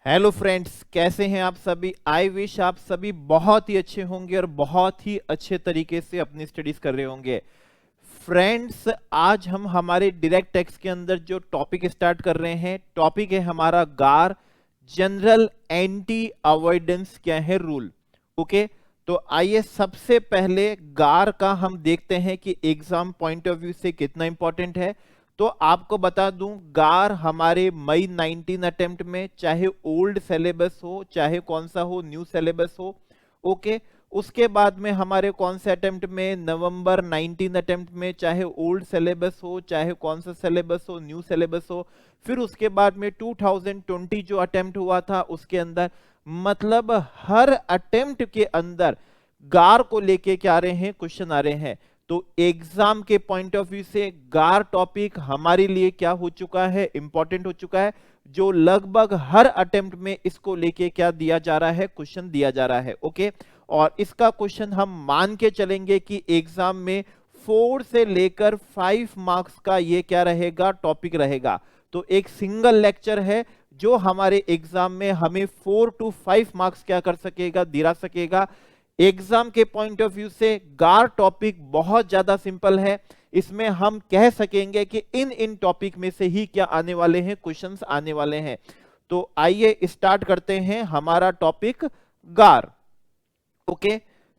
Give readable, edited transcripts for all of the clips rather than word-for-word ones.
Hello friends, कैसे हैं आप सभी। आई विश आप सभी बहुत ही अच्छे होंगे और बहुत ही अच्छे तरीके से अपनी स्टडीज कर रहे होंगे। फ्रेंड्स, आज हम हमारे डायरेक्ट टेक्स्ट के अंदर जो टॉपिक स्टार्ट कर रहे हैं, टॉपिक है हमारा गार जनरल एंटी अवॉइडेंस क्या है रूल। ओके, तो आइए सबसे पहले गार का हम देखते हैं कि एग्जाम पॉइंट ऑफ व्यू से कितना इंपॉर्टेंट है। तो आपको बता दूं, गार हमारे मई 19 अटेम्प्ट में, चाहे ओल्ड सिलेबस हो चाहे कौन सा हो, न्यू सिलेबस हो, ओके। उसके बाद में हमारे कौन से अटेम्प्ट में, नवंबर 19 अटेम्प्ट में, चाहे ओल्ड सिलेबस हो चाहे कौन सा सिलेबस हो, न्यू सिलेबस हो। फिर उसके बाद में 2020 जो अटेम्प्ट हुआ था उसके अंदर, मतलब हर अटेम्प्ट के अंदर गार को लेके क्या आ रहे हैं, क्वेश्चन आ रहे हैं। तो एग्जाम के पॉइंट ऑफ व्यू से गार टॉपिक हमारे लिए क्या हो चुका है, इंपॉर्टेंट हो चुका है, जो लगभग हर अटेम्प्ट में इसको लेके क्या दिया जा रहा है, क्वेश्चन दिया जा रहा है। ओके, और इसका क्वेश्चन हम मान के चलेंगे कि एग्जाम में 4 से लेकर 5 मार्क्स का ये क्या रहेगा, टॉपिक रहेगा। तो एक सिंगल लेक्चर है जो हमारे एग्जाम में हमें 4 to 5 मार्क्स क्या कर सकेगा, दिला सकेगा। एग्जाम के पॉइंट ऑफ व्यू से गार टॉपिक बहुत ज्यादा सिंपल है। इसमें हम कह सकेंगे कि इन टॉपिक में से ही क्या आने वाले हैं, क्वेश्चंस आने वाले हैं। तो आइए स्टार्ट करते हैं हमारा टॉपिक गार। ओके,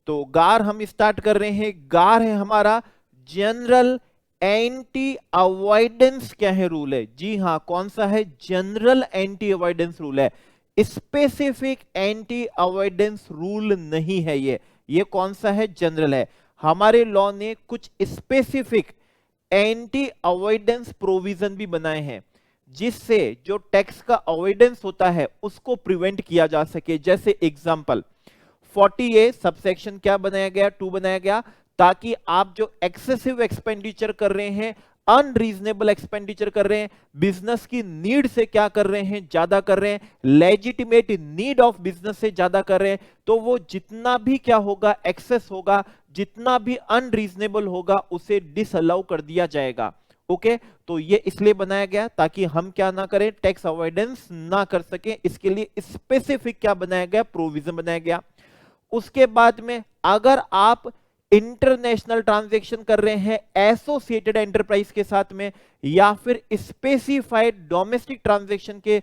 तो गार हम स्टार्ट कर रहे हैं। गार है हमारा जनरल एंटी अवॉइडेंस क्या है, रूल है। जी हाँ, कौन सा है, जनरल एंटी अवॉइडेंस रूल है। स्पेसिफिक एंटी अवॉइडेंस रूल नहीं है ये कौन सा है, जनरल है। हमारे लॉ ने कुछ स्पेसिफिक एंटी अवॉइडेंस प्रोविजन भी बनाए हैं जिससे जो टैक्स का अवॉइडेंस होता है उसको प्रिवेंट किया जा सके। जैसे एग्जांपल 40A सबसेक्शन क्या बनाया गया, 2 बनाया गया, ताकि आप जो एक्सेसिव एक्सपेंडिचर कर रहे हैं, अनरीजनेबल एक्सपेंडिचर कर रहे हैं, बिजनेस की नीड से क्या कर रहे हैं, ज्यादा कर रहे हैं, लेजिटिमेट नीड ऑफ बिजनेस से ज्यादा कर रहे हैं, तो वो जितना भी क्या होगा, एक्सेस होगा, जितना भी अनरीजनेबल होगा उसे डिसअलाउ कर दिया जाएगा। ओके, तो ये इसलिए बनाया गया ताकि हम क्या ना करें, टैक्स अवॉइडेंस ना कर सके। इसके लिए स्पेसिफिक क्या बनाया गया, प्रोविजन बनाया गया। उसके बाद में अगर आप इंटरनेशनल ट्रांजैक्शन कर रहे हैं एसोसिएटेड एंटरप्राइज के साथ में, या फिर स्पेसिफाइड डोमेस्टिक ट्रांजैक्शन के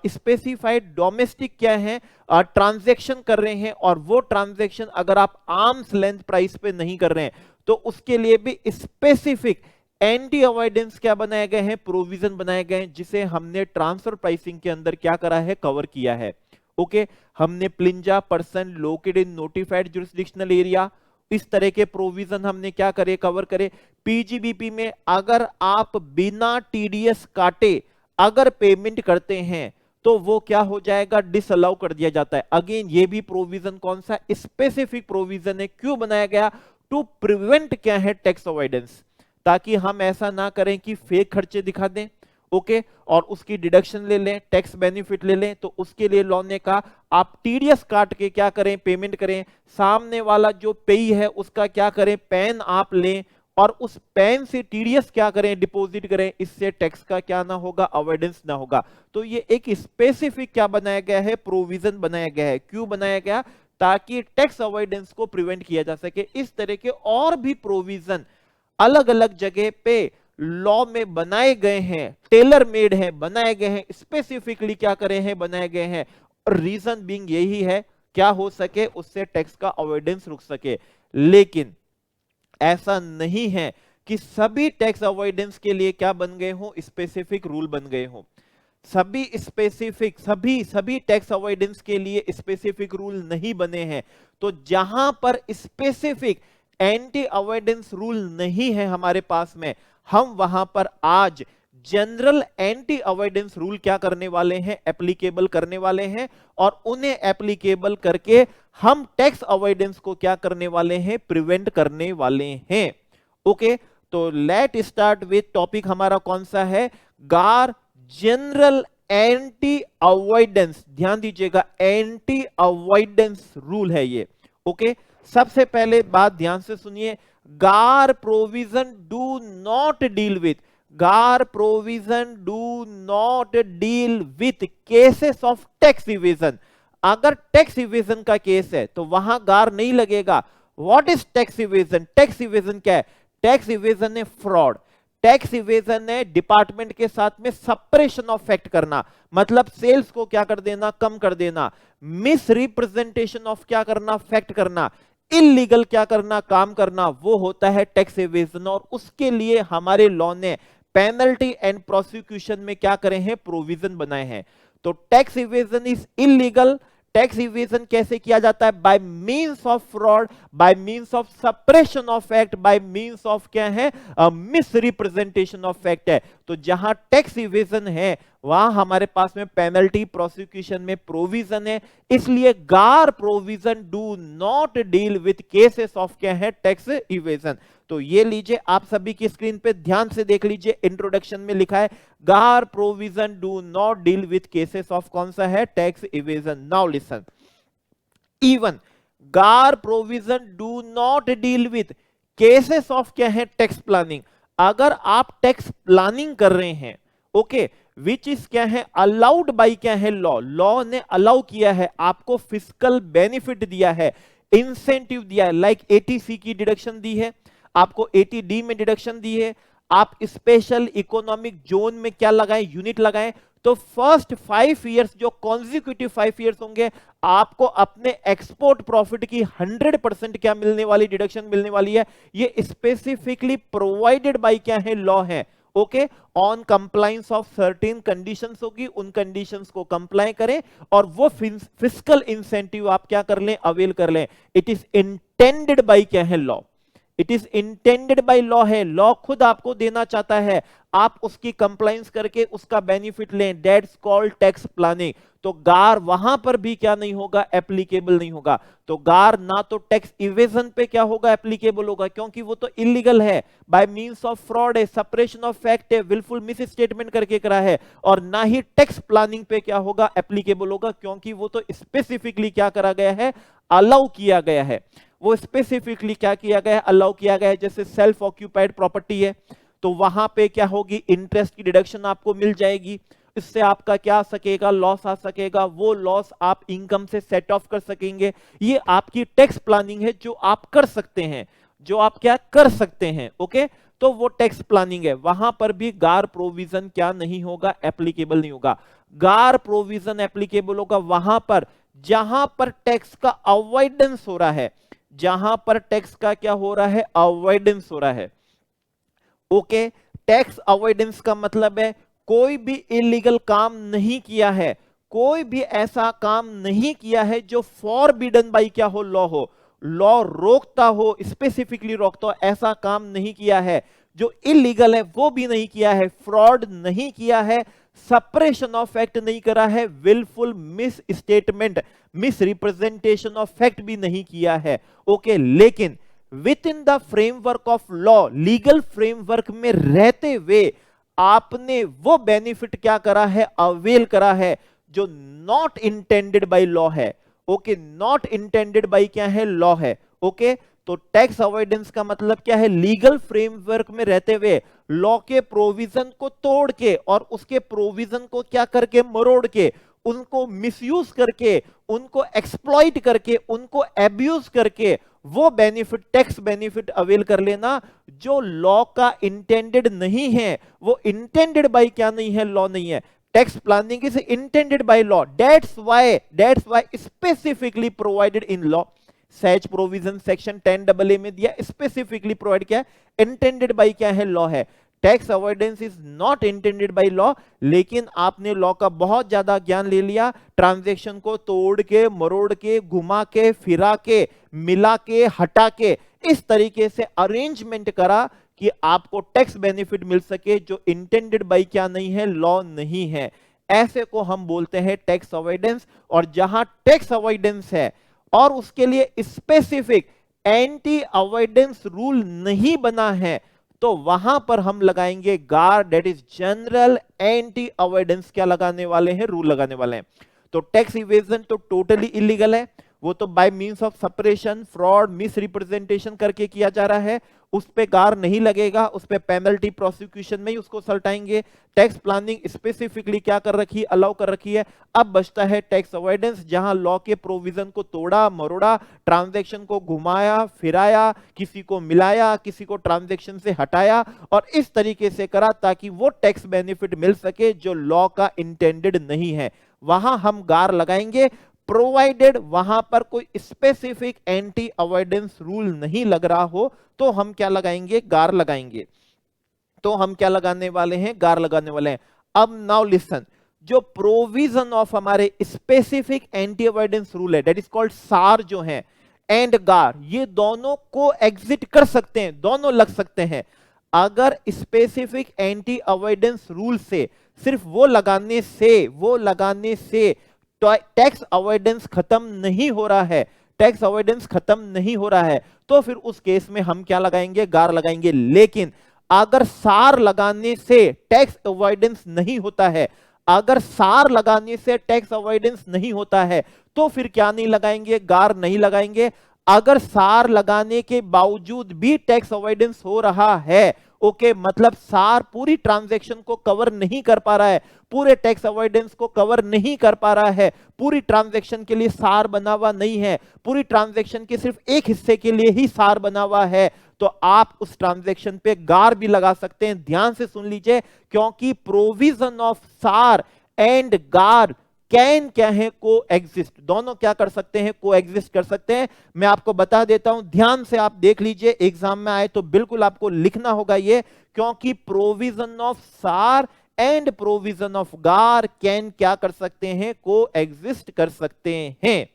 स्पेसिफाइड डोमेस्टिक क्या है, ट्रांजैक्शन कर रहे हैं, और वो ट्रांजैक्शन अगर आप आर्म्स लेंथ प्राइस पे नहीं कर रहे हैं, तो उसके लिए भी स्पेसिफिक एंटी अवॉइडेंस क्या बनाए गए हैं, प्रोविजन बनाए गए हैं, जिसे हमने ट्रांसफर प्राइसिंग के अंदर क्या करा है, कवर किया है। ओके, हमने प्लिंजा person located in notified jurisdictional area, इस तरह के प्रोविजन हमने क्या करे, कवर करे। पीजीबीपी में अगर आप बिना टीडीएस काटे अगर पेमेंट करते हैं तो वो क्या हो जाएगा, डिसअलाउ कर दिया जाता है। अगेन ये भी प्रोविजन कौन सा, स्पेसिफिक प्रोविजन है। क्यों बनाया गया, टू प्रिवेंट क्या है, टैक्स अवॉइडेंस, ताकि हम ऐसा ना करें कि फेक खर्चे दिखा दें, ओके, और उसकी डिडक्शन ले लें, टैक्स बेनिफिट ले लें। तो उसके लिए लॉ ने कहा आप टीडीएस काट के क्या करें, पेमेंट करें, सामने वाला जो पेई है उसका क्या करें, पैन आप लें, और उस पैन से टीडीएस क्या करें, डिपॉजिट करें। इससे टैक्स का क्या ना होगा, अवॉइडेंस ना होगा। तो ये एक स्पेसिफिक क्या बनाया गया है, प्रोविजन बनाया गया है। क्यों बनाया गया, ताकि टैक्स अवॉइडेंस को प्रिवेंट किया जा सके। इस तरह के और भी प्रोविजन अलग अलग जगह पे लॉ में बनाए गए हैं, टेलर मेड है, बनाए गए हैं, स्पेसिफिकली क्या करे हैं, बनाए गए हैं। और रीजन बीइंग यही है, क्या हो सके, उससे टैक्स का अवॉइडेंस रुक सके। लेकिन ऐसा नहीं है कि सभी टैक्स अवॉइडेंस के लिए क्या बन गए हो, स्पेसिफिक रूल बन गए हो। सभी स्पेसिफिक सभी टैक्स अवॉइडेंस के लिए स्पेसिफिक रूल नहीं बने हैं। तो जहां पर स्पेसिफिक एंटी अवॉइडेंस रूल नहीं है हमारे पास में, हम वहां पर आज जनरल एंटी अवॉइडेंस रूल क्या करने वाले हैं, एप्लीकेबल करने वाले हैं। और उन्हें एप्लीकेबल करके हम टैक्स अवॉइडेंस को क्या करने वाले हैं, प्रिवेंट करने वाले हैं। ओके, तो लेट स्टार्ट विथ टॉपिक हमारा कौन सा है, गार जनरल एंटी अवॉइडेंस। ध्यान दीजिएगा, एंटी अवॉइडेंस रूल है ये। ओके, सबसे पहले बात ध्यान से सुनिए, GAAR provision do not deal with, GAAR provision do not deal with cases of tax evasion. अगर टैक्स इवेजन का केस है तो वहां गार नहीं लगेगा। What is tax evasion? Tax evasion क्या है? टैक्स इवेजन है फ्रॉड। टैक्स इवेजन है डिपार्टमेंट के साथ में सप्रेशन ऑफ फैक्ट करना, मतलब सेल्स को क्या कर देना, कम कर देना। मिस रिप्रेजेंटेशन ऑफ क्या करना, फैक्ट करना। इलीगल क्या करना, काम करना, वो होता है टैक्स इवेजन। और उसके लिए हमारे लॉ ने पेनल्टी एंड प्रोसिक्यूशन में क्या करे हैं, प्रोविजन बनाए हैं। तो tax evasion is illegal. Tax evasion कैसे किया जाता है? Bye means of fraud, bye means of suppression of fact, bye means of क्या है, मिस रिप्रेजेंटेशन ऑफ फैक्ट है। तो जहां टैक्स इवेजन है वहां हमारे पास में पेनल्टी, प्रोसिक्यूशन में प्रोविजन है। इसलिए गार provision do not deal with cases of क्या है, टैक्स इवेजन। तो ये लीजिए, आप सभी की स्क्रीन पे ध्यान से देख लीजिए, इंट्रोडक्शन में लिखा है GAAR provision do not deal with cases of कौन सा है, tax evasion. Now listen, even GAAR provision do not deal with cases of क्या है, टैक्स प्लानिंग। अगर आप टैक्स प्लानिंग कर रहे हैं, ओके, विच इज क्या है, अलाउड बाई क्या है, लॉ। लॉ ने अलाउ किया है, आपको फिजिकल बेनिफिट दिया है, इंसेंटिव दिया है, लाइक एटीसी की डिडक्शन दी है, आपको एटीडी में डिडक्शन दी है, आप स्पेशल इकोनॉमिक जोन में क्या लगाएं, यूनिट लगाएं। तो फर्स्ट 5 इयर्स जो कॉन्जिक्यूटिव 5 इयर्स होंगे, आपको अपने एक्सपोर्ट प्रॉफिट की 100% क्या मिलने वाली, डिडक्शन मिलने वाली है। ये स्पेसिफिकली प्रोवाइडेड बाय क्या है, लॉ है। Okay, on compliance of certain conditions होगी, उन कंडीशंस को कंप्लाई करें और वो फिजिकल इंसेंटिव आप क्या कर लें, अवेल कर लें। इट इज इंटेंडेड बाय क्या है, law. It is intended by law है, लॉ खुद आपको देना चाहता है, आप उसकी कंप्लायंस करके उसका बेनिफिट लें। That's called tax planning. तो गार वहां पर भी क्या नहीं होगा, एप्लीकेबल नहीं होगा। तो गार ना तो टैक्स इवेजन पे क्या होगा, एप्लीकेबल होगा, क्योंकि वो तो इलीगल है, बाय मींस ऑफ फ्रॉड है, सप्रेशन ऑफ फैक्ट है, विलफुल मिस स्टेटमेंट करके करा है। और ना ही टैक्स प्लानिंग पे क्या होगा, एप्लीकेबल होगा, क्योंकि वो तो स्पेसिफिकली क्या करा गया है, अलाउ किया गया है। वो स्पेसिफिकली क्या किया गया है, अलाउ किया गया है। जैसे सेल्फ ऑक्यूपाइड प्रॉपर्टी है तो वहां पे क्या होगी, इंटरेस्ट की डिडक्शन आपको मिल जाएगी, इससे आपका क्या आ सकेगा, लॉस आ सकेगा, वो लॉस आप इनकम से सेट ऑफ कर सकेंगे। ये आपकी टैक्स प्लानिंग है जो आप कर सकते हैं, जो आप क्या कर सकते हैं। ओके, तो वो टैक्स प्लानिंग है, वहां पर भी गार प्रोविजन क्या नहीं होगा, एप्लीकेबल नहीं होगा। गार प्रोविजन एप्लीकेबल होगा वहां पर जहां पर टैक्स का अवॉइडेंस हो रहा है, जहां पर टैक्स का क्या हो रहा है, अवॉइडेंस हो रहा है। ओके, टैक्स अवॉइडेंस का मतलब है कोई भी इलीगल काम नहीं किया है, कोई भी ऐसा काम नहीं किया है जो फॉरबिडन बाय क्या हो, लॉ हो, लॉ रोकता हो, स्पेसिफिकली रोकता हो, ऐसा काम नहीं किया है। जो इलीगल है वो भी नहीं किया है, फ्रॉड नहीं किया है, सप्रेशन ऑफ फैक्ट नहीं करा है, wilful misstatement, misrepresentation of fact भी नहीं किया है। ओके, लेकिन within the framework of law, legal framework में रहते हुए आपने वो बेनिफिट क्या करा है, अवेल करा है, जो नॉट इंटेंडेड बाय लॉ है। ओके, नॉट इंटेंडेड बाय क्या है, लॉ है। ओके, तो टैक्स अवॉइडेंस का मतलब क्या है, लीगल फ्रेमवर्क में रहते हुए लॉ के प्रोविजन को तोड़ के और उसके प्रोविजन को क्या करके, मरोड़ के, उनको मिसयूज करके, उनको एक्सप्लॉइट करके, उनको एब्यूज करके वो बेनिफिट, टैक्स बेनिफिट अवेल कर लेना जो लॉ का इंटेंडेड नहीं है। वो इंटेंडेड बाय क्या नहीं है, लॉ नहीं है। Tax planning is intended by law, that's why specifically provided in law. Such provision section 10AA में दिया, स्पेसिफिकली प्रोवाइड किया, इंटेंडेड बाय क्या है, लॉ है। Tax avoidance is not intended by law, लेकिन आपने लॉ का बहुत ज्यादा ज्ञान ले लिया, ट्रांजैक्शन को तोड़ के, मरोड़ के, घुमा के, फिरा के, मिला के, हटा के, इस तरीके से अरेंजमेंट करा कि आपको टैक्स बेनिफिट मिल सके जो इंटेंडेड बाय क्या नहीं है, लॉ नहीं है। ऐसे को हम बोलते हैं टैक्स अवॉइडेंस। और जहां टैक्स अवॉइडेंस है और उसके लिए स्पेसिफिक एंटी अवॉइडेंस रूल नहीं बना है, तो वहां पर हम लगाएंगे GAAR, that is general anti avoidance क्या लगाने वाले हैं, रूल लगाने वाले हैं। तो टैक्स इवेजन तो टोटली इलीगल है, वो तो by means of suppression, fraud, misrepresentation करके किया जा रहा है। उस पे गार नहीं लगेगा, उस पे पेनल्टी प्रोसिक्यूशन में ही उसको सल्टाएंगे। टैक्स प्लानिंग स्पेसिफिकली क्या कर रखी है, अलाउ कर रखी है। अब बचता है टैक्स अवॉइडेंस, जहां लॉ के प्रोविजन को तोड़ा मरोड़ा, ट्रांजैक्शन को घुमाया फिराया, किसी को मिलाया, किसी को ट्रांजैक्शन से हटाया और इस तरीके से करा ताकि वो टैक्स बेनिफिट मिल सके जो लॉ का इंटेंडेड नहीं है, वहां हम गार लगाएंगे। प्रोवाइडेड वहां पर कोई स्पेसिफिक एंटी अवॉइडेंस रूल नहीं लग रहा हो तो हम क्या लगाएंगे, गार लगाएंगे। तो हम क्या लगाने वाले हैं, गार लगाने वाले हैं। अब नाउ लिसन, जो प्रोविजन ऑफ हमारे स्पेसिफिक एंटी अवॉइडेंस रूल है, दैट इज कॉल्ड सार जो है, एंड गार, ये दोनों को एग्जिट कर सकते हैं, दोनों लग सकते हैं। अगर स्पेसिफिक एंटी अवॉइडेंस रूल से सिर्फ वो लगाने से टैक्स अवॉइडेंस खत्म नहीं हो रहा है, टैक्स अवॉइडेंस खत्म नहीं हो रहा है, तो फिर उस केस में हम क्या लगाएंगे, गार लगाएंगे। लेकिन अगर सार लगाने से टैक्स अवॉइडेंस नहीं होता है, अगर सार लगाने से टैक्स अवॉइडेंस नहीं होता है, तो फिर क्या नहीं लगाएंगे, गार नहीं लगाएंगे। अगर सार लगाने के बावजूद भी टैक्स अवॉइडेंस हो रहा है, ओके, मतलब सार पूरी ट्रांजैक्शन को कवर नहीं कर पा रहा है, पूरे टैक्स अवॉइडेंस को कवर नहीं कर पा रहा है, पूरी ट्रांजैक्शन के लिए सार बना हुआ नहीं है, पूरी ट्रांजैक्शन के सिर्फ एक हिस्से के लिए ही सार बना हुआ है, तो आप उस ट्रांजैक्शन पे गार भी लगा सकते हैं। ध्यान से सुन लीजिए, क्योंकि प्रोविजन ऑफ सार एंड गार कैन क्या है, को एग्जिस्ट, दोनों क्या कर सकते हैं, को एग्जिस्ट कर सकते हैं। मैं आपको बता देता हूं, ध्यान से आप देख लीजिए, एग्जाम में आए तो बिल्कुल आपको लिखना होगा ये, क्योंकि प्रोविजन ऑफ सार एंड प्रोविजन ऑफ गार कैन क्या कर सकते हैं, को एग्जिस्ट कर सकते हैं,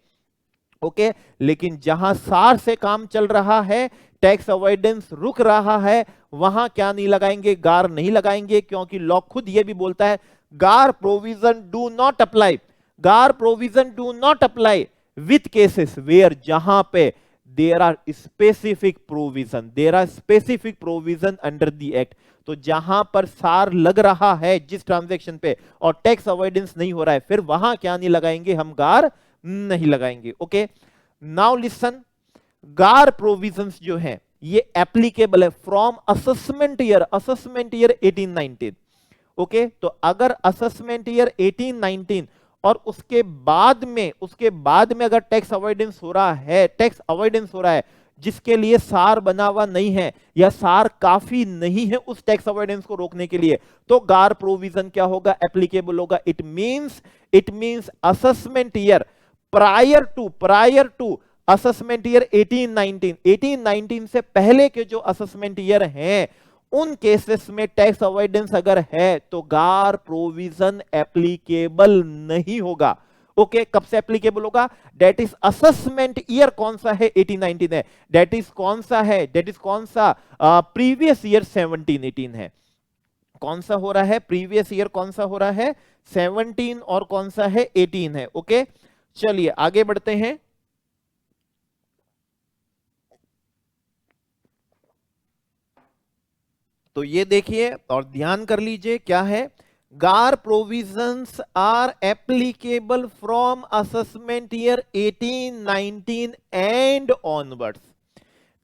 ओके। लेकिन जहां सार से काम चल रहा है, टैक्स अवॉइडेंस रुक रहा है, वहां क्या नहीं लगाएंगे, गार नहीं लगाएंगे, क्योंकि लॉ खुद यह भी बोलता है GAAR provision do not apply, GAAR provision do not apply with cases where, जहां पे there are specific provision, there are specific provision under the act. तो जहां पर सार लग रहा है जिस ट्रांजैक्शन पे और टैक्स अवॉइडेंस नहीं हो रहा है, फिर वहां क्या नहीं लगाएंगे, हम गार नहीं लगाएंगे, ओके। नाउ लिसन, गार प्रोविजंस जो है ये एप्लीकेबल है फ्रॉम असेसमेंट ईयर 1819, ओके। तो अगर असेसमेंट ईयर 1819 और उसके बाद में अगर टैक्स अवॉइडेंस हो रहा है, टैक्स अवॉइडेंस हो रहा है जिसके लिए सार बना हुआ नहीं है या सार काफी नहीं है उस टैक्स अवॉइडेंस को रोकने के लिए, तो गार प्रोविजन क्या होगा, एप्लीकेबल होगा। It means assessment year prior to assessment year 1819 से पहले के जो असेसमेंट ईयर हैं, उन केसेस में टैक्स अवॉइडेंस अगर है तो गार प्रोविजन एप्लीकेबल नहीं होगा, ओके। कब से एप्लीकेबल होगा, दैट इज असेसमेंट ईयर कौन सा है, 1819 है, दैट इज कौन सा प्रीवियस ईयर 1718 है। कौन सा हो रहा है, प्रीवियस ईयर कौन सा हो रहा है, 17 और कौन सा है, 18 है, ओके। चलिए आगे बढ़ते हैं। तो ये देखिए और ध्यान कर लीजिए क्या है, GAAR provisions are applicable from assessment year 1819 and onwards,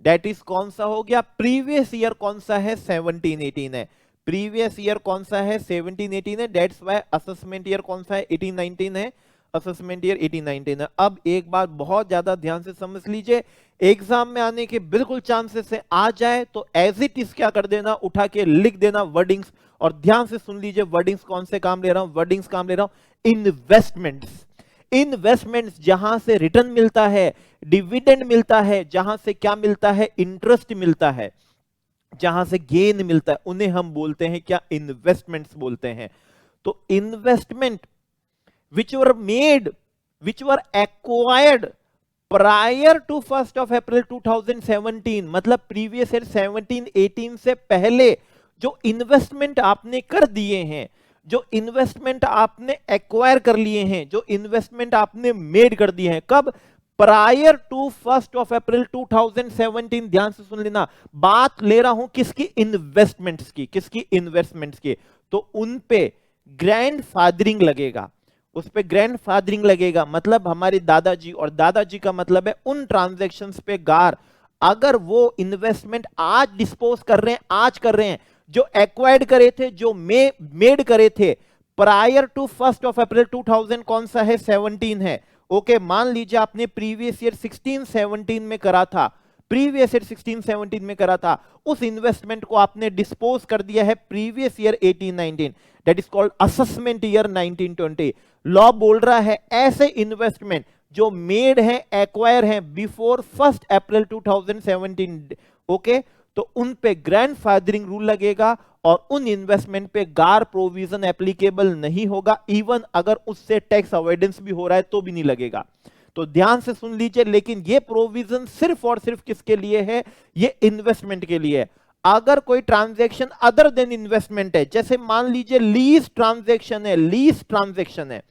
that is कौन सा हो गया, प्रीवियस ईयर कौन सा है, 1718 है, प्रीवियस ईयर कौन सा है, 1718 है, दैट्स व्हाई असेसमेंट ईयर कौन सा है, 1819 है, असेसमेंट ईयर 1819 है। अब एक बात बहुत ज्यादा ध्यान से समझ लीजिए, एग्जाम में आने के बिल्कुल चांसेस है, आ जाए तो एज इट इज क्या कर देना, उठा के लिख देना वर्डिंग्स। और ध्यान से सुन लीजिए वर्डिंग्स कौन से काम ले रहा हूं, वर्डिंग्स काम ले रहा हूं, इन्वेस्टमेंट्स जहां से रिटर्न मिलता है, डिविडेंड मिलता है, जहां से क्या मिलता है, इंटरेस्ट मिलता है, जहां से गेन मिलता है, उन्हें हम बोलते हैं क्या, इन्वेस्टमेंट्स बोलते हैं। तो investment which were acquired prior to 1st of April 2017, मतलब प्रीवियस ईयर 1718 से पहले जो इन्वेस्टमेंट आपने कर दिए हैं, जो इन्वेस्टमेंट आपने एक्वायर कर लिए हैं, जो इन्वेस्टमेंट आपने मेड कर दिए हैं, कब, prior to 1st of April 2017। ध्यान से सुन लेना, बात ले रहा हूं किसकी, इन्वेस्टमेंट्स की, किसकी, इन्वेस्टमेंट्स की। तो उन पे ग्रैंडफादरिंग लगेगा, उस पे ग्रैंडफादरिंग लगेगा, मतलब हमारे दादाजी, और दादाजी का मतलब है उन ट्रांजैक्शंस पे गार अगर वो इन्वेस्टमेंट आज डिस्पोज कर रहे हैं, आज कर रहे हैं, जो एक्वायर्ड करे थे, जो मेड करे थे प्रायर टू 1 अप्रैल 2000, कौन सा है? 17 है। ओके, मान लीजिए आपने प्रीवियस ईयर 16-17 में करा था, प्रीवियस ईयर 16-17 में करा था, उस इन्वेस्टमेंट को आपने डिस्पोज कर दिया है previous year 18-19, that is called assessment year 1920। Law बोल रहा है ऐसे इन्वेस्टमेंट जो मेड है, एक्वायर है बिफोर 1 अप्रैल 2017, ओके, तो उन पे ग्रैंडफादरिंग रूल लगेगा और उन इन्वेस्टमेंट पे गार प्रोविजन एप्लीकेबल नहीं होगा, इवन अगर उससे टैक्स अवॉइडेंस भी हो रहा है तो भी नहीं लगेगा। तो ध्यान से सुन लीजिए, लेकिन ये प्रोविजन सिर्फ और सिर्फ किसके लिए है? ये इन्वेस्टमेंट के लिए है। अगर कोई ट्रांजैक्शन अदर देन इन्वेस्टमेंट है, जैसे मान लीजिए लीज ट्रांजैक्शन है, लीज ट्रांजैक्शन है,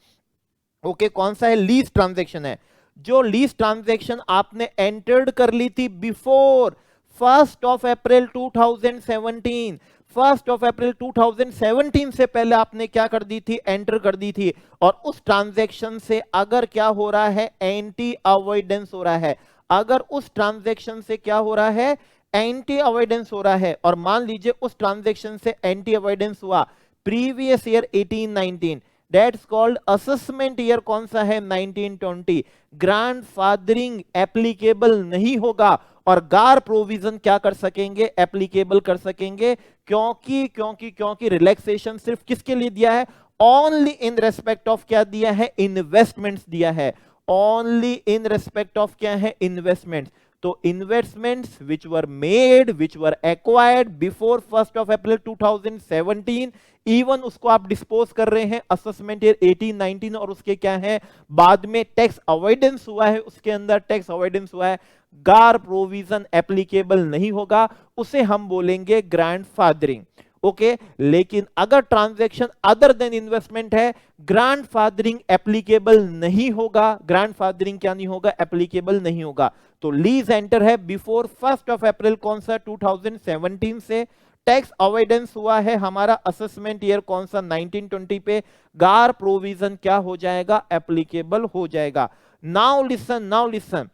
ओके, कौन सा है? लीज ट्रांजैक्शन है। जो लीज ट्रांजैक्शन आपने एंटर्ड कर ली थी बिफोर 1 अप्रैल 2017, 1 अप्रैल 2017 से पहले आपने क्या कर दी थी? एंटर कर दी थी, और उस ट्रांजैक्शन से अगर क्या हो रहा है? एंटी अवॉइडेंस हो रहा है। अगर उस ट्रांजैक्शन से क्या हो रहा है? एंटी अवॉइडेंस हो रहा है, और मान लीजिए उस ट्रांजैक्शन से एंटी अवॉइडेंस हुआ previous year 18-19, that's called assessment year, कौन सा है? 1920। ग्रैंडफादरिंग एप्लीकेबल नहीं होगा और गार प्रोविजन क्या कर सकेंगे? एप्लीकेबल कर सकेंगे, क्योंकि रिलैक्सेशन सिर्फ किसके लिए दिया है? ओनली इन रेस्पेक्ट ऑफ क्या दिया है? इन्वेस्टमेंट्स दिया है। ओनली इन रेस्पेक्ट ऑफ क्या है? इन्वेस्टमेंट्स। तो investments which were made, which were acquired before 1 April 2017, even उसको आप डिस्पोज कर रहे हैं असेसमेंट ईयर 18-19, और उसके क्या है? बाद में टैक्स अवॉइडेंस हुआ है, उसके अंदर टैक्स अवॉइडेंस हुआ है, गार प्रोविजन एप्लीकेबल नहीं होगा, उसे हम बोलेंगे ग्रैंडफादरिंग। ओके, लेकिन अगर ट्रांजैक्शन अदर देन इन्वेस्टमेंट है, ग्रैंडफादरिंग एप्लीकेबल नहीं होगा। ग्रैंडफादरिंग क्या नहीं होगा? एप्लीकेबल नहीं होगा। तो लीज एंटर है बिफोर 1 अप्रैल कौन सा? 2017 से। टैक्स अवॉइडेंस हुआ है हमारा असेसमेंट ईयर कौन सा? 1920 पे। गार प्रोविजन क्या हो जाएगा? एप्लीकेबल हो जाएगा। Now listen, now listen,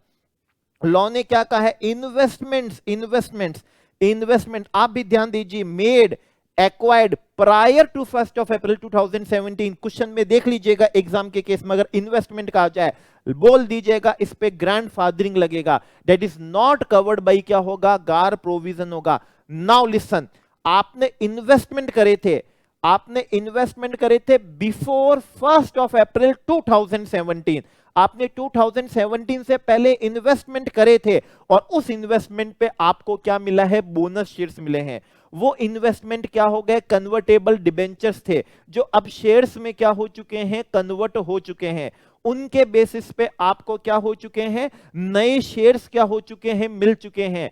law ने क्या कहा है? इन्वेस्टमेंट्स, इन्वेस्टमेंट्स, इन्वेस्टमेंट, आप भी ध्यान दीजिए, made, acquired prior to 1 April 2017। Question में देख लीजिएगा एग्जाम के केस में, अगर इन्वेस्टमेंट कहा जाए, बोल दीजिएगा इस पे ग्रैंडफादरिंग लगेगा, that is not covered by क्या होगा? गार प्रोविजन होगा। नाउ लिसन, आपने इन्वेस्टमेंट करे थे, आपने इन्वेस्टमेंट करे थे बिफोर 1 अप्रैल 2017, आपने 2017 से पहले इन्वेस्टमेंट करे थे, और उस इन्वेस्टमेंट पे आपको क्या मिला है? बोनस शेयर्स मिले हैं। वो इन्वेस्टमेंट क्या हो गए? कन्वर्टेबल डिबेंचर्स थे, जो अब शेयर्स में क्या हो चुके हैं? कन्वर्ट हो चुके हैं। उनके बेसिस पे आपको क्या हो चुके हैं? नए शेयर्स क्या हो चुके हैं? मिल चुके हैं।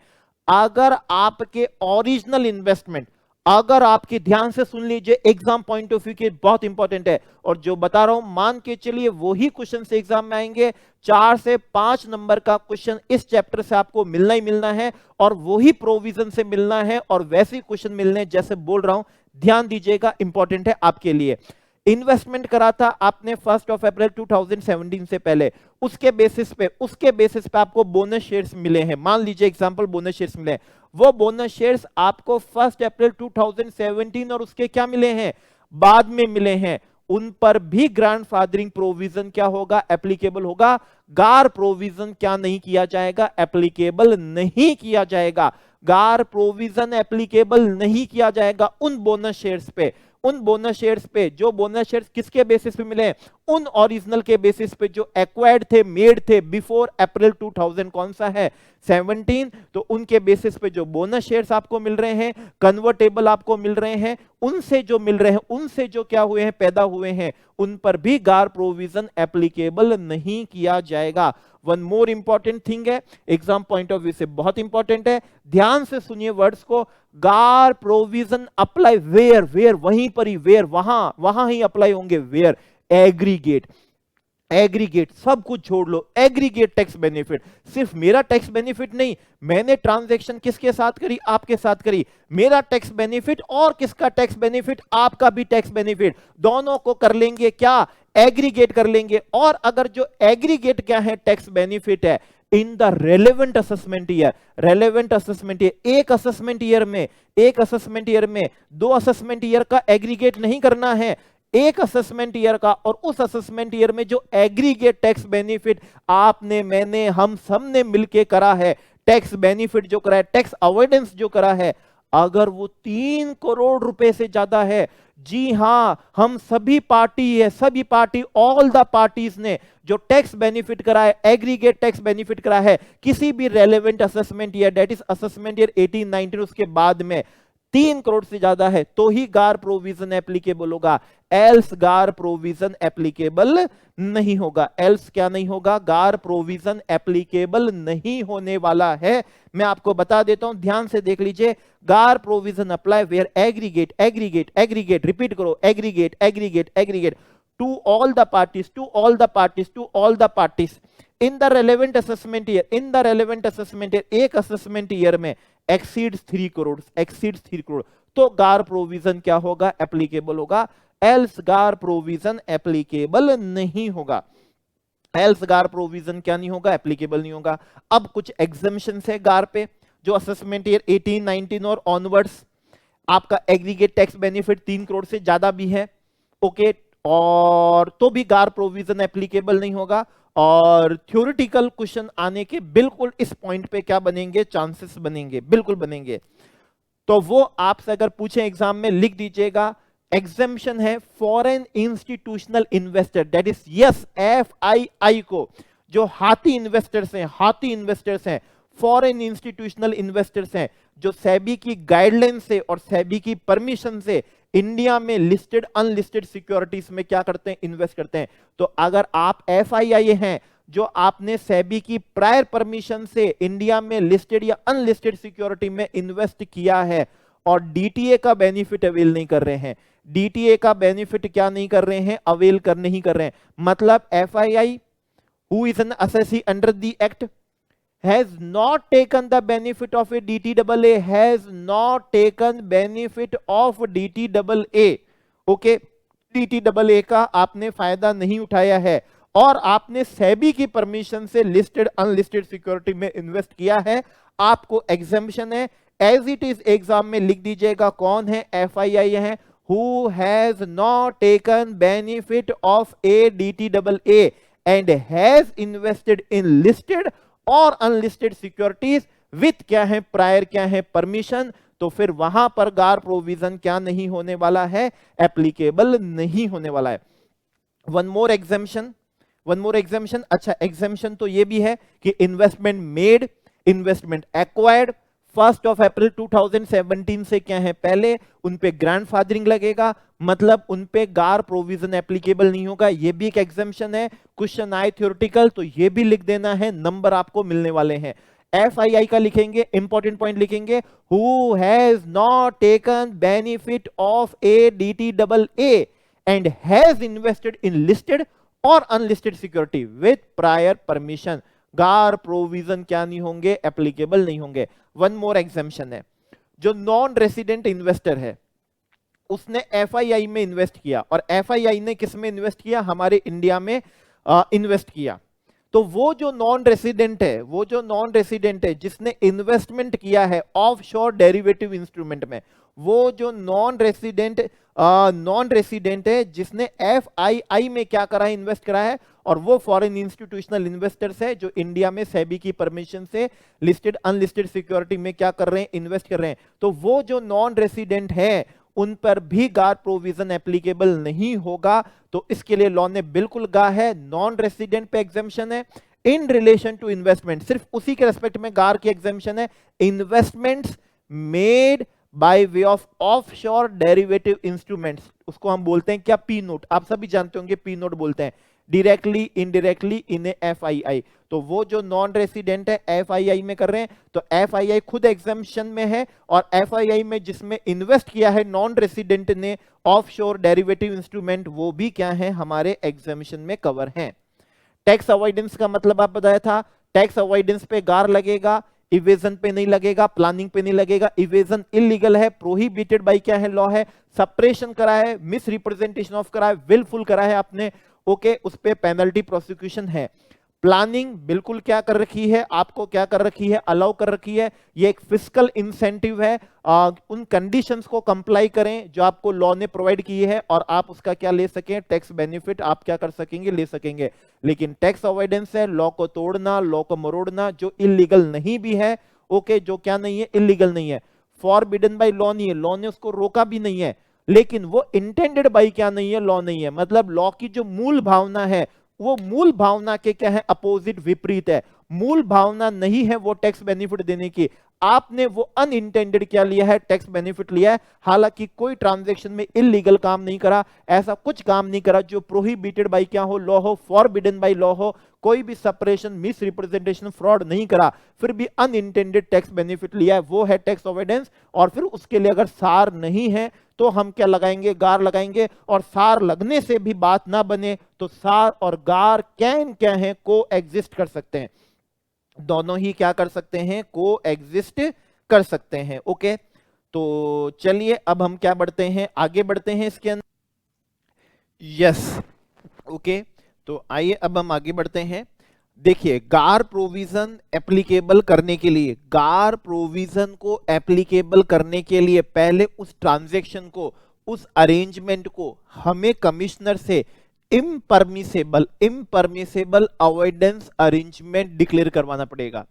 अगर आपके ओरिजिनल इन्वेस्टमेंट, अगर आपके, ध्यान से सुन लीजिए, एग्जाम पॉइंट ऑफ व्यू के बहुत इंपॉर्टेंट है, और जो बता रहा हूं मान के चलिए वही क्वेश्चन से एग्जाम में आएंगे, 4 से 5 नंबर का क्वेश्चन इस चैप्टर से आपको मिलना ही मिलना है, और वही प्रोविजन से मिलना है, और वैसे क्वेश्चन मिलने जैसे बोल रहा हूं, ध्यान दीजिएगा, इंपॉर्टेंट है आपके लिए। इन्वेस्टमेंट करा था आपने 1 अप्रैल 2017 से पहले, उसके बेसिस पे आपको बोनस शेयर्स मिले हैं। मान लीजिए एग्जांपल, बोनस शेयर्स मिले हैं, वो बोनस शेयर्स आपको 1 अप्रैल 2017 और उसके क्या मिले हैं? बाद में मिले हैं, उन पर भी ग्रैंडफादरिंग प्रोविजन क्या होगा? एप्लीकेबल होगा। गार प्रोविजन क्या नहीं किया जाएगा? एप्लीकेबल नहीं किया जाएगा। गार प्रोविजन एप्लीकेबल नहीं किया जाएगा उन बोनस शेयर्स पे, उन बोनस शेयर्स पे, जो बोनस शेयर्स किसके बेसिस पे मिले? उन ओरिजिनल के बेसिस पे जो एक्वायर्ड थे, मेड थे बिफोर अप्रैल 2000, कौन सा है? 17। तो उनके बेसिस पे जो बोनस शेयर्स आपको मिल रहे हैं, कन्वर्टेबल आपको मिल रहे हैं, उनसे जो मिल रहे हैं, उनसे जो क्या हुए हैं? पैदा हुए हैं, उन पर भी गार प्रोविजन एप्लीकेबल नहीं किया जाएगा। वन मोर इंपॉर्टेंट थिंग है, एग्जाम पॉइंट ऑफ व्यू से बहुत इंपॉर्टेंट है, ध्यान से सुनिए वर्ड्स को। गार प्रोविजन अप्लाई वेयर, वेयर वहीं पर ही, वेयर वहां ही अप्लाई होंगे, वेयर एग्रीगेट, एग्रीगेट सब कुछ छोड़ लो, एग्रीगेट टैक्स बेनिफिट। सिर्फ मेरा टैक्स बेनिफिट नहीं, मैंने ट्रांजैक्शन किसके साथ करी? आपके साथ करी। मेरा टैक्स बेनिफिट और किसका टैक्स बेनिफिट? आपका भी टैक्स बेनिफिट, दोनों को कर लेंगे क्या? एग्रीगेट कर लेंगे। और अगर जो एग्रीगेट क्या है? टैक्स बेनिफिट है, इन the relevant assessment year. Relevant assessment year, एक असेसमेंट ईयर में 2 असेसमेंट ईयर का एग्रीगेट नहीं करना है, एक असेसमेंट ईयर का, और उस असेसमेंट ईयर में जो एग्रीगेट टैक्स बेनिफिट आपने, मैंने, हम सब ने मिलके करा है, टैक्स बेनिफिट जो करा है, टैक्स अवॉइडेंस जो करा है, अगर वो 3 करोड़ रुपए से ज्यादा है, जी हां, हम सभी पार्टी, ऑल द पार्टीज ने जो टैक्स बेनिफिट करा है, एग्रीगेट टैक्स बेनिफिट करा है किसी भी relevant assessment year, that is assessment year 18-19, उसके बाद में 3 करोड़ से ज्यादा है, तो ही गार प्रोविजन एप्लीकेबल होगा, एल्स गार प्रोविजन एप्लीकेबल नहीं होगा। एल्स क्या नहीं होगा? गार प्रोविजन एप्लीकेबल नहीं होने वाला है। मैं आपको बता देता हूं, ध्यान से देख लीजिए, GAAR provision apply where aggregate, repeat करो, aggregate to all the parties in the relevant assessment year, एक असेसमेंट ईयर में एक्सीड्स 3 करोड़, तो गार प्रोविजन क्या होगा? एप्लीकेबल होगा, एल्स गार प्रोविजन एप्लीकेबल नहीं होगा। एल्स गार प्रोविजन क्या नहीं होगा? एप्लीकेबल नहीं होगा। अब कुछ एग्जम्पशंस है गार पे, जो असेसमेंट ईयर 18-19 और ऑनवर्ड्स आपका एग्रीगेट टैक्स बेनिफिट 3 करोड़ से ज्यादा भी है, ओके, और तो भी गार प्रोविजन एप्लीकेबल नहीं होगा। और थ्योरेटिकल क्वेश्चन आने के बिल्कुल इस पॉइंट पे क्या बनेंगे? चांसेस बनेंगे, बिल्कुल बनेंगे। तो वो आपसे अगर पूछे एग्जाम में, लिख दीजिएगा, एग्जेम्पशन है foreign institutional investor, that is yes, FII को, जो हाथी इन्वेस्टर्स हैं, फॉरेन इंस्टीट्यूशनल इन्वेस्टर्स हैं, जो सेबी की गाइडलाइन से और सेबी की परमिशन से इंडिया में लिस्टेड अनलिस्टेड सिक्योरिटीज में क्या करते हैं? इन्वेस्ट करते हैं। तो अगर आप FII हैं, जो आपने सेबी की प्रायर परमिशन से इंडिया में लिस्टेड या अनलिस्टेड सिक्योरिटी में इन्वेस्ट किया है और DTA का बेनिफिट अवेल नहीं कर रहे हैं, DTA का बेनिफिट क्या नहीं कर रहे हैं? अवेल कर नहीं कर रहे हैं, मतलब FII who is an assessee under the act has not taken the benefit of a DTAA, has not taken benefit of DTAA, okay, DTAA का आपने फायदा नहीं उठाया है और आपने सेबी की परमिशन से लिस्टेड अनलिस्टेड सिक्योरिटी में इन्वेस्ट किया है, आपको एग्जेम्पशन है। एज इट इज एग्जाम में लिख दीजिएगा कौन है? FII है, who has not taken benefit of a DTAA and has invested in listed और अनलिस्टेड सिक्योरिटीज विथ क्या है? प्रायर क्या है? परमिशन। तो फिर वहां पर गार प्रोविजन क्या नहीं होने वाला है? एप्लीकेबल नहीं होने वाला है। One more exemption. अच्छा, एग्जेम्पशन तो ये भी है कि investment made, investment acquired 1 April 2017 से क्या है? पहले उन पे ग्रैंडफादरिंग लगेगा, मतलब उन पे गार प्रोविजन एप्लीकेबल नहीं होगा। ये भी एक एग्जेम्पशन है। क्वेश्चन आए थ्योरेटिकल तो ये भी लिख देना है, नंबर आपको मिलने वाले हैं। FII का लिखेंगे, इंपॉर्टेंट पॉइंट लिखेंगे, who has not taken benefit of a DTAA and has invested in listed और unlisted security with prior permission, GAAR provision क्या नहीं होंगे? एप्लीकेबल नहीं होंगे। वन मोर एग्जेम्पशन है, जो नॉन रेसिडेंट इन्वेस्टर है, उसने FII में इन्वेस्ट किया और FII ने किस में इन्वेस्ट किया? हमारे इंडिया में इन्वेस्ट किया। तो वो जो नॉन रेसिडेंट है, जिसने इन्वेस्टमेंट किया है ऑफशोर डेरिवेटिव इंस्ट्रूमेंट में, वो जो नॉन रेसिडेंट है जिसने FII में क्या करा है? इन्वेस्ट करा है, और वो फॉरेन इंस्टीट्यूशनल इन्वेस्टर्स है जो इंडिया में सेबी की परमिशन से लिस्टेड अनलिस्टेड सिक्योरिटी में क्या कर रहे हैं? इन्वेस्ट कर रहे हैं। तो वो जो नॉन रेसिडेंट है उन पर भी गार प्रोविजन एप्लीकेबल नहीं होगा। तो इसके लिए लॉ ने बिल्कुल कहा है नॉन रेसिडेंट पे एग्जेम्पशन है। इन रिलेशन टू इन्वेस्टमेंट, सिर्फ उसी के रेस्पेक्ट में गार की एग्जेम्पशन है, investments made by way of offshore derivative instruments, उसको हम बोलते हैं क्या? P note. आप सभी जानते होंगे पी नोट बोलते हैं, डायरेक्टली इनडायरेक्टली इन FII। तो वो जो नॉन रेसिडेंट है FII में कर रहे हैं, तो FII खुद एग्जेम्पशन में है, और FII में जिसमें इन्वेस्ट किया है नॉन रेसिडेंट ने ऑफशोर डेरिवेटिव इंस्ट्रूमेंट, वो भी क्या है? हमारे एग्जेम्पशन में कवर हैं। टैक्स अवॉइडेंस का मतलब आप बताया था, टैक्स अवॉइडेंस पे गार लगेगा, इवेजन पे नहीं लगेगा, प्लानिंग पे नहीं लगेगा। इवेजन इलीगल है, प्रोहिबिटेड बाय क्या है? लॉ है। सप्रेशन करा है, मिस रिप्रेजेंटेशन ऑफ करा है, विलफुल करा है आपने, ओके, उस पे पेनल्टी प्रोसिक्यूशन है। प्लानिंग बिल्कुल क्या कर रखी है, आपको क्या कर रखी है, अलाउ कर रखी है। ये एक फिस्कल इंसेंटिव है, उन कंडीशंस को कंप्लाई करें जो आपको लॉ ने प्रोवाइड किए हैं और आप उसका क्या ले सकें, टैक्स बेनिफिट आप क्या कर सकेंगे, ले सकेंगे। लेकिन टैक्स अवॉइडेंस है लॉ को तोड़ना, लॉ को मरोड़ना, जो इलीगल नहीं भी है, ओके, जो क्या नहीं है, इलीगल नहीं है, फॉरबिडन बाय लॉ नहीं है, लॉ ने उसको रोका भी नहीं है, लेकिन वो इंटेंडेड बाय क्या नहीं है, लॉ नहीं है। मतलब लॉ की जो मूल भावना है वो मूल भावना के क्या है, अपोजिट, विपरीत है। मूल भावना नहीं है वो टैक्स बेनिफिट देने की, आपने वो अनइंटेंडेड क्या लिया है, टैक्स बेनिफिट लिया है। हालांकि कोई ट्रांजैक्शन में इलीगल काम नहीं करा, ऐसा कुछ काम नहीं करा जो प्रोहिबिटेड बाय क्या हो, लॉ हो, फॉरबिडन बाय लॉ हो, कोई भी सेपरेशन, मिस रिप्रेजेंटेशन, फ्रॉड नहीं करा, फिर भी अनइंटेंडेड टैक्स बेनिफिट लिया है, वो है टैक्स अवॉइडेंस। और फिर उसके लिए अगर सार नहीं है तो हम क्या लगाएंगे, गार लगाएंगे। और सार लगने से भी बात ना बने तो सार और गार कैन क्या है, को एग्जिस्ट कर सकते हैं, दोनों ही क्या कर सकते हैं, को एग्जिस्ट कर सकते हैं। ओके, तो चलिए अब हम क्या बढ़ते हैं, आगे बढ़ते हैं इसके अंदर। यस, ओके, तो आइए अब हम आगे बढ़ते हैं। देखिए, गार प्रोविजन एप्लीकेबल करने के लिए, गार प्रोविजन को एप्लीकेबल करने के लिए पहले उस ट्रांजैक्शन को, उस अरेंजमेंट को हमें कमिश्नर से इम्परमिसेबल अवॉइडेंस अरेंजमेंट डिक्लेयर करवाना पड़ेगा,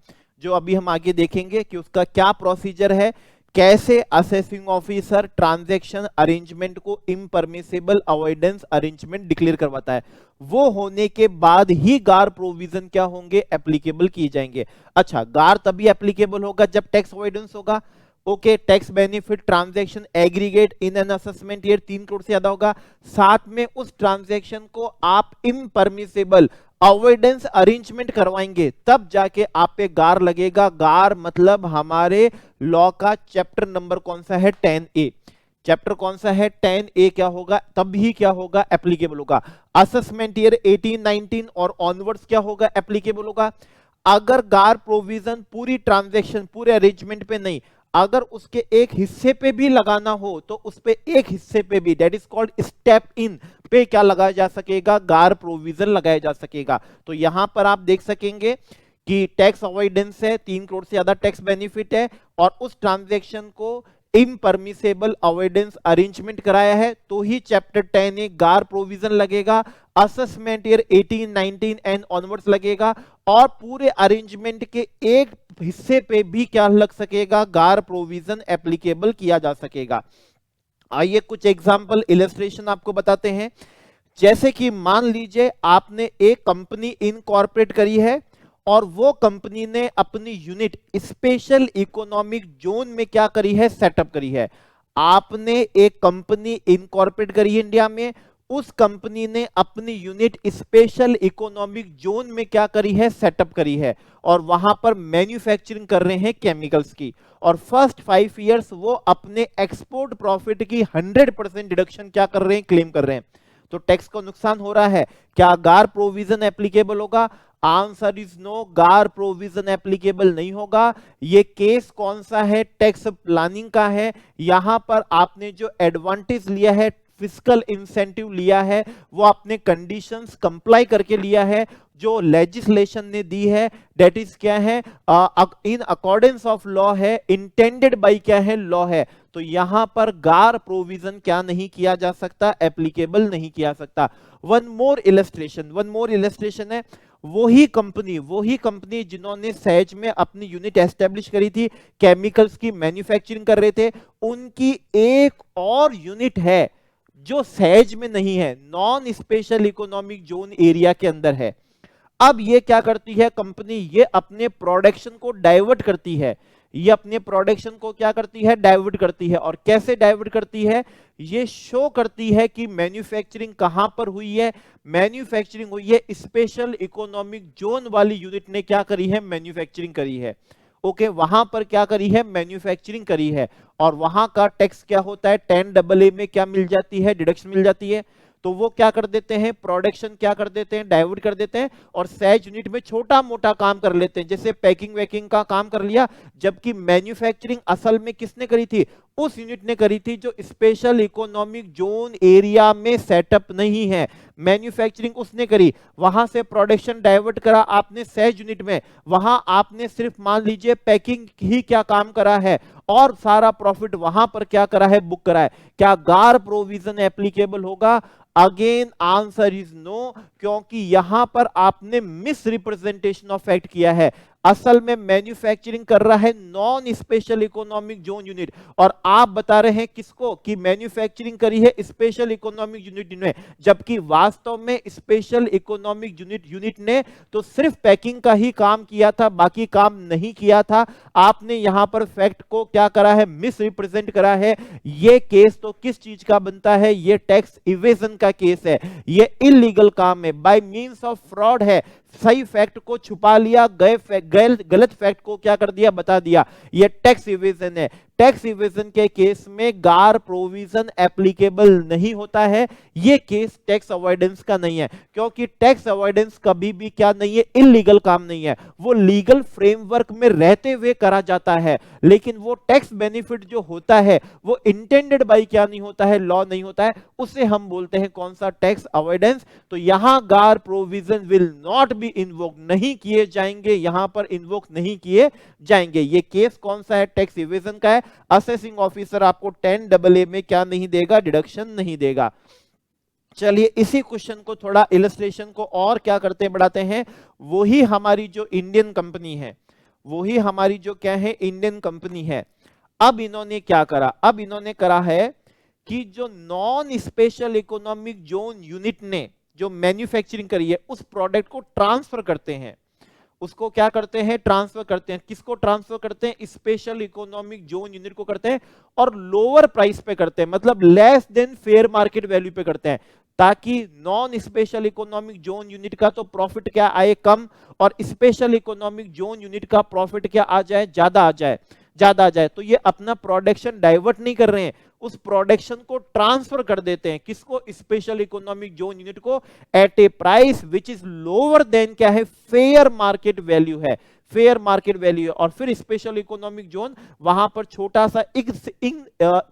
जो अभी हम आगे देखेंगे कि उसका क्या प्रोसीजर है, कैसे असेसिंग ऑफिसर ट्रांजैक्शन अरेंजमेंट को इम्परमिसेबल अवॉइडेंस अरेंजमेंट डिक्लेयर करवाता है। वो होने के बाद ही गार प्रोविजन क्या होंगे, एप्लीकेबल किए जाएंगे। अच्छा, गार तभी एप्लीकेबल होगा जब टैक्स अवॉइडेंस होगा। Okay, tax benefit transaction aggregate in an assessment year 3 crore से ज्यादा होगा, साथ में उस ट्रांजैक्शन को आप इम्परमिसेबल अवॉइडेंस अरेंजमेंट करवाएंगे, तब जाके आप पे गार लगेगा। गार मतलब हमारे लॉ का चैप्टर नंबर कौन सा है, 10A। चैप्टर कौन सा है, 10A क्या होगा, तब ही क्या होगा, एप्लीकेबल होगा। असेसमेंट ईयर 18-19 और ऑनवर्ड्स क्या होगा, एप्लीकेबल होगा। अगर गार प्रोविजन पूरी ट्रांजैक्शन, पूरे अरेंजमेंट पे नहीं, अगर उसके एक हिस्से पे भी लगाना हो तो उस पे एक हिस्से पे भी, that is called step in, पे क्या लगाया जा सकेगा, गार प्रोविजन लगाया जा सकेगा। तो यहां पर आप देख सकेंगे कि टैक्स अवॉइडेंस है, 3 करोड़ से ज्यादा टैक्स बेनिफिट है और उस ट्रांजैक्शन को इम्परमिसेबल अवॉइडेंस अरेंजमेंट कराया है, तो ही चैप्टर 10A गार प्रोविजन लगेगा। असेसमेंट ईयर 18-19 एंड ऑनवर्ड्स लगेगा और पूरे अरेंजमेंट के एक हिस्से पे भी क्या लग सकेगा, गार प्रोविजन एप्लीकेबल किया जा सकेगा। आइए कुछ एग्जांपल इलस्ट्रेशन आपको बताते हैं। जैसे कि मान लीजिए आपने एक कंपनी इनकॉर्पोरेट करी है और वो कंपनी ने अपनी यूनिट स्पेशल इकोनॉमिक जोन में क्या करी है, सेटअप करी है। आपने एक कंपनी इनकॉर्पोरेट करी है इंडिया में, उस कंपनी ने अपनी यूनिट स्पेशल इकोनॉमिक जोन में क्या करी है, सेटअप करी है और वहां पर मैन्युफैक्चरिंग कर रहे हैं केमिकल्स की। और फर्स्ट 5 इयर्स वो अपने एक्सपोर्ट प्रॉफिट की 100% डिडक्शन क्या कर रहे हैं, क्लेम कर रहे हैं। तो टैक्स को नुकसान हो रहा है, क्या गार प्रोविजन एप्लीकेबल होगा? आंसर इज नो, गार प्रोविजन एप्लीकेबल नहीं होगा। ये केस कौन सा है, टैक्स प्लानिंग का है। यहां पर आपने जो एडवांटेज लिया है, फिस्कल इंसेंटिव लिया है, वो आपने कंडीशंस कंप्लाई करके लिया है जो लेजिस्लेशन ने दी है, दैट इज क्या है, इन अकॉर्डेंस ऑफ लॉ है, इंटेंडेड बाय क्या है, लॉ है। तो यहां पर गार प्रोविजन क्या नहीं किया जा सकता, एप्लीकेबल नहीं किया सकता। वन मोर इलस्ट्रेशन है, वही कंपनी जिन्होंने सहज में अपनी यूनिट एस्टेब्लिश करी थी, केमिकल्स की मैन्युफैक्चरिंग कर रहे थे, उनकी एक और यूनिट है जो सहज में नहीं है, non special economic zone area के अंदर है। अब ये क्या करती है कंपनी, ये अपने प्रोडक्शन को डाइवर्ट करती है, ये अपने प्रोडक्शन को क्या करती है, डाइवर्ट करती है। और कैसे डाइवर्ट करती है, ये शो करती है कि मैन्युफैक्चरिंग कहां पर हुई है, मैन्युफैक्चरिंग हुई है स्पेशल इकोनॉमिक जोन वाली यूनिट ने क्या करी है, मैन्युफैक्चरिंग करी है। ओके, वहां पर क्या करी है, मैन्युफैक्चरिंग करी है और वहां का टैक्स क्या होता है, 10AA में क्या मिल जाती है, डिडक्शन मिल जाती है। तो वो क्या कर देते हैं, प्रोडक्शन क्या कर देते हैं, डाइवर्ट कर देते हैं और सहज यूनिट में छोटा मोटा काम कर लेते हैं, जैसे पैकिंग वैकिंग का काम कर लिया। जबकि मैन्युफैक्चरिंग असल में किसने करी थी, उस यूनिट ने करी थी जो स्पेशल इकोनॉमिक जोन एरिया में सेटअप नहीं है। मैन्युफैक्चरिंग उसने करी, वहां से प्रोडक्शन डाइवर्ट करा आपने सहज यूनिट में, वहां आपने सिर्फ मान लीजिए पैकिंग ही क्या काम करा है और सारा प्रॉफिट वहां पर क्या करा है, बुक करा है। क्या गार प्रोविजन एप्लीकेबल होगा? अगेन आंसर इज नो, क्योंकि यहां पर आपने मिस रिप्रेजेंटेशन ऑफ फैक्ट किया है। असल में मैन्युफैक्चरिंग कर रहा है non special economic zone unit, और आप बता रहे हैं किसको कि मैन्युफैक्चरिंग करी है स्पेशल इकोनॉमिक यूनिट ने, जबकि वास्तव में स्पेशल इकोनॉमिक यूनिट ने तो सिर्फ पैकिंग का ही काम किया था, बाकी काम नहीं किया था। आपने यहां पर फैक्ट को क्या करा है, मिस रिप्रेजेंट करा है। ये केस तो किस चीज का बनता है, ये टैक्स इवेजन का केस है, ये इलीगल काम है, बाय मींस ऑफ फ्रॉड है। सही फैक्ट को छुपा लिया, गलत फैक्ट को क्या कर दिया, बता दिया, ये टैक्स इवेजन है। टैक्स इवेजन के केस में गार प्रोविजन एप्लीकेबल नहीं होता है। ये केस टैक्स अवॉइडेंस का नहीं है, क्योंकि टैक्स अवॉइडेंस कभी भी क्या नहीं है, इलीगल काम नहीं है, वो लीगल फ्रेमवर्क में रहते हुए करा जाता है। लेकिन वो टैक्स बेनिफिट जो होता है वो इंटेंडेड बाय क्या नहीं होता है, लॉ नहीं होता है, उसे हम बोलते हैं कौन सा, टैक्स अवॉइडेंस। तो यहां गार provision will not be invoke, नहीं किए जाएंगे, यहां पर इन्वोक नहीं किए जाएंगे। ये केस कौन सा है, टैक्स इवेजन का है। असेसिंग ऑफिसर आपको 10AA में क्या नहीं देगा, डिडक्शन नहीं देगा। चलिए इसी क्वेश्चन को थोड़ा इलस्ट्रेशन को और क्या करते बढ़ाते हैं। वही हमारी जो इंडियन कंपनी है, वही हमारी जो क्या है, इंडियन कंपनी है। अब इन्होंने क्या करा, अब इन्होंने करा है कि जो non special economic zone unit ने जो मैन्युफैक्चरिंग करी है उस प्रोडक्ट को ट्रांसफर करते हैं। उसको क्या करते हैं, ट्रांसफर करते हैं। किसको ट्रांसफर करते हैं, स्पेशल इकोनॉमिक जोन यूनिट को करते हैं, और लोअर प्राइस पे करते हैं, मतलब less than fair market value पे करते हैं, ताकि non special economic zone unit का तो प्रॉफिट क्या आए, कम, और स्पेशल इकोनॉमिक जोन यूनिट का प्रॉफिट क्या आ जाए, ज्यादा आ जाए, ज्यादा आ जाए। तो ये अपना प्रोडक्शन डाइवर्ट नहीं कर रहे हैं, उस प्रोडक्शन को ट्रांसफर कर देते हैं। किसको, स्पेशल इकोनॉमिक जोन यूनिट को, at a price which is lower than क्या है, फेयर मार्केट वैल्यू है, फेयर मार्केट वैल्यू है। और फिर स्पेशल इकोनॉमिक जोन वहां पर छोटा सा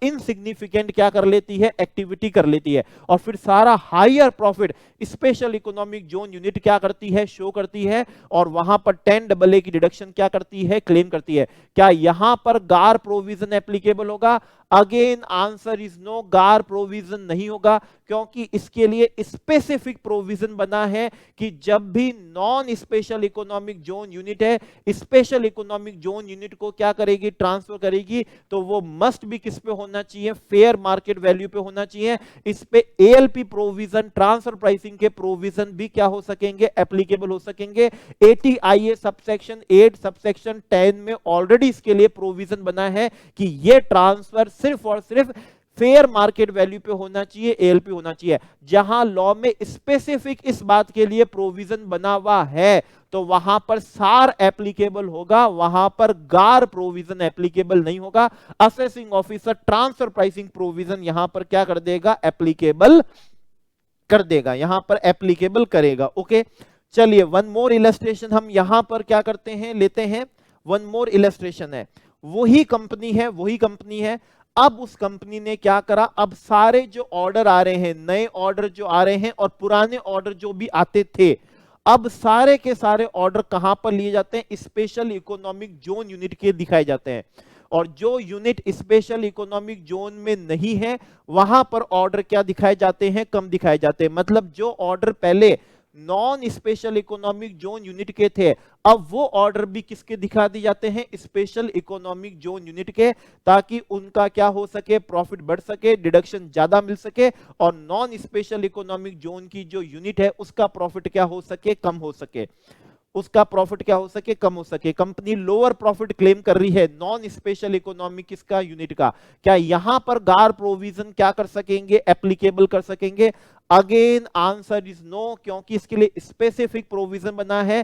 इनसिग्निफिकेंट क्या कर लेती है, एक्टिविटी कर लेती है, और फिर सारा higher profit special economic zone unit क्या करती है, शो करती है, और वहां पर 10AA की डिडक्शन क्या करती है, क्लेम करती है। क्या यहां पर गार प्रोविजन एप्लीकेबल होगा? अगेन आंसर इज नो, गार प्रोविजन नहीं होगा, क्योंकि इसके लिए स्पेसिफिक प्रोविजन बना है कि जब भी non special economic zone unit है स्पेशल इकोनॉमिक जोन यूनिट को क्या करेगी, ट्रांसफर करेगी, तो वो मस्ट भी किस पे होना चाहिए, फेयर मार्केट वैल्यू पे होना चाहिए। इस पे एएलपी प्रोविजन, ट्रांसफर प्राइसिंग के प्रोविजन भी क्या हो सकेंगे, एप्लीकेबल हो सकेंगे। एटीआईए सबसेक्शन 8 सबसेक्शन 10 में ऑलरेडी इसके लिए प्रोविजन बना है कि ये ट्रांसफर सिर्फ और सिर्फ फेयर मार्केट वैल्यू पे होना चाहिए, एएलपी होना चाहिए। जहां लॉ में स्पेसिफिक इस बात के लिए प्रोविजन बना हुआ है तो वहां पर सार एप्लीकेबल होगा, वहां पर गार प्रोविजन एप्लीकेबल नहीं होगा। Assessing officer transfer pricing provision यहां पर क्या कर देगा, एप्लीकेबल कर देगा, यहां पर एप्लीकेबल करेगा। ओके, चलिए वन मोर इलस्ट्रेशन हम यहां पर क्या करते हैं, लेते हैं। वन मोर इलस्ट्रेशन है, वही कंपनी है, वही कंपनी है। अब उस कंपनी ने क्या करा, अब सारे जो ऑर्डर आ रहे हैं, नए ऑर्डर जो आ रहे हैं और पुराने ऑर्डर जो भी आते थे, अब सारे के सारे ऑर्डर कहां पर लिए जाते हैं, स्पेशल इकोनॉमिक जोन यूनिट के दिखाए जाते हैं। और जो यूनिट स्पेशल इकोनॉमिक जोन में नहीं है वहां पर ऑर्डर क्या दिखाए जाते हैं, कम दिखाए जाते हैं। मतलब जो ऑर्डर पहले non special economic zone unit के थे, अब वो ऑर्डर भी किसके दिखा दिए जाते हैं, स्पेशल इकोनॉमिक जोन यूनिट के, ताकि उनका क्या हो सके, प्रॉफिट बढ़ सके, डिडक्शन ज्यादा मिल सके, और नॉन स्पेशल इकोनॉमिक जोन की जो यूनिट है उसका प्रॉफिट क्या हो सके, कम हो सके, उसका प्रॉफिट क्या हो सके, कम हो सके। कंपनी लोअर प्रॉफिट क्लेम कर रही है नॉन स्पेशल इकोनॉमिक किसका, यूनिट का। क्या यहां पर गार प्रोविजन क्या कर सकेंगे, एप्लीकेबल कर सकेंगे? अगेन आंसर इज नो, क्योंकि इसके लिए स्पेसिफिक प्रोविजन बना है।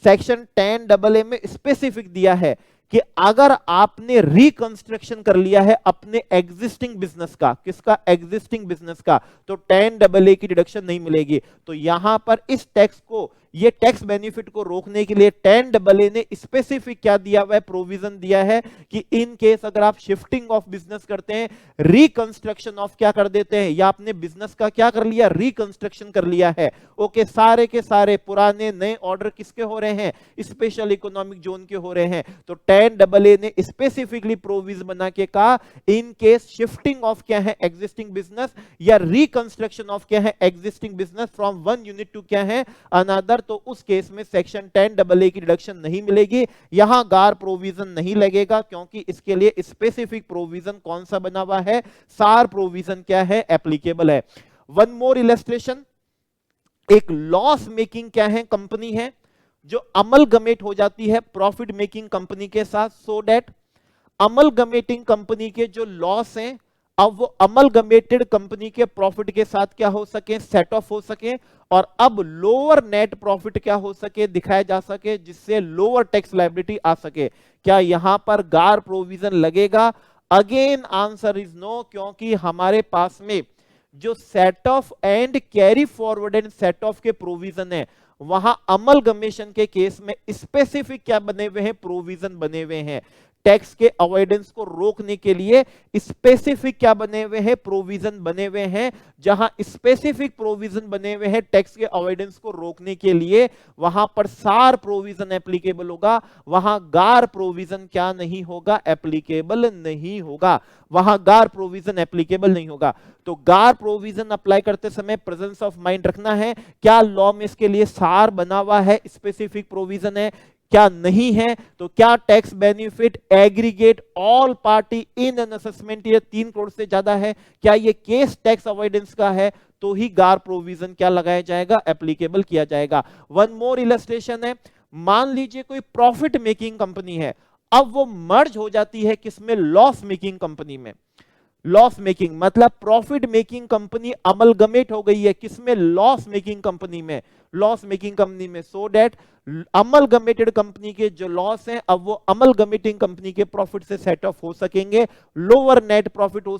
सेक्शन 10AA में स्पेसिफिक दिया है कि अगर आपने रिकंस्ट्रक्शन कर लिया है अपने एग्जिस्टिंग बिजनेस का, किसका, एग्जिस्टिंग बिजनेस का, तो 10AA की डिडक्शन नहीं मिलेगी। तो यहां पर इस टैक्स को ये टैक्स बेनिफिट को रोकने के लिए 10AA ने स्पेसिफिक क्या दिया हुआ है, प्रोविजन दिया है कि इन केस अगर आप शिफ्टिंग ऑफ बिजनेस करते हैं, रिकंस्ट्रक्शन ऑफ क्या कर देते हैं, या आपने बिजनेस का क्या कर लिया, रिकंस्ट्रक्शन कर लिया है, ओके, सारे के सारे पुराने नए ऑर्डर किसके हो रहे हैं, स्पेशल इकोनॉमिक जोन के हो रहे हैं। तो 10AA ने स्पेसिफिकली प्रोविजन बना के कहा इन केस शिफ्टिंग ऑफ क्या है, एग्जिस्टिंग बिजनेस, या रिकंस्ट्रक्शन ऑफ क्या है, existing business from one unit to क्या है, अनदर, तो उस केस में सेक्शन 10AA की डिडक्शन नहीं मिलेगी, यहां गार प्रोविजन नहीं लगेगा, क्योंकि इसके लिए स्पेसिफिक प्रोविजन कौन सा बना हुआ है, सार प्रोविजन क्या है, एप्लीकेबल है। वन मोर इलस्ट्रेशन, एक लॉस मेकिंग क्या है, कंपनी है जो अमलगमेट हो जाती है प्रॉफिट मेकिंग कंपनी के साथ, सो दैट अमलगमेटिंग कंपनी के जो लॉस हैं अब वो अमलगमेटेड कंपनी के प्रॉफिट के साथ क्या हो सके, सेट ऑफ हो सके, और अब लोअर नेट प्रॉफिट क्या हो सके, दिखाया जा सके, जिससे लोअर टैक्स लायबिलिटी आ सके। क्या यहां पर गार प्रोविजन लगेगा? अगेन आंसर इज नो, क्योंकि हमारे पास में जो set of and carry forward and set of के प्रोविजन है, वहां अमलगमेशन के केस में स्पेसिफिक क्या बने हुए हैं, प्रोविजन बने हुए हैं। टैक्स के अवॉइडेंस को रोकने के लिए स्पेसिफिक क्या बने हुए हैं, प्रोविजन बने हुए हैं। जहां स्पेसिफिक प्रोविजन बने हुए हैं टैक्स के अवॉइडेंस को रोकने के लिए, वहां पर सार प्रोविजन एप्लीकेबल होगा, वहां गार प्रोविजन क्या नहीं होगा, एप्लीकेबल नहीं होगा, वहां गार प्रोविजन एप्लीकेबल नहीं होगा। तो गार प्रोविजन अप्लाई करते समय प्रेजेंस ऑफ माइंड रखना है, क्या लॉ में इसके लिए सार बना हुआ है, स्पेसिफिक प्रोविजन है, क्या नहीं है, तो क्या tax benefit aggregate all party in an assessment ये 3 करोड़ से ज्यादा है, क्या ये केस टैक्स अवॉइडेंस का है, तो ही गार प्रोविजन क्या लगाया जाएगा, एप्लीकेबल किया जाएगा। वन मोर इलस्ट्रेशन है, मान लीजिए कोई प्रॉफिट मेकिंग कंपनी है, अब वो मर्ज हो जाती है किसमें, लॉस मेकिंग कंपनी में। लॉस मेकिंग मतलब प्रॉफिट मेकिंग कंपनी अमलगमेट हो गई है किसमें, लॉस मेकिंग कंपनी में, लॉस मेकिंग कंपनी में, सो दैट अमलगमेटेड कंपनी के जो लॉस हैं अब वो अमलगमेटिंग कंपनी के प्रॉफिट से सेट ऑफ हो सकेंगे, लोअर नेट प्रॉफिट हो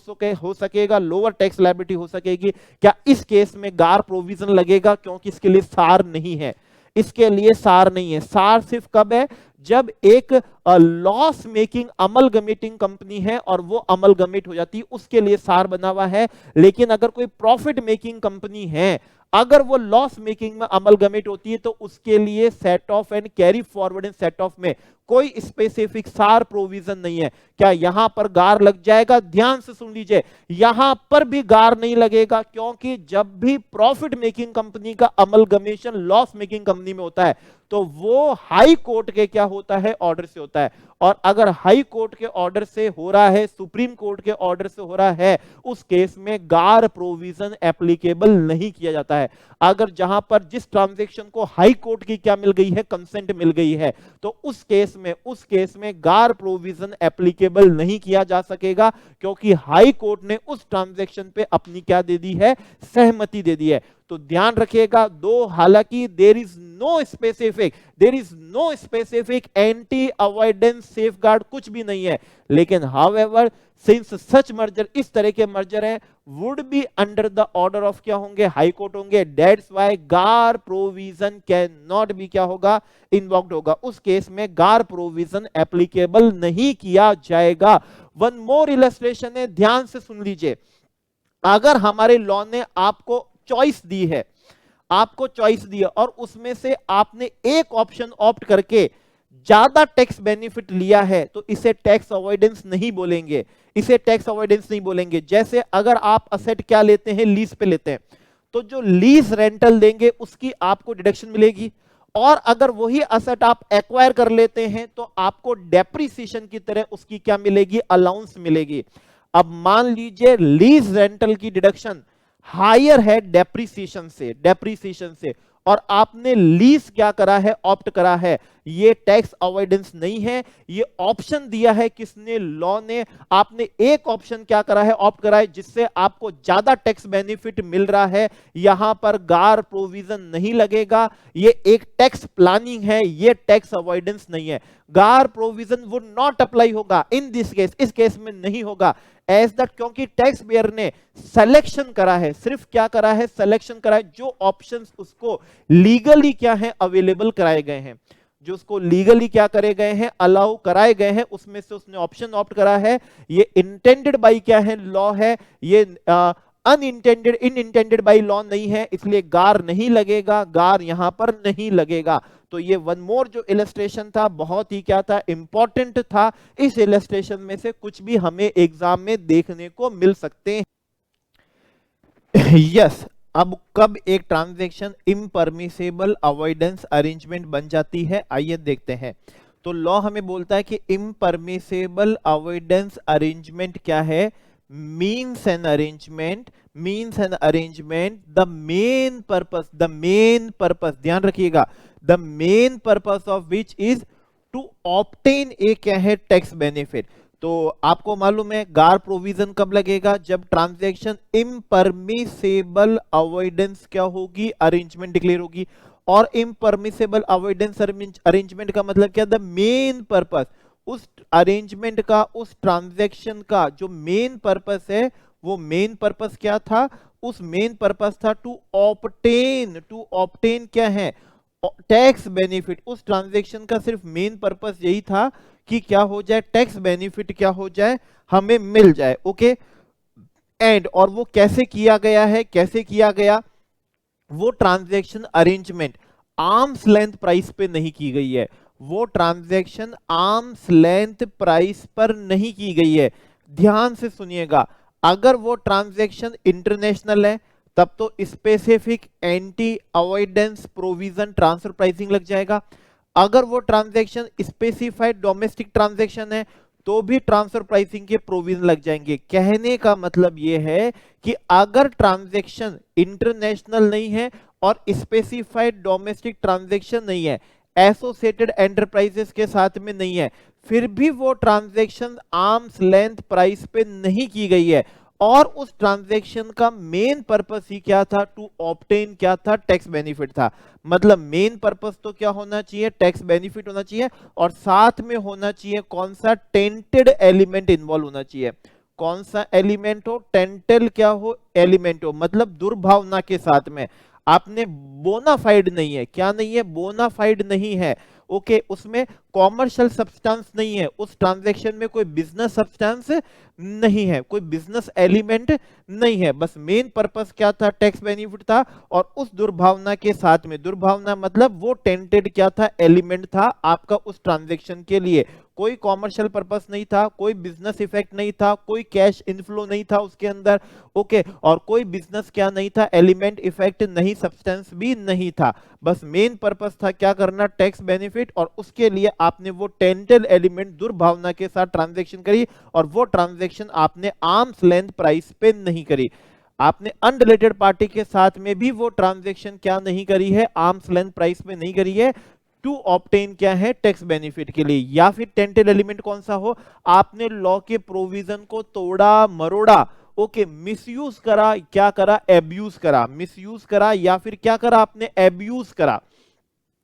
सकेगा, लोअर टैक्स लायबिलिटी हो सकेगी। क्या इस केस में गार प्रोविजन लगेगा, क्योंकि इसके लिए सार नहीं है, इसके लिए सार नहीं है। सार सिर्फ कब है, जब एक लॉस मेकिंग अमलगमेटिंग कंपनी है और वो अमलगमेट हो जाती है, उसके लिए सार बना हुआ है। लेकिन अगर कोई प्रॉफिट मेकिंग कंपनी है, अगर वो लॉस मेकिंग में अमलगमेट होती है, तो उसके लिए set of and carry forward and set of में कोई स्पेसिफिक सार प्रोविजन नहीं है। क्या यहां पर गार लग जाएगा? ध्यान से सुन लीजिए, यहां पर भी गार नहीं लगेगा, क्योंकि जब भी प्रॉफिट मेकिंग कंपनी का अमलगमेशन लॉस मेकिंग कंपनी में होता है, तो वो हाई कोर्ट के क्या होता है, ऑर्डर से होता है। और अगर हाई कोर्ट के ऑर्डर से हो रहा है, सुप्रीम कोर्ट के ऑर्डर से हो रहा है, उस केस में गार प्रोविजन एप्लीकेबल नहीं किया जाता है। अगर जहां पर जिस ट्रांजैक्शन को हाई कोर्ट की क्या मिल गई है, कंसेंट मिल गई है, तो उस केस में गार प्रोविजन एप्लीकेबल नहीं किया जा सकेगा, क्योंकि हाई कोर्ट ने उस ट्रांजैक्शन पे अपनी क्या दे दी है, सहमति दे दी है। तो ध्यान रखिएगा दो, हालांकि there is no specific anti avoidance safeguard कुछ भी नहीं है, लेकिन हाउएवर सिंस सच मर्जर, इस तरह के मर्जर है, would be under the order of क्या होंगे, हाई कोर्ट होंगे। दैट्स व्हाई गार प्रोविजन कैन नॉट बी क्या होगा, इन्वॉक्ड होगा। उस केस में गार प्रोविजन एप्लीकेबल नहीं किया जाएगा। वन मोर इलस्ट्रेशन है, ध्यान से सुन लीजिए। अगर हमारे लॉ ने आपको चॉइस दी है, और उसमें से आपने एक ऑप्शन ऑप्ट करके ज्यादा टैक्स बेनिफिट लिया है, तो इसे टैक्स अवॉइडेंस नहीं बोलेंगे, जैसे अगर आप असेट क्या लेते हैं, लीज पे लेते हैं, तो जो लीज रेंटल देंगे उसकी आपको डिडक्शन मिलेगी, और अगर वही असेट आप एक्वायर कर लेते हैं तो आपको डेप्रिसिएशन की तरह उसकी क्या मिलेगी, अलाउंस मिलेगी। अब मान लीजिए लीज रेंटल की डिडक्शन हायर है डेप्रिसिएशन से, और आपने लीज क्या करा है, ऑप्ट करा है, ये टैक्स अवॉइडेंस नहीं है। ये ऑप्शन दिया है किसने? लॉ ने। आपने एक ऑप्शन क्या करा है? ऑप्ट करा है जिससे आपको ज्यादा टैक्स बेनिफिट मिल रहा है। यहां पर गार प्रोविजन नहीं लगेगा। ये एक टैक्स प्लानिंग है, ये टैक्स अवॉइडेंस नहीं है। GAAR provision would not apply होगा इन दिस केस, इस केस में नहीं होगा। एज दैट, क्योंकि टैक्स पेयर ने सिलेक्शन करा है, सिर्फ क्या करा है? सिलेक्शन करा है। जो ऑप्शंस उसको लीगली क्या है? अवेलेबल कराए गए हैं, जो उसको लीगली क्या करे गए हैं? अलाउ कराए गए हैं, उसमें से उसने ऑप्शन ऑप्ट करा है। ये इंटेंडेड बाई क्या है? लॉ है। ये अनइंटेंडेड, इनइंटेंडेड बाई लॉ नहीं है, इसलिए गार नहीं लगेगा, गार यहां पर नहीं लगेगा। तो ये वन मोर जो इलस्ट्रेशन था, बहुत ही क्या था? इंपॉर्टेंट था। इस इलस्ट्रेशन में से कुछ भी हमें एग्जाम में देखने को मिल सकते हैं। यस अब कब एक ट्रांजैक्शन इम्परमिसेबल अवॉइडेंस अरेंजमेंट बन जाती है, आइए देखते हैं। तो लॉ हमें बोलता है कि इम्परमिसेबल अवॉइडेंस अरेंजमेंट क्या है? Means an arrangement, means an arrangement the main purpose, ध्यान रखिएगा, the main purpose of which is to obtain a क्या है? Tax benefit. तो आपको मालूम है गार प्रोविजन कब लगेगा? जब ट्रांजैक्शन इम्परमिसेबल अवॉइडेंस क्या होगी? अरेंजमेंट डिक्लेयर होगी। और इम्परमिसेबल अवॉइडेंस अरेंजमेंट का मतलब क्या? द मेन पर्पस, उस अरेंजमेंट का, उस ट्रांजैक्शन का जो मेन पर्पस है, वो मेन पर्पस क्या था? उस मेन पर्पस था टू ऑब्टेन क्या है? Tax benefit. उस ट्रांजैक्शन का सिर्फ मेन पर्पस यही था कि क्या हो जाए? टैक्स बेनिफिट क्या हो जाए? हमें मिल जाए। ओके एंड, और वो कैसे किया गया है? कैसे किया गया? वो transaction arrangement arms length price पे नहीं की गई है। वो ट्रांजैक्शन आर्म्स लेंथ प्राइस पर नहीं की गई है। ध्यान से सुनिएगा, अगर वो ट्रांजैक्शन इंटरनेशनल है तब तो specific anti avoidance provision transfer pricing लग जाएगा। अगर वो ट्रांजैक्शन स्पेसिफाइड डोमेस्टिक ट्रांजैक्शन है तो भी ट्रांसफर प्राइसिंग के प्रोविजन लग जाएंगे। कहने का मतलब यह है कि अगर ट्रांजैक्शन इंटरनेशनल नहीं है और स्पेसिफाइड डोमेस्टिक ट्रांजैक्शन नहीं है, एसोसिएटेड एंटरप्राइजेस के साथ में नहीं है, फिर भी वो ट्रांजैक्शन आर्म्स लेंथ प्राइस पे नहीं की गई है और उस ट्रांजैक्शन का मेन पर्पस ही क्या था? टू ऑब्टेन क्या था? टैक्स बेनिफिट था। मतलब मेन पर्पस तो क्या होना चाहिए? टैक्स बेनिफिट होना चाहिए, और साथ में होना चाहिए कौन सा? टेंटेड एलिमेंट इन्वॉल्व होना चाहिए। कौन सा एलिमेंट हो? टेंटेल क्या हो? एलिमेंट हो, मतलब दुर्भावना के साथ में। आपने बोनाफाइड नहीं है, क्या नहीं है? बोनाफाइड नहीं है। ओके उसमें कॉमर्शियल सब्सटेंस नहीं है, उस ट्रांजैक्शन में कोई बिजनेस सब्सटेंस नहीं है, कोई बिजनेस एलिमेंट नहीं है, बस मेन पर्पस क्या था? टैक्स बेनिफिट था। और उस दुर्भावना के साथ में, दुर्भावना मतलब वो टेंटेड क्या था? एलिमेंट था आपका उस ट्रांजैक्शन के लिए। कोई कॉमर्शियल पर्पस नहीं था, कोई बिजनेस इफेक्ट नहीं था, कोई कैश इनफ्लो नहीं था उसके अंदर। ओके और कोई बिजनेस क्या नहीं था? एलिमेंट इफेक्ट नहीं, सब्सटेंस भी नहीं था। बस मेन पर्पस था क्या करना? Tax benefit. और उसके लिए आपने वो टेंटेड एलिमेंट दुर्भावना के साथ ट्रांजैक्शन करी, और वो ट्रांजैक्शन आपने आर्म्स लेंथ प्राइस पे नहीं करी। आपने अनरिलेटेड पार्टी के साथ में भी वो ट्रांजैक्शन क्या नहीं करी है? आर्म्स लेंथ प्राइस पे नहीं करी है, टू ऑब्टेन क्या है? टैक्स बेनिफिट के लिए। या फिर टेंटेड एलिमेंट कौन सा हो? आपने लॉ के प्रोविजन को तोड़ा मरोड़ा, ओके मिसयूज करा, क्या करा? एब्यूज करा। मिसयूज करा या फिर क्या करा? आपने एब्यूज करा।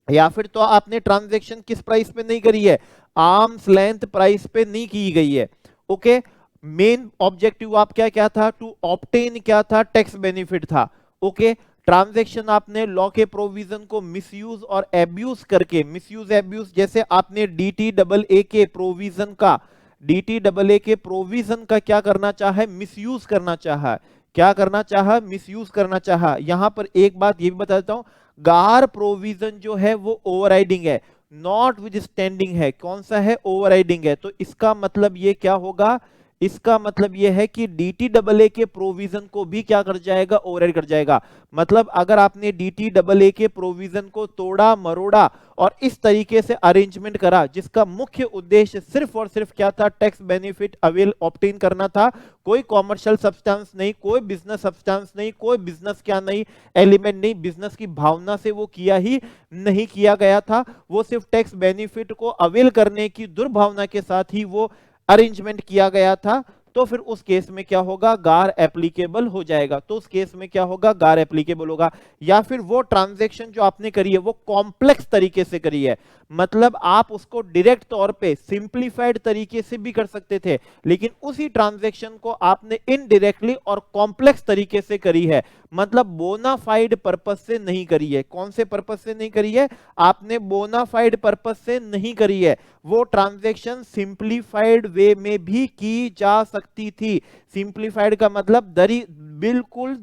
या फिर तो आपने ट्रांजैक्शन किस प्राइस पे नहीं करी है? आर्म्स लेंथ प्राइस पे नहीं की गई है। ओके मेन ऑब्जेक्टिव आप क्या क्या था? टू ऑब्टेन क्या था? टैक्स बेनिफिट था। ओके ट्रांजैक्शन आपने लॉ के प्रोविजन को मिसयूज और एब्यूज करके, मिसयूज एब्यूज जैसे आपने DTAA के प्रोविजन का, DTAA के प्रोविजन का क्या करना चाहा? मिसयूज करना चाहा। क्या करना चाहा? मिसयूज करना चाहा। यहां पर एक बात ये भी बता देता हूं, गार प्रोविजन जो है वो ओवरराइडिंग है, नॉट विद स्टैंडिंग है। कौन सा है? ओवरराइडिंग है। तो इसका मतलब ये क्या होगा? इसका मतलब यह है कि DTAA के प्रोविजन को भी क्या कर जाएगा, ओवरराइड कर जाएगा। मतलब अगर आपने DTAA के प्रोविजन को तोड़ा मरोड़ा और इस तरीके से अरेंजमेंट करा जिसका मुख्य उद्देश्य सिर्फ और सिर्फ क्या था, टैक्स बेनिफिट अवेल ऑब्टेन करना था, कोई कॉमर्शियल सब्सटेंस नहीं, कोई बिजनेस सब्सटेंस नहीं, कोई बिजनेस क्या नहीं, एलिमेंट नहीं, बिजनेस की भावना से वो किया ही नहीं किया गया था, वो सिर्फ टैक्स बेनिफिट को अवेल करने की दुर्भावना के साथ ही वो अरेंजमेंट किया गया था, तो फिर उस केस में क्या होगा, गार एप्लीकेबल हो जाएगा। तो उस केस में क्या होगा, गार एप्लीकेबल होगा। या फिर वो ट्रांजैक्शन जो आपने करी है वो कॉम्प्लेक्स तरीके से करी है, मतलब आप उसको डायरेक्ट तौर पे सिंपलीफाइड तरीके से भी कर सकते थे, लेकिन उसी ट्रांजैक्शन को आपने इनडायरेक्टली और कॉम्प्लेक्स तरीके से करी है, मतलब बोनाफाइड पर्पस से नहीं करी है। कौन से पर्पस से नहीं करी है, आपने बोनाफाइड पर्पस से नहीं करी है। वो ट्रांजैक्शन सिंपलीफाइड वे में भी की जा सकती थी। सिंपलीफाइड का मतलब बिल्कुल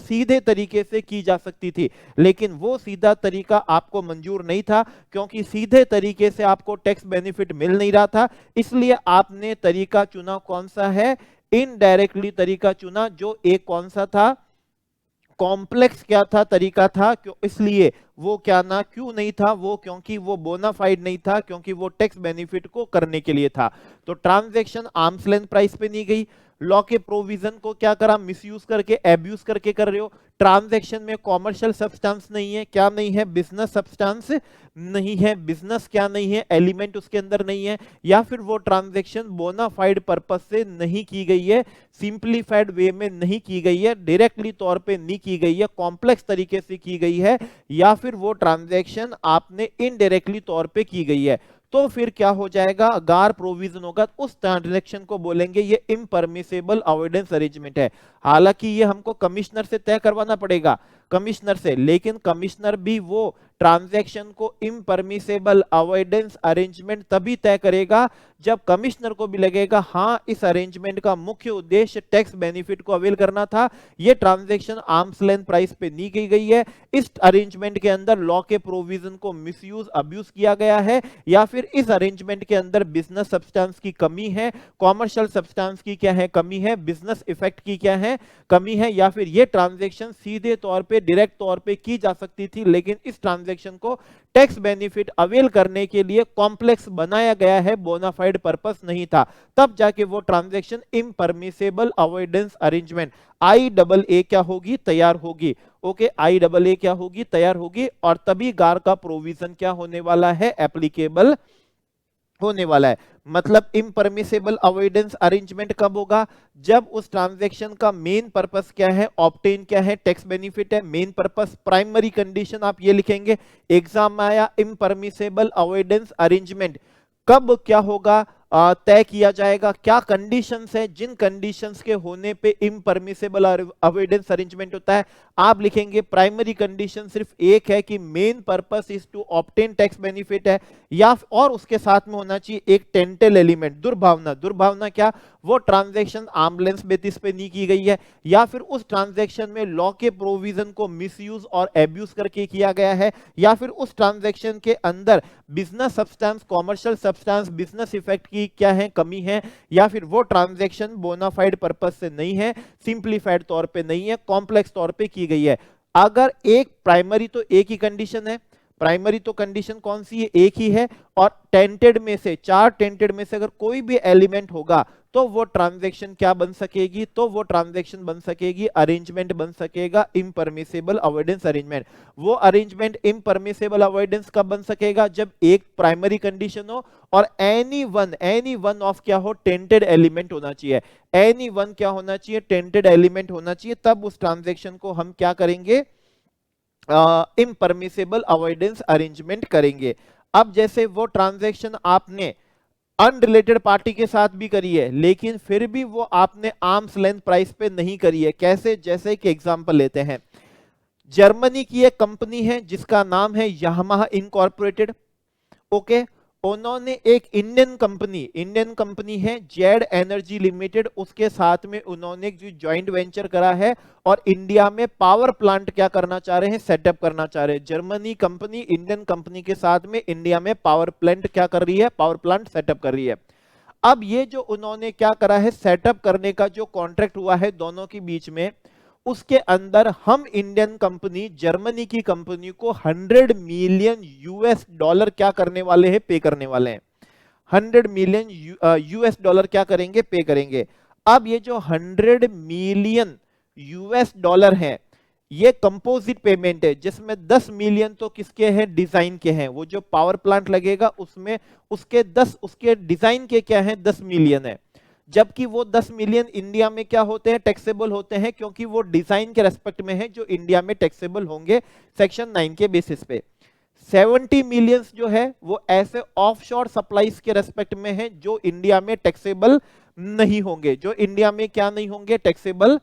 सीधे तरीके से की जा सकती थी, लेकिन वो सीधा तरीका आपको मंजूर नहीं था, क्योंकि सीधे तरीके से आपको टैक्स बेनिफिट मिल नहीं रहा था। इसलिए आपने तरीका चुना कौन सा है, इनडायरेक्टली तरीका चुना, जो एक कौन सा था, कॉम्प्लेक्स क्या था, तरीका था। क्यों, इसलिए वो क्या ना क्यों नहीं था वो, क्योंकि वो बोनाफाइड नहीं था, क्योंकि वो टैक्स बेनिफिट को करने के लिए था। तो ट्रांजैक्शन आर्म्स लेंथ प्राइस पे नहीं गई, लॉ के प्रोविजन को क्या करा, मिसयूज करके, एब्यूज करके कर रहे हो। ट्रांजैक्शन में कॉमर्शियल सब्सटेंस नहीं है, क्या नहीं है, बिजनेस सब्सटेंस नहीं है, बिजनेस क्या नहीं है, एलिमेंट उसके अंदर नहीं है। या फिर वो ट्रांजैक्शन बोनाफाइड पर्पस से नहीं की गई है, सिंपलीफाइड वे में नहीं की गई है, डायरेक्टली तौर पे नहीं की गई है, कॉम्प्लेक्स तरीके से की गई है, या फिर वो ट्रांजैक्शन आपने इनडायरेक्टली तौर पे की गई है, तो फिर क्या हो जाएगा, गार प्रोविजन होगा। उस ट्रांजैक्शन को बोलेंगे ये इम्परमिसेबल अवॉइडेंस अरेंजमेंट है। हालांकि ये हमको कमिश्नर से तय करवाना पड़ेगा, कमिश्नर से, लेकिन कमिश्नर भी वो ट्रांजैक्शन को इम्परमिसेबल अवॉइडेंस अरेंजमेंट तभी तय करेगा जब कमिश्नर को भी लगेगा हाँ इस अरेंजमेंट का मुख्य उद्देश्य टैक्स बेनिफिट को अवेल करना था, ये ट्रांजैक्शन आर्म्स लेंथ प्राइस पे नहीं की गई है, इस अरेंजमेंट के अंदर लॉ के प्रोविजन को मिसयूज अब्यूज किया गया है, या फिर इस अरेंजमेंट के अंदर बिजनेस सब्सटेंस की कमी है, कॉमर्शियल सब्सटेंस की क्या है, कमी है, बिजनेस इफेक्ट की क्या है, कमी है, या फिर ये ट्रांजैक्शन सीधे तौर पे डायरेक्ट तौर पे की जा सकती थी, लेकिन इस ट्रांजैक्शन को टैक्स बेनिफिट अवेल करने के लिए कॉम्प्लेक्स बनाया गया है, बोनाफाइड पर्पस नहीं था, तब जाके वो ट्रांजैक्शन इम्परमिसेबल अवॉइडेंस अरेंजमेंट IAA क्या होगी, तैयार होगी। ओके, IAA क्या होगी, तैयार होगी, और तभी गार का प्रोविजन क्या होने वाला है, एप्लीकेबल होने वाला है। मतलब इम्परमिसेबल अवॉइडेंस अरेंजमेंट कब होगा, जब उस ट्रांजैक्शन का मेन पर्पस क्या है, ऑब्टेन क्या है, टैक्स बेनिफिट है, मेन पर्पस, प्राइमरी कंडीशन आप ये लिखेंगे, एग्जाम में आया इम्परमिसेबल अवॉइडेंस अरेंजमेंट कब क्या होगा, तय किया जाएगा, क्या कंडीशंस है, जिन कंडीशंस के होने पे इम्परमिसेबल अवॉइडेंस अरेंजमेंट होता है, आप लिखेंगे प्राइमरी कंडीशन सिर्फ एक है कि main purpose is to obtain tax benefit है, या और उसके साथ में होना चाहिए एक टेंटेल एलिमेंट, दुर्भावना। दुर्भावना क्या, वो ट्रांजैक्शन आर्म लेंथ बेसिस पे नहीं की गई है, या फिर उस ट्रांजैक्शन में लॉ के प्रोविजन को मिसयूज और एब्यूज करके किया गया है, या फिर उस ट्रांजैक्शन के अंदर business substance, commercial substance, business effect की क्या है, कमी है, या फिर वो ट्रांजैक्शन बोनाफाइड पर्पस से नहीं है, सिंपलीफाइड तौर पे नहीं है, कॉम्प्लेक्स तौर पे की गई है। अगर एक प्राइमरी, तो एक ही कंडीशन है, प्राइमरी तो कंडीशन कौन सी है, एक ही है, और टेंटेड में से, चार टेंटेड में से अगर कोई भी एलिमेंट होगा तो वो ट्रांजैक्शन क्या बन सकेगी, तो वो ट्रांजैक्शन बन सकेगी, अरेंजमेंट बन सकेगा इम्परमिसेबल अवॉइडेंस अरेंजमेंट। वो अरेंजमेंट इम्परमिसेबल अवॉइडेंस कब बन सकेगा, जब एक प्राइमरी कंडीशन हो और एनी वन ऑफ क्या हो, टेंटेड एलिमेंट होना चाहिए, एनी वन क्या होना चाहिए, टेंटेड एलिमेंट होना चाहिए, तब उस ट्रांजैक्शन को हम क्या करेंगे, इम्परमिसेबल अवॉइडेंस अरेंजमेंट करेंगे। अब जैसे वो ट्रांजैक्शन आपने अनरिलेटेड पार्टी के साथ भी करी है, लेकिन फिर भी वो आपने आर्म्स लेंथ प्राइस पे नहीं करी है, कैसे, जैसे कि एग्जांपल लेते हैं, जर्मनी की एक कंपनी है जिसका नाम है यामाहा इनकॉर्पोरेटेड। ओके, उन्होंने एक इंडियन कंपनी है जेड एनर्जी लिमिटेड, उसके साथ में उन्होंने जो ज्वाइंट वेंचर करा है और इंडिया में पावर प्लांट क्या करना चाह रहे हैं, सेटअप करना चाह रहे हैं। जर्मनी कंपनी इंडियन कंपनी के साथ में इंडिया में पावर प्लांट क्या कर रही है, पावर प्लांट सेटअप कर रही है। अब ये जो उन्होंने क्या करा है, सेटअप करने का जो कॉन्ट्रैक्ट हुआ है दोनों के बीच में, उसके अंदर हम इंडियन कंपनी जर्मनी की कंपनी को 100 मिलियन यूएस डॉलर क्या करने वाले हैं, पे करने वाले हैं। 100 मिलियन यूएस डॉलर क्या करेंगे, पे करेंगे। अब ये जो 100 मिलियन यूएस डॉलर है, ये कंपोजिट पेमेंट है, जिसमें 10 मिलियन तो किसके हैं, डिजाइन के हैं। वो जो पावर प्लांट लगेगा उसमें उसके डिजाइन के क्या है, 10 मिलियन है। जबकि वो 10 मिलियन इंडिया में क्या होते हैं, टैक्सेबल होते हैं, क्योंकि वो डिजाइन के रेस्पेक्ट में है जो इंडिया में टैक्सेबल होंगे सेक्शन 9 के बेसिस पे। 70 मिलियंस जो है वो ऐसे ऑफशोर सप्लाईज के रेस्पेक्ट में है जो इंडिया में टैक्सेबल नहीं होंगे, जो इंडिया में क्या नहीं होंगे, टैक्सेबल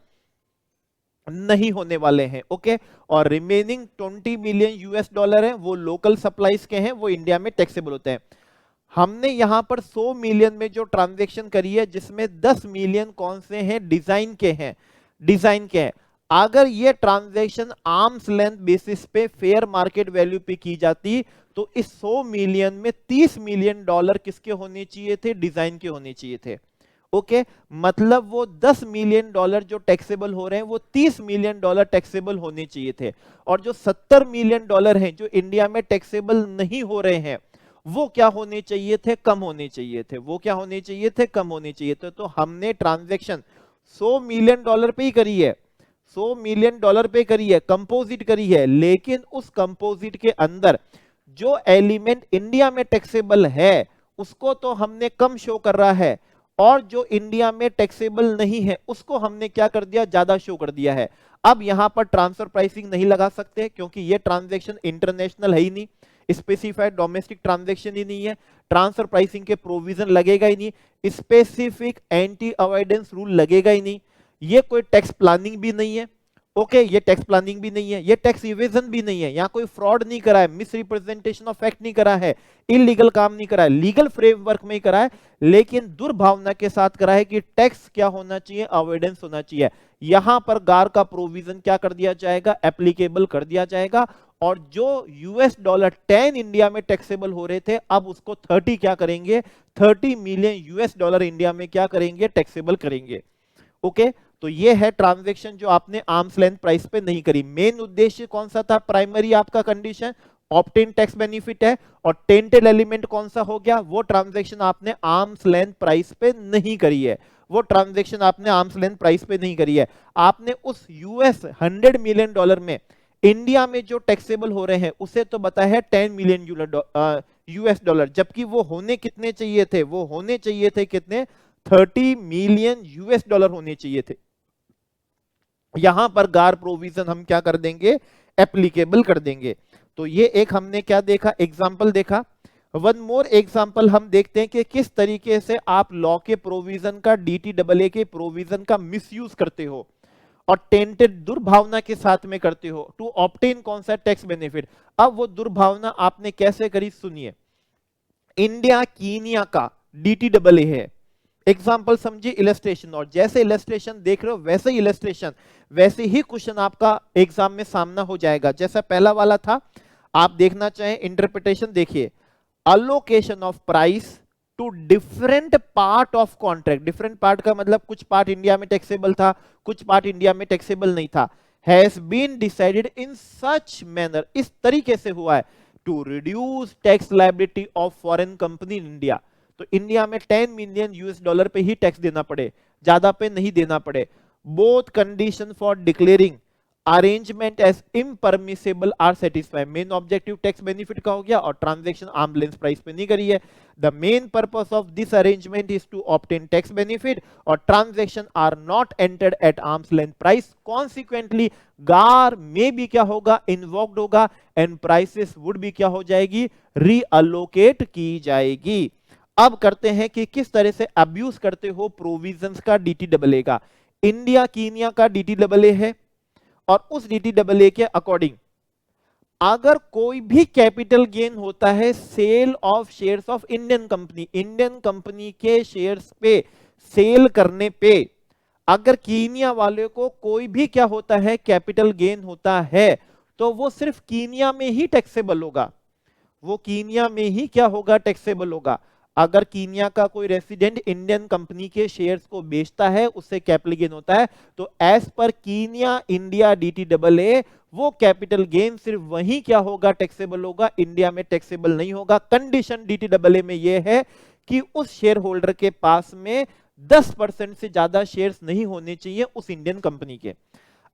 नहीं होने वाले हैं। ओके, और रिमेनिंग 20 मिलियन यूएस डॉलर है वो लोकल सप्लाईज के हैं, वो इंडिया में टैक्सेबल होते हैं। हमने यहां पर 100 मिलियन में जो ट्रांजैक्शन करी है, जिसमें 10 मिलियन कौन से हैं, डिजाइन के हैं, डिजाइन के हैं। अगर ये ट्रांजैक्शन आर्म्स लेंथ बेसिस पे फेयर मार्केट वैल्यू पे की जाती तो इस 100 मिलियन में 30 मिलियन डॉलर किसके होने चाहिए थे, डिजाइन के होने चाहिए थे। ओके, मतलब वो 10 मिलियन डॉलर जो टैक्सेबल हो रहे हैं वो 30 मिलियन डॉलर टैक्सेबल होने चाहिए थे। और जो 70 मिलियन डॉलर हैं जो इंडिया में टैक्सेबल नहीं हो रहे हैं, वो क्या होने चाहिए थे, कम होने चाहिए थे। वो क्या होने चाहिए थे, कम होने चाहिए थे। तो हमने ट्रांजैक्शन 100 मिलियन डॉलर पे ही करी है, 100 मिलियन डॉलर पे करी है, कंपोजिट करी है, लेकिन उस कंपोजिट के अंदर जो एलिमेंट इंडिया में टैक्सेबल है उसको तो हमने कम शो कर रहा है, और जो इंडिया में टैक्सेबल नहीं है उसको हमने क्या कर दिया, ज्यादा शो कर दिया है। अब यहां पर ट्रांसफर प्राइसिंग नहीं लगा सकते क्योंकि ये ट्रांजैक्शन इंटरनेशनल है ही नहीं, स्पेसिफाइड डोमेस्टिक ट्रांजैक्शन ही नहीं है, ट्रांसफर प्राइसिंग के प्रोविजन लगेगा ही नहीं, स्पेसिफिक एंटी अवॉइडेंस रूल लगेगा ही नहीं, ये कोई टैक्स प्लानिंग भी नहीं है। ओके, ये टैक्स प्लानिंग भी नहीं है, ये टैक्स इवेजन भी नहीं है, यहाँ कोई फ्रॉड नहीं करा है, मिस रिप्रेजेंटेशन ऑफ फैक्ट नहीं करा है, इलीगल काम नहीं करा है, लीगल फ्रेमवर्क में ही करा है, लेकिन दुर्भावना के साथ करा है कि टैक्स क्या होना चाहिए, अवॉइडेंस होना चाहिए। यहां पर गार का प्रोविजन क्या कर दिया जाएगा, एप्लीकेबल कर दिया जाएगा, और जो यूएस डॉलर 10 इंडिया में टैक्सेबल हो रहे थे अब उसको 30 क्या करेंगे, 30 मिलियन यूएस डॉलर इंडिया में क्या करेंगे, टैक्सेबल करेंगे। ओके, तो ये है ट्रांजैक्शन जो आपने आर्म्स लेंथ प्राइस पे नहीं करी। मेन उद्देश्य कौन सा था, प्राइमरी आपका कंडीशन ऑब्टेन टैक्स बेनिफिट है, और टेंटेड एलिमेंट कौन सा हो गया, वो ट्रांजैक्शन आपने आर्म्स लेंथ प्राइस पे नहीं करी है, वो ट्रांजैक्शन आपने आर्म्स लेंथ प्राइस पे नहीं करी है। आपने उस यूएस 100 मिलियन डॉलर में इंडिया में जो टैक्सेबल हो रहे हैं उसे तो बताया है 10 मिलियन यूएस डॉलर, जबकि वो होने कितने चाहिए थे, वो होने चाहिए थे कितने, 30 मिलियन यूएस डॉलर होने चाहिए थे। यहां पर गार प्रोविजन हम क्या कर देंगे, एप्लीकेबल कर देंगे। तो ये एक हमने क्या देखा, एग्जांपल देखा। वन मोर एग्जांपल हम देखते हैं कि किस तरीके से आप लॉ के प्रोविजन का, डीटीएए के प्रोविजन का मिसयूज करते हो और टेंटेड दुर्भावना के साथ में करते हो टू ऑब्टेन कौन सा, टैक्स बेनिफिट। अब वो दुर्भावना आपने कैसे करी, सुनिए। इंडिया कीनिया का डीटीएए है, एग्जाम्पल समझिए, इलस्ट्रेशन, और जैसे इलस्ट्रेशन देख रहे हो वैसे ही इलस्ट्रेशन, वैसे ही क्वेश्चन आपका एग्जाम में सामना हो जाएगा। जैसा पहला वाला था, आप देखना चाहें इंटरप्रिटेशन देखिए, allocation of price to different part of contract. Different part का मतलब कुछ पार्ट इंडिया में टैक्सेबल था, कुछ पार्ट इंडिया में टैक्सेबल नहीं था। Has been decided in such manner, इस तरीके से हुआ है, to reduce tax liability of foreign company in India. तो इंडिया में 10 मिलियन यूएस डॉलर पे ही टैक्स देना पड़े, ज्यादा पे नहीं देना पड़े। Both condition for declaring arrangement as impermissible are satisfy. Main objective tax benefit का हो गया, और ट्रांजैक्शन आर्म लेंथ प्राइस पे नहीं करी है। The main purpose of this arrangement is to obtain tax benefit, और transaction are not entered at arms length price. Consequently GAAR में भी क्या होगा, इन्वोक्ड होगा, एंड प्राइसेस वुड भी क्या हो जाएगी, रीअलोकेट की जाएगी। अब करते हैं कि किस तरह से अब्यूज करते हो प्रोविजंस का, डीटीएए का। इंडिया कीनिया का डीटीएए है, और उस डीटीएए के अकॉर्डिंग अगर कोई भी कैपिटल गेन होता है sale of shares of Indian company, Indian company के शेयर्स पे सेल करने पे अगर कीनिया वाले को कोई भी क्या होता है, कैपिटल गेन होता है, तो वो सिर्फ कीनिया में ही टैक्सेबल होगा, वो कीनिया में ही क्या होगा, टैक्सेबल होगा। अगर कीनिया का कोई रेसिडेंट इंडियन कंपनी के शेयर्स को बेचता है, उससे कैपिटल गेन होता है, तो as per Kenya India DTAA वो कैपिटल गेन सिर्फ वहीं क्या होगा, टैक्सेबल होगा, इंडिया में टैक्सेबल नहीं होगा। कंडीशन DTAA में यह है कि उस शेयर होल्डर के पास में 10% से ज्यादा शेयर्स नहीं होने चाहिए उस इंडियन कंपनी के।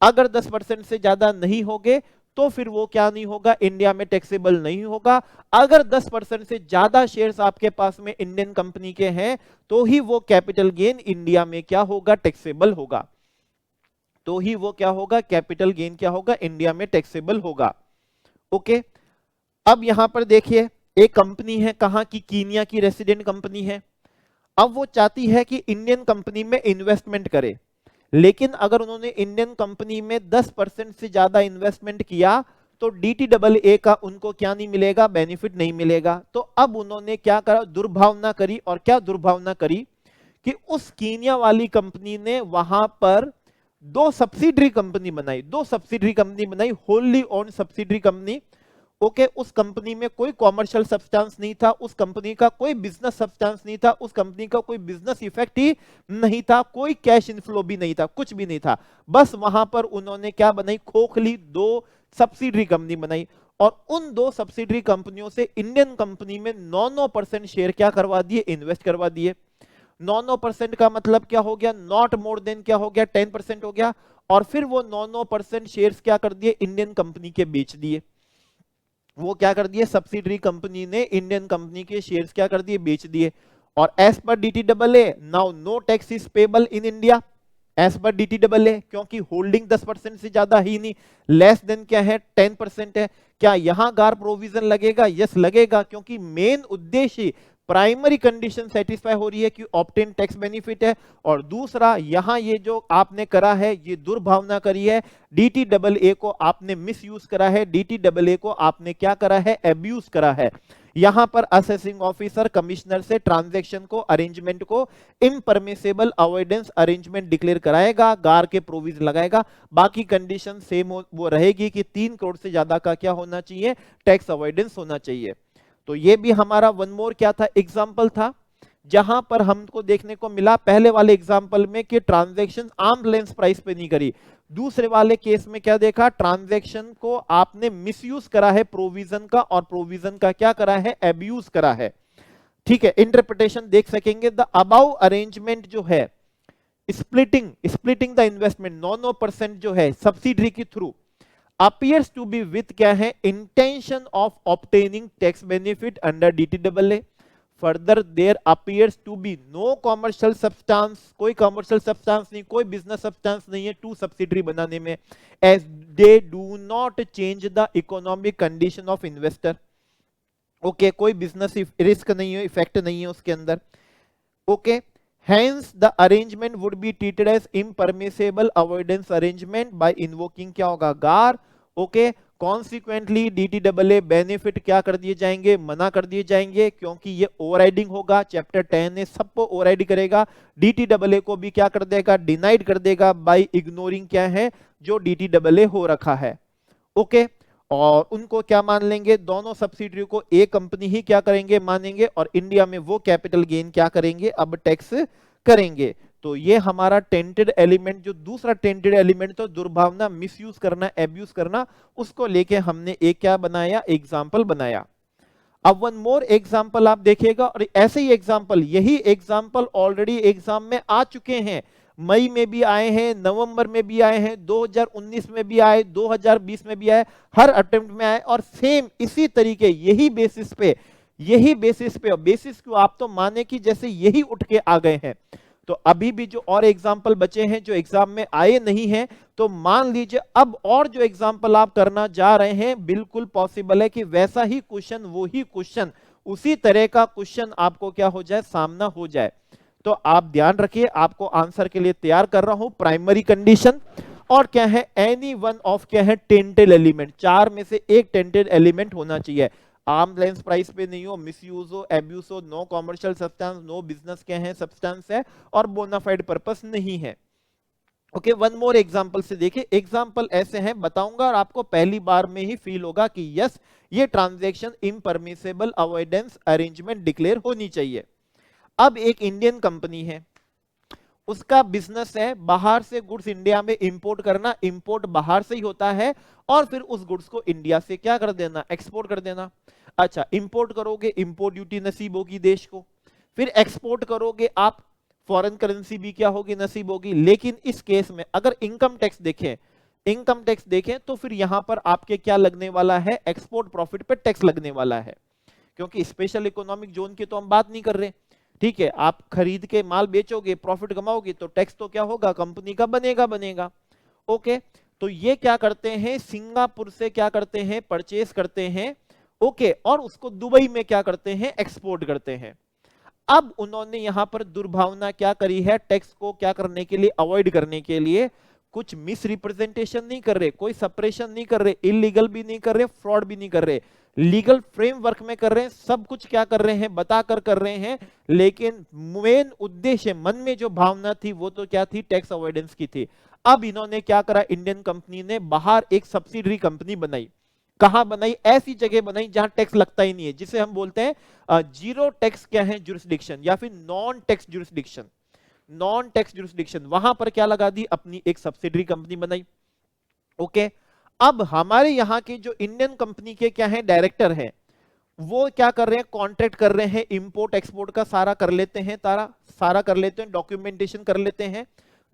अगर 10% से ज्यादा नहीं होंगे तो फिर वो क्या नहीं होगा, इंडिया में टैक्सेबल नहीं होगा। अगर 10% से ज्यादा शेयर्स आपके पास में इंडियन कंपनी के हैं तो ही वो कैपिटल गेन इंडिया में क्या होगा, टैक्सेबल होगा। तो ही वो क्या होगा, कैपिटल गेन क्या होगा, इंडिया में टैक्सेबल होगा। ओके, अब यहां पर देखिए एक कंपनी है, कहां की, कीनिया की रेसिडेंट कंपनी है। अब वो चाहती है कि इंडियन कंपनी में इन्वेस्टमेंट करे, लेकिन अगर उन्होंने इंडियन कंपनी में 10% से ज्यादा इन्वेस्टमेंट किया तो DTAA का उनको क्या नहीं मिलेगा, बेनिफिट नहीं मिलेगा। तो अब उन्होंने क्या करा, दुर्भावना करी। और क्या दुर्भावना करी कि उस कीनिया वाली कंपनी ने वहां पर दो सब्सिडरी कंपनी बनाई, Holi own subsidiary company. Okay, उस कंपनी में कोई कॉमर्शियल सब्सटेंस नहीं था, उस कंपनी का कोई बिजनेस सब्सटेंस नहीं था, उस कंपनी का कोई बिजनेस इफेक्ट ही नहीं था, कोई कैश इनफ्लो भी नहीं था, कुछ भी नहीं था। बस वहां पर उन्होंने क्या बनाई, खोखली दो सब्सिडरी कंपनी बनाई। और उन दो सब्सिडरी कंपनियों से इंडियन कंपनी में 9% शेयर क्या करवा दिए, इन्वेस्ट करवा दिए। 9% का मतलब क्या हो गया, नॉट मोर देन क्या हो गया, 10% हो गया। और फिर वो 9% शेयर्स क्या कर दिए, इंडियन कंपनी के बेच दिए। वो क्या कर दिए, सब्सिडरी कंपनी ने इंडियन कंपनी के शेयर्स क्या कर दिए, बेच दिए। और as per DTAA now no tax is payable in India, as per DTAA, क्योंकि होल्डिंग 10% से ज्यादा ही नहीं, लेस देन क्या है, 10% है। क्या यहां गार प्रोविजन लगेगा, यस लगेगा, क्योंकि मेन उद्देश्य, प्राइमरी कंडीशन सेटिस्फाई हो रही है कि ऑब्टेन टैक्स बेनिफिट है। और दूसरा यहां ये जो आपने करा है, ये दुर्भावना करी है, DTAA को आपने मिस यूज करा है, DTAA को आपने क्या करा है, एब्यूज करा है। यहां पर असेसिंग ऑफिसर कमिश्नर से ट्रांजैक्शन को, अरेंजमेंट को इम्परमिसेबल अवॉइडेंस अरेंजमेंट डिक्लेयर कराएगा, गार के प्रोविजन लगाएगा। बाकी कंडीशन सेम वो रहेगी कि 3 करोड़ से ज्यादा का क्या होना चाहिए, टैक्स अवॉइडेंस होना चाहिए। तो ये भी हमारा वन मोर क्या था, एग्जाम्पल था, जहां पर हमको देखने को मिला पहले वाले एग्जाम्पल में कि ट्रांजैक्शन आर्म लेंथ प्राइस पे नहीं करी। दूसरे वाले केस में क्या देखा, ट्रांजैक्शन को आपने मिसयूज करा है प्रोविजन का, और प्रोविजन का क्या करा है, एब्यूज करा है। ठीक है, इंटरप्रिटेशन देख सकेंगे, द अबाउ अरेंजमेंट जो है, स्प्लिटिंग द इन्वेस्टमेंट 9% जो है सब्सिडरी के through, appears to be with क्या है, intention of obtaining tax benefit under DTAA. Further there appears to be no commercial substance, कोई commercial substance नहीं, कोई business substance नहीं है टू subsidiary बनाने में, as they do not change the economic condition of investor. Okay, कोई business risk नहीं है, इफेक्ट नहीं है उसके अंदर। Okay, hence the arrangement would be treated as impermissible avoidance arrangement by invoking क्या होगा, गार। ओके, कॉन्सिक्वेंटली DTAA बेनिफिट क्या कर दिए जाएंगे, मना कर दिए जाएंगे, क्योंकि ये ओवरराइडिंग होगा। चैप्टर 10 ने सबको ओवरराइड करेगा, DTAA को भी क्या कर देगा, डिनाइड कर देगा बाय इग्नोरिंग क्या है, जो DTAA हो रखा है। ओके, और उनको क्या मान लेंगे, दोनों सब्सिडरी को एक कंपनी ही क्या करेंगे, मानेंगे, और इंडिया में वो कैपिटल गेन क्या करेंगे, अब टैक्स करेंगे। तो ये हमारा टेंटेड एलिमेंट, जो दूसरा टेंटेड एलिमेंट तो दुर्भावना, मिसयूज करना, एब्यूज करना, उसको लेके हमने एक क्या बनाया, एग्जाम्पल बनाया। अब वन मोर एग्जाम्पल आप देखिएगा, और ऐसे ही एग्जाम्पल, यही एग्जाम्पल ऑलरेडी एग्जाम में आ चुके हैं, मई में भी आए हैं, नवंबर में भी आए हैं, 2019 में भी आए, 2020 में भी आए, हर अटेम्प्ट में आए, और सेम इसी तरीके, यही बेसिस पे, बेसिस को आप तो माने कि जैसे यही उठ के आ गए हैं। तो अभी भी जो और एग्जाम्पल बचे हैं जो एग्जाम में आए नहीं हैं, तो मान लीजिए अब और जो एग्जाम्पल आप करना जा रहे हैं, बिल्कुल पॉसिबल है कि वैसा ही क्वेश्चन, वही क्वेश्चन, उसी तरह का क्वेश्चन आपको क्या हो जाए, सामना हो जाए। तो आप ध्यान रखिए, आपको आंसर के लिए तैयार कर रहा हूं, प्राइमरी कंडीशन और क्या है, एनी वन ऑफ क्या है, टेंटेड एलिमेंट, 4 में से एक टेंटेड एलिमेंट होना चाहिए। आर्म लेंथ प्राइस पे नहीं हो, मिसयूज हो, एब्यूज हो, no commercial substance, no business क्या है, सब्सटेंस है, और बोनाफाइड पर्पस नहीं है। ओके, वन मोर एग्जांपल से देखिए, एग्जांपल ऐसे हैं बताऊंगा और आपको पहली बार में ही फील होगा कि यस ये ट्रांजैक्शन इम्परमिसेबल अवॉइडेंस अरेंजमेंट डिक्लेयर होनी चाहिए। अब एक इंडियन कंपनी है, उसका बिजनेस है बाहर से गुड्स इंडिया में इंपोर्ट करना, इंपोर्ट बाहर से ही होता है और फिर उस गुड्स को इंडिया से क्या कर देना, एक्सपोर्ट कर देना। अच्छा, इंपोर्ट करोगे, इंपोर्ट ड्यूटी नसीब होगी देश को, फिर एक्सपोर्ट करोगे आप, फॉरेन करेंसी भी क्या होगी, नसीब होगी। लेकिन इस केस में अगर इनकम टैक्स देखें, इनकम टैक्स देखें तो फिर यहां पर आपके क्या लगने वाला है, एक्सपोर्ट प्रॉफिट पे टैक्स लगने वाला है, क्योंकि स्पेशल इकोनॉमिक जोन की तो हम बात नहीं कर रहे। ठीक है, आप खरीद के माल बेचोगे, प्रॉफिट कमाओगे तो टैक्स तो क्या होगा, कंपनी का बनेगा बनेगा। ओके, तो ये क्या करते हैं, सिंगापुर से क्या करते हैं, परचेस करते हैं। ओके, और उसको दुबई में क्या करते हैं, एक्सपोर्ट करते हैं। अब उन्होंने यहां पर दुर्भावना क्या करी है, टैक्स को क्या करने के लिए, अवॉइड करने के लिए कुछ मिस रिप्रेजेंटेशन नहीं कर रहे, कोई सप्रेशन नहीं कर रहे, इलीगल भी नहीं कर रहे, फ्रॉड भी नहीं कर रहे, लीगल फ्रेमवर्क में कर रहे हैं, सब कुछ क्या कर रहे हैं, बताकर कर रहे हैं। लेकिन मेन उद्देश्य, मन में जो भावना थी वो तो क्या थी, टैक्स अवॉइडेंस की थी। अब इन्होंने क्या करा, इंडियन कंपनी ने बाहर एक सब्सिडरी कंपनी बनाई। कहां बनाई, ऐसी जगह बनाई जहां टैक्स लगता ही नहीं है, जिसे हम बोलते हैं जीरो टैक्स क्या है, जुरिस्डिक्शन, या फिर non tax jurisdiction. Non tax jurisdiction, वहां पर क्या लगा दी, अपनी एक सब्सिडरी कंपनी बनाई। ओके, अब हमारे यहाँ के जो इंडियन कंपनी के क्या है, डायरेक्टर हैं, वो क्या कर रहे हैं, कॉन्ट्रैक्ट कर रहे हैं, इंपोर्ट एक्सपोर्ट का सारा कर लेते हैं, सारा कर लेते हैं, डॉक्यूमेंटेशन कर लेते हैं,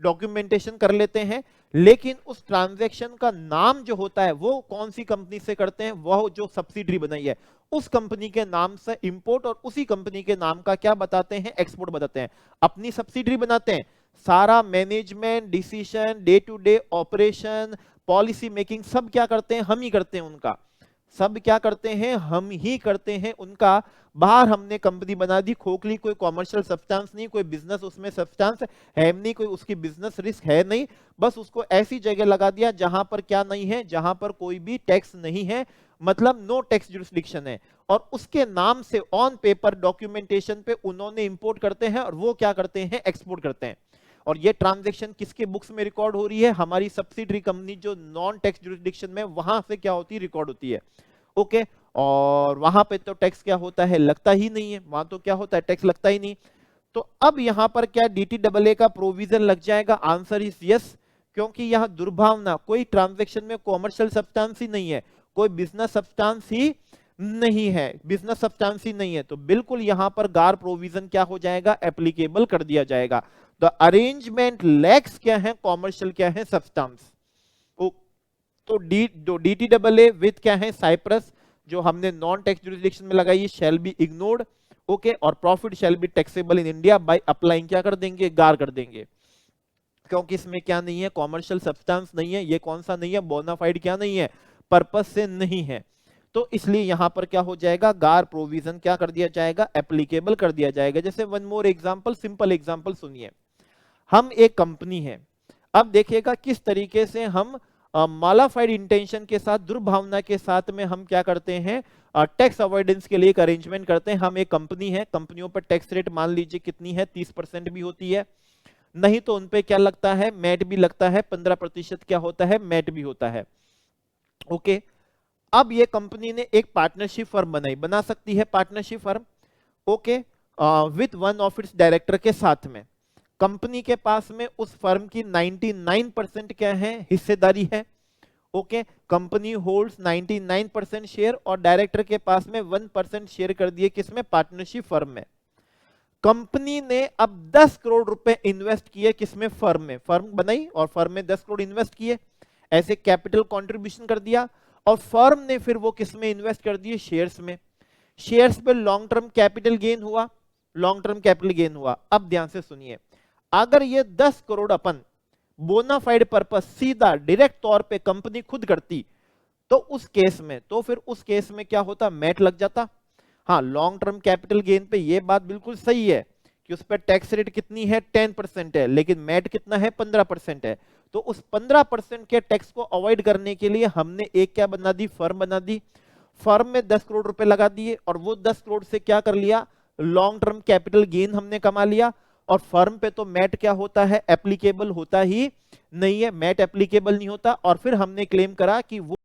डॉक्यूमेंटेशन कर लेते हैं। लेकिन उस ट्रांजैक्शन का नाम जो होता है वो कौन सी कंपनी से करते हैं, वह जो सब्सिडरी बनाई है उस कंपनी के नाम से इंपोर्ट, और उसी कंपनी के नाम का क्या बताते हैं, एक्सपोर्ट बताते हैं। अपनी सब्सिडरी बनाते हैं, सारा management, decision, day to day operation, policy making सब क्या करते हैं, हम ही करते हैं उनका, सब क्या करते हैं, हम ही करते हैं उनका। बाहर हमने कंपनी बना दी, खोखली, कोई कॉमर्शियल सब्सटेंस नहीं, कोई बिजनेस उसमें सब्सटेंस है नहीं, कोई उसकी बिजनेस रिस्क है नहीं, बस उसको ऐसी जगह लगा दिया जहां पर क्या नहीं है, जहां पर कोई भी टैक्स नहीं है, मतलब नो टैक्स जुरिस्डिक्शन है। और उसके नाम से ऑन पेपर डॉक्यूमेंटेशन पे उन्होंने इंपोर्ट करते हैं और वो क्या करते हैं, एक्सपोर्ट करते हैं। और ये ट्रांजैक्शन किसके बुक्स में रिकॉर्ड हो रही है, हमारी सब्सिडरी कंपनी जो नॉन टैक्स जुरिस्डिक्शन में, वहां से क्या होती है, रिकॉर्ड होती है। ओके, और वहां पे तो टैक्स क्या होता है, लगता ही नहीं है, वहां तो क्या होता है, टैक्स लगता ही नहीं। तो अब यहां पर क्या DTAA का प्रोविजन लग जाएगा, आंसर इज यस, क्योंकि यहां दुर्भावना, कोई ट्रांजैक्शन में कॉमर्शियल सब्सटेंस ही नहीं है, कोई बिजनेस सब्सटेंस ही नहीं है, बिजनेस सब्सटेंस ही नहीं है, तो बिल्कुल यहां पर गार प्रोविजन क्या हो जाएगा, एप्लीकेबल कर दिया जाएगा। द अरेंजमेंट लैक्स क्या है, कॉमर्शियल क्या है, सब्सटेंस। तो DTAA विथ क्या है, साइप्रस, जो हमने नॉन टैक्स जुरिस्डिक्शन में लगाई, शैल बी इग्नोर्ड। ओके, और profit shall be taxable in India by applying, क्या कर देंगे, गार कर देंगे, क्योंकि इसमें क्या नहीं है, कॉमर्शियल सब्सटेंस नहीं है, ये कौन सा नहीं है, बोनाफाइड क्या नहीं है, पर्पस से नहीं है। तो इसलिए यहां पर क्या हो जाएगा, गार प्रोविजन क्या कर दिया जाएगा, एप्लीकेबल कर दिया जाएगा। जैसे one more example, simple example सुनिए, हम एक कंपनी है, अब देखिएगा किस तरीके से हम मॉडिफाइड इंटेंशन के साथ, दुर्भावना के साथ में हम क्या करते हैं, टैक्स अवॉइडेंस के लिए एक अरेंजमेंट करते हैं। हम एक कंपनी है, कंपनियों पर टैक्स रेट मान लीजिए कितनी है, 30% भी होती है, नहीं तो उनपे क्या लगता है, मैट भी लगता है, 15% क्या होता है, मैट भी होता है। ओके, अब ये कंपनी ने एक पार्टनरशिप फर्म बनाई, बना सकती है partnership firm, okay, with one of its director के साथ में। कंपनी के पास में उस फर्म की 99% क्या है, हिस्सेदारी है। ओके, कंपनी होल्ड्स 99% शेयर और डायरेक्टर के पास में 1% शेयर कर दिए, किसमें, पार्टनरशिप फर्म में। कंपनी ने अब 10 करोड़ रुपए इन्वेस्ट किए, किसमें, फर्म में, फर्म बनाई और फर्म में 10 करोड़ इन्वेस्ट किए, ऐसे कैपिटल कंट्रीब्यूशन कर दिया। और फर्म ने फिर वो किसमें इन्वेस्ट कर दिए, शेयर्स में। शेयर्स पे लॉन्ग टर्म कैपिटल गेन हुआ, लॉन्ग टर्म कैपिटल गेन हुआ। अब ध्यान से सुनिए, अगर ये 10 करोड़ अपन बोनाफाइड पर्पस सीधा डायरेक्ट तौर पे कंपनी खुद करती, तो उस केस में, तो फिर उस केस में क्या होता, मैट लग जाता। हाँ, लॉन्ग टर्म कैपिटल गेन पे ये बात बिल्कुल सही है कि उस पर टैक्स रेट कितनी है, 10% है, लेकिन मैट कितना है, 15% है। तो उस 15% के टैक्स को अवॉइड करने के लिए हमने एक क्या बना दी, फर्म बना दी। फर्म में 10 करोड़ रुपए लगा दिए और वो 10 करोड़ से क्या कर लिया, लॉन्ग टर्म कैपिटल गेन हमने कमा लिया। और फर्म पे तो मैट क्या होता है, एप्लीकेबल होता ही नहीं है, मैट एप्लीकेबल नहीं होता। और फिर हमने क्लेम करा कि वो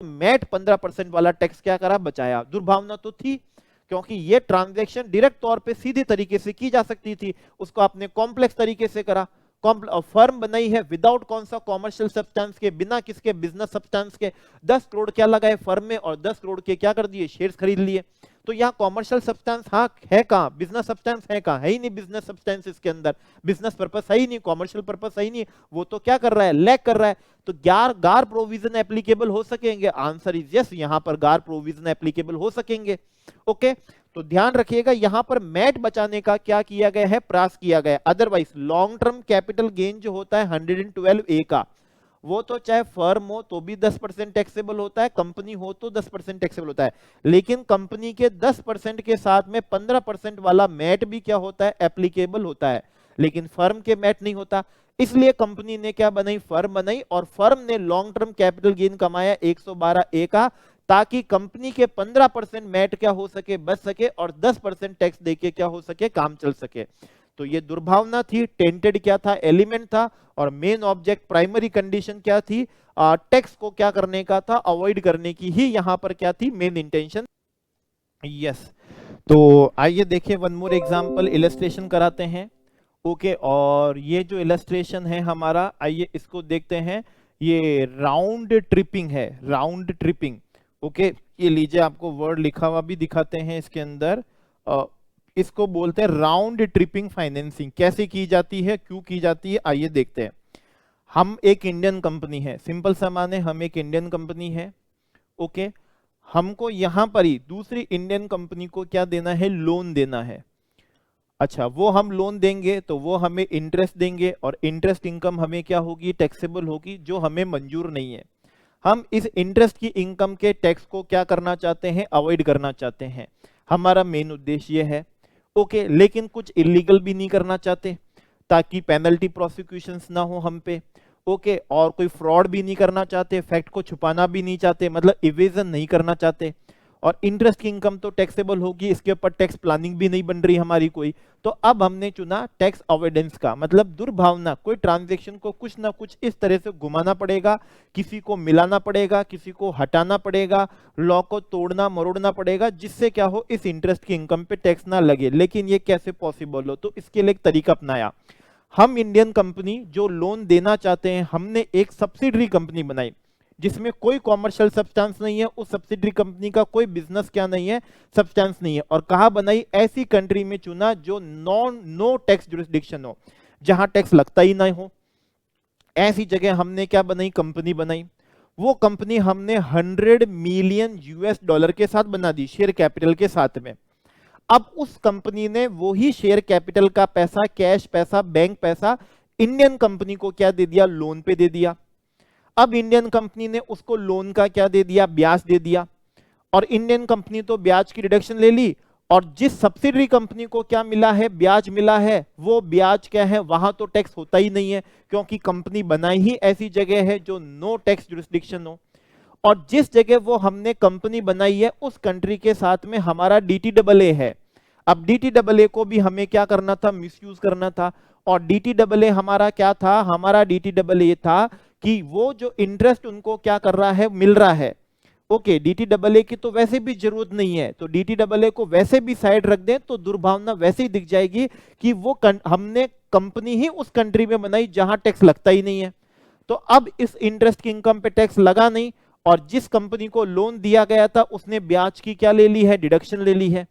मैट 15% वाला टैक्स क्या करा, बचाया। दुर्भावना तो थी, क्योंकि ये ट्रांजैक्शन डायरेक्ट तौर पे सीधे तरीके से की जा सकती थी, उसको आपने कॉम्प्लेक्स तरीके से करा। फर्म बनाई है विदाउट कौन सा कॉमर्शियल सब्सटेंस के, बिना किसके, बिजनेस सब्सटेंस के। 10 करोड़ क्या लगाए फर्म में, और 10 करोड़ के क्या कर दिए, शेयर्स खरीद लिए। तो यहाँ कॉमर्शियल सब्सटेंस हाँ है कहाँ, बिजनेस सब्सटेंस है कहाँ, है ही नहीं बिजनेस सब्सटेंस इसके अंदर, बिजनेस पर्पस है ही नहीं, कॉमर्शियल पर्पस है ही नहीं। वो तो क्या कर रहा है, लैक कर रहा है। तो गार प्रोविजन एप्लीकेबल हो सकेंगे, आंसर इज यस, यहाँ पर गार प्रोविजन एप्लीकेबल हो सकेंगे। ओके, तो ध्यान रखिएगा यहाँ पर मैट बचाने का क्या किया गया है, प्रयास किया गया। Otherwise long term capital gain जो होता है 112A का, वो तो चाहे फर्म हो तो भी 10% टैक्सेबल होता है, कंपनी हो तो 10% टैक्सेबल होता है। लेकिन कंपनी के 10% के साथ में 15% वाला मैट भी क्या होता है, एप्लीकेबल होता है, लेकिन फर्म के मैट नहीं होता। इसलिए कंपनी ने क्या बनाई, फर्म बनाई, और फर्म ने लॉन्ग टर्म कैपिटल गेन कमाया 112A का, ताकि कंपनी के 15% मैट क्या हो सके, बच सके, और 10% टैक्स देके क्या हो सके, काम चल सके। तो ये दुर्भावना थी, टेंटेड क्या था, एलिमेंट था, और मेन ऑब्जेक्ट प्राइमरी कंडीशन क्या थी, टैक्स को क्या करने का था, अवॉइड करने की ही यहां पर क्या थी, मेन इंटेंशन। यस, तो आइए देखिए वन मोर एग्जांपल, इलस्ट्रेशन कराते हैं। ओके, और ये जो इलस्ट्रेशन है हमारा, आइए इसको देखते हैं। ये राउंड ट्रिपिंग है, राउंड ट्रिपिंग। ओके, ये लीजिए, आपको वर्ड लिखा हुआ भी दिखाते हैं इसके अंदर। इसको बोलते हैं राउंड ट्रिपिंग फाइनेंसिंग। कैसे की जाती है, क्यों की जाती है, आइए देखते हैं। हम एक इंडियन कंपनी है, सिंपल सा माने हम एक इंडियन कंपनी है। ओके, हमको यहां पर ही दूसरी इंडियन कंपनी को क्या देना है, लोन देना है। अच्छा, वो हम लोन देंगे तो वो हमें इंटरेस्ट देंगे, और इंटरेस्ट इनकम हमें क्या होगी, टैक्सेबल होगी, जो हमें मंजूर नहीं है। हम इस इंटरेस्ट की इनकम के टैक्स को क्या करना चाहते हैं, अवॉइड करना चाहते हैं, हमारा मेन उद्देश्य ये है। ओके, लेकिन कुछ इलीगल भी नहीं करना चाहते, ताकि पेनल्टी प्रोसिक्यूशंस ना हो हम पे। ओके, और कोई फ्रॉड भी नहीं करना चाहते, फैक्ट को छुपाना भी नहीं चाहते, मतलब इवेजन नहीं करना चाहते। और इंटरेस्ट की इनकम तो टैक्सेबल होगी, इसके ऊपर टैक्स प्लानिंग भी नहीं बन रही हमारी कोई। तो अब हमने चुना टैक्स अवॉइडेंस का, मतलब दुर्भावना, कोई ट्रांजैक्शन को कुछ ना कुछ इस तरह से घुमाना पड़ेगा, किसी को मिलाना पड़ेगा, किसी को हटाना पड़ेगा, लॉ को तोड़ना मरोड़ना पड़ेगा, जिससे क्या हो, इस इंटरेस्ट की इनकम पे टैक्स ना लगे। लेकिन ये कैसे पॉसिबल हो, तो इसके लिए एक तरीका अपनाया। हम इंडियन कंपनी जो लोन देना चाहते हैं, हमने एक सब्सिडरी कंपनी बनाई जिसमें कोई कॉमर्शियल सब्सटेंस नहीं है, उस सब्सिडरी कंपनी का कोई बिजनेस क्या नहीं है, सब्सटेंस नहीं है। और कहां बनाई, ऐसी कंट्री में चुना जो नो टैक्स जुरिस्डिक्शन हो, जहां टैक्स लगता ही ना हो। ऐसी जगह हमने क्या बनाई, कंपनी बनाई। वो कंपनी हमने 100 मिलियन US$ के साथ बना दी, शेयर कैपिटल के साथ में। अब उस कंपनी ने वही शेयर कैपिटल का पैसा, कैश पैसा, बैंक पैसा इंडियन कंपनी को क्या दे दिया, लोन पे दे दिया। अब इंडियन कंपनी ने उसको लोन का क्या दे दिया, ब्याज दे दिया। और इंडियन कंपनी तो ब्याज की रिडक्शन ले ली, और जिस सब्सिडरी कंपनी को क्या मिला है, ब्याज मिला है, वो ब्याज क्या है, वहां तो टैक्स होता ही नहीं है, क्योंकि कंपनी बनाई ही ऐसी जगह है जो नो टैक्स जुरिस्डिक्शन हो। और जिस जगह वो हमने कंपनी बनाई है, उस कंट्री के साथ में हमारा DTAA है। अब DTAA को भी हमें क्या करना था, मिसयूज करना था। और DTAA हमारा क्या था, हमारा DTAA था कि वो जो इंटरेस्ट उनको क्या कर रहा है, मिल रहा है। ओके, DTAA की तो वैसे भी जरूरत नहीं है, तो DTAA को वैसे भी साइड रख दें तो दुर्भावना वैसे ही दिख जाएगी कि वो हमने कंपनी ही उस कंट्री में बनाई जहां टैक्स लगता ही नहीं है। तो अब इस इंटरेस्ट की इनकम पे टैक्स लगा नहीं, और जिस कंपनी को लोन दिया गया था उसने ब्याज की क्या ले ली है, डिडक्शन ले ली है।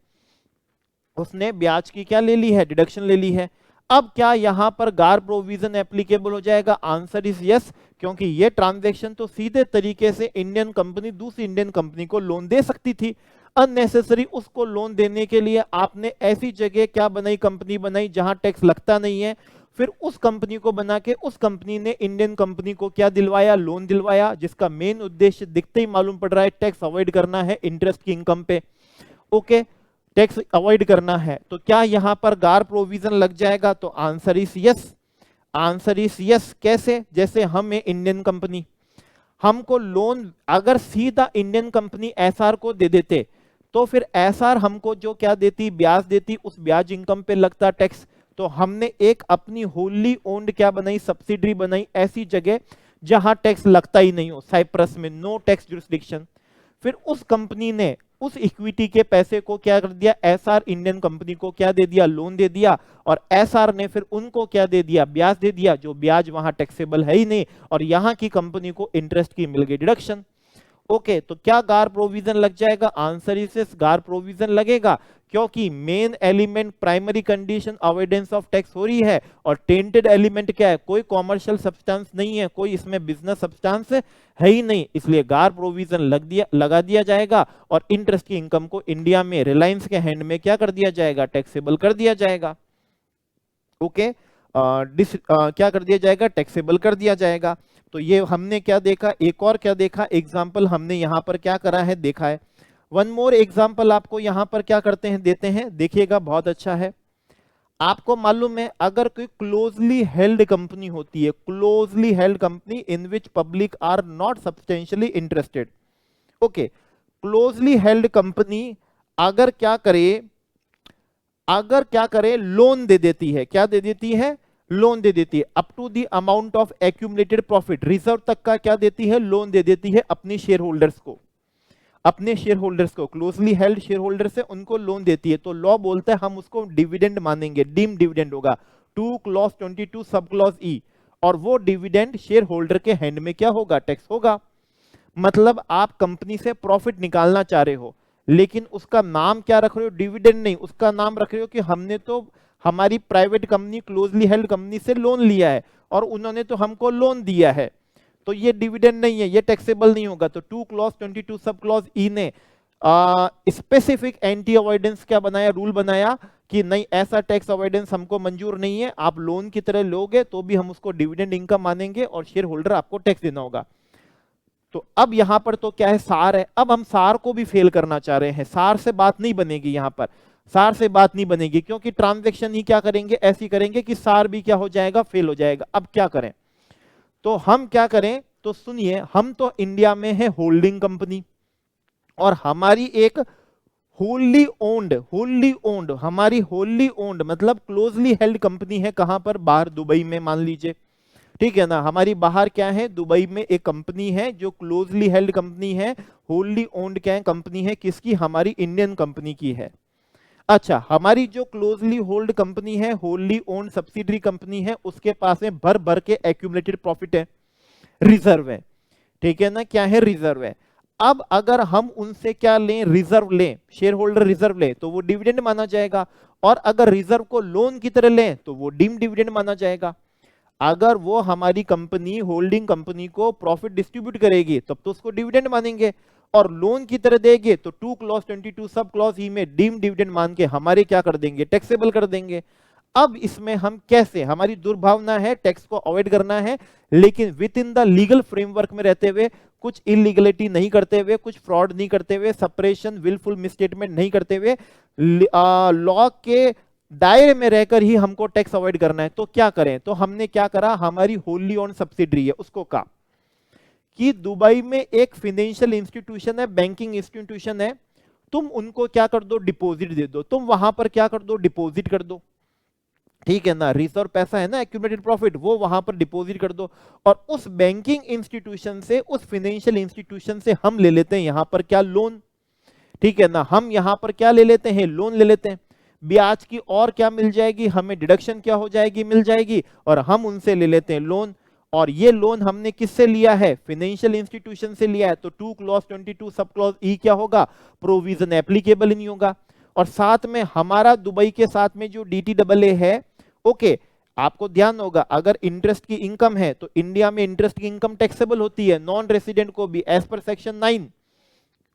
उसने ब्याज की क्या ले ली है, डिडक्शन ले ली है। अब क्या यहां पर गार प्रोविजन एप्लीकेबल हो जाएगा, आंसर इज यस, क्योंकि ये ट्रांजैक्शन तो सीधे तरीके से इंडियन कंपनी दूसरी इंडियन कंपनी को लोन दे सकती थी। अननेसेसरी उसको लोन देने के लिए आपने ऐसी जगह क्या बनाई, कंपनी बनाई जहां टैक्स लगता नहीं है। फिर उस कंपनी को बना के उस कंपनी ने इंडियन कंपनी को क्या दिलवाया, लोन दिलवाया, जिसका मेन उद्देश्य दिखते ही मालूम पड़ रहा है, टैक्स अवॉइड करना है इंटरेस्ट की इनकम पे। ओके, टैक्स अवॉइड करना है, तो क्या यहां पर गार प्रोविजन लग जाएगा, तो answer is yes, answer is yes. कैसे, जैसे हम इंडियन कंपनी, हमको लोन अगर सीधा इंडियन कंपनी SR को दे देते, तो फिर SR हमको जो क्या देती, ब्याज देती, उस ब्याज इनकम पे लगता टैक्स, तो हमने एक अपनी होली ओन्ड क्या बनाई, सब्सिडरी बनाई ऐसी जगह जहां टैक्स लगता ही नहीं हो, साइप्रस में नो टैक्स जुरिस्डिक्शन। फिर उस कंपनी ने उस इक्विटी के पैसे को क्या कर दिया, एसआर इंडियन कंपनी को क्या दे दिया, लोन दे दिया, और एसआर ने फिर उनको क्या दे दिया, ब्याज दे दिया, जो ब्याज वहां टैक्सेबल है ही नहीं, और यहां की कंपनी को इंटरेस्ट की मिल गई डिडक्शन। ओके, तो क्या गार प्रोविजन लग जाएगा, आंसर इज गार प्रोविजन लगेगा, क्योंकि main element primary condition avoidance of tax हो रही है, और टेंटेड एलिमेंट क्या है, कोई कॉमर्शियल सब्सटेंस नहीं है, कोई इसमें बिजनेस सब्सटेंस है ही नहीं, इसलिए गार प्रोविजन लगा दिया जाएगा, और इंटरेस्ट की इनकम को इंडिया में रिलायंस के हैंड में क्या कर दिया जाएगा, टैक्सेबल कर दिया जाएगा। ओके, क्या कर दिया जाएगा, टैक्सेबल कर दिया जाएगा। तो ये हमने क्या देखा, एक और क्या देखा एग्जाम्पल हमने यहां पर क्या करा है, देखा है। वन मोर एग्जाम्पल आपको यहां पर क्या करते हैं, देते हैं, देखिएगा बहुत अच्छा है। आपको मालूम है अगर कोई क्लोजली हेल्ड कंपनी होती है, closely held company in which public are not substantially interested, okay, closely held company अगर क्या करे, लोन दे देती है, क्या दे देती है, लोन दे देती है, up to the amount of accumulated profit, reserve तक का क्या देती है, लोन दे देती है अपनी शेयर होल्डर्स को, अपने शेयर होल्डर्स को, क्लोजली हेल्ड शेयर होल्डर्स है उनको लोन देती है, तो लॉ बोलता है हम उसको डिविडेंड मानेंगे, डीम डिविडेंड होगा, 2 क्लॉज 22 सब क्लॉज ई, और वो डिविडेंड शेयर होल्डर के हैंड में क्या होगा, टैक्स होगा। मतलब आप कंपनी से प्रॉफिट निकालना चाह रहे हो, लेकिन उसका नाम क्या रख रहे हो, डिविडेंड नहीं, उसका नाम रख रहे हो कि हमने तो हमारी private company closely held company से लोन लिया है और उन्होंने तो हमको लोन दिया है, तो ये डिविडेंड नहीं है, ये टैक्सेबल नहीं होगा। तो 2 क्लॉज 22 सब क्लॉज ई ने स्पेसिफिक एंटी अवॉइडेंस क्या बनाया, रूल बनाया कि नहीं ऐसा टैक्स अवॉइडेंस हमको मंजूर नहीं है, आप लोन की तरह लोगे तो भी हम उसको डिविडेंड इनकम मानेंगे और शेयर होल्डर आपको टैक्स देना होगा। तो अब यहां पर तो क्या है, सार है, अब हम सार को भी फेल करना चाह रहे हैं, सार से बात नहीं बनेगी, यहां पर सार से बात नहीं बनेगी, क्योंकि ट्रांजैक्शन ही क्या करेंगे, ऐसी करेंगे कि सार भी क्या हो जाएगा, फेल हो जाएगा। अब क्या करें, तो हम क्या करें, तो सुनिए, हम तो इंडिया में है होल्डिंग कंपनी, और हमारी एक होल्ली ओन्ड हमारी होल्ली ओन्ड मतलब क्लोजली हेल्ड कंपनी है, कहां पर, बाहर दुबई में मान लीजिए, ठीक है ना, हमारी बाहर क्या है, दुबई में एक कंपनी है जो क्लोजली हेल्ड कंपनी है, होल्ली ओन्ड क्या है, कंपनी है किसकी, हमारी इंडियन कंपनी की है। अच्छा, हमारी जो क्लोजली होल्ड कंपनी है, होल्ली ओन्ड सब्सिडरी कंपनी है, उसके पास में भर भर के एक्यूमुलेटेड प्रॉफिट है, रिजर्व है, ठीक है ना, क्या है, रिजर्व है। अब अगर हम उनसे क्या लें, रिजर्व लें, शेयर होल्डर रिजर्व लें, तो वो डिविडेंड माना जाएगा, और अगर रिजर्व को लोन की तरह लें तो वो डीम डिविडेंड माना जाएगा। अगर वो हमारी कंपनी होल्डिंग कंपनी को प्रॉफिट डिस्ट्रीब्यूट करेगी तब तो उसको डिविडेंड मानेंगे, और लोन की तरह देगी तो 2 क्लॉज 22 सब क्लॉज ई में डीम डिविडेंड मान के हमारे क्या कर देंगे, टैक्सेबल कर देंगे। अब इसमें हम कैसे, हमारी दुर्भावना है टैक्स को अवॉइड करना है, लेकिन within the legal framework में रहते हुए, कुछ इलीगलिटी नहीं करते हुए, कुछ फ्रॉड नहीं करते हुए, सेपरेशन विलफुल मिसस्टेटमेंट नहीं करते हुए, लॉ के दायरे में रहकर ही हमको टैक्स अवॉइड करना है। तो क्या करें, तो हमने क्या करा, हमारी होली ओन सब्सिडरी है उसको कहा कि दुबई में एक फाइनेंशियल इंस्टीट्यूशन है, बैंकिंग इंस्टीट्यूशन है, तुम उनको क्या कर दो, डिपॉजिट दे दो, तुम वहां पर क्या कर दो, डिपॉजिट कर दो, ठीक है ना, रिजर्व पैसा है ना, एक्यूमुलेटेड प्रॉफिट, वो वहां पर डिपॉजिट कर दो, और उस बैंकिंग इंस्टीट्यूशन से, उस फाइनेंशियल इंस्टीट्यूशन से हम ले लेते हैं यहां पर क्या, लोन, ठीक है ना, हम यहां पर क्या ले लेते हैं, लोन ले लेते हैं, ब्याज की और क्या मिल जाएगी, हमें डिडक्शन क्या हो जाएगी, मिल जाएगी, और हम उनसे ले लेते हैं लोन, और ये लोन हमने किससे लिया है, फाइनेंशियल इंस्टीट्यूशन से लिया है, तो 2 क्लॉज 22 सब क्लॉज ई क्या होगा, प्रोविजन एप्लीकेबल नहीं होगा। और साथ में हमारा दुबई के साथ में जो DTAA है, ओके, आपको ध्यान होगा अगर इंटरेस्ट की इनकम है तो इंडिया में इंटरेस्ट की इनकम टैक्सेबल होती है, नॉन रेसिडेंट को भी एज पर सेक्शन 9,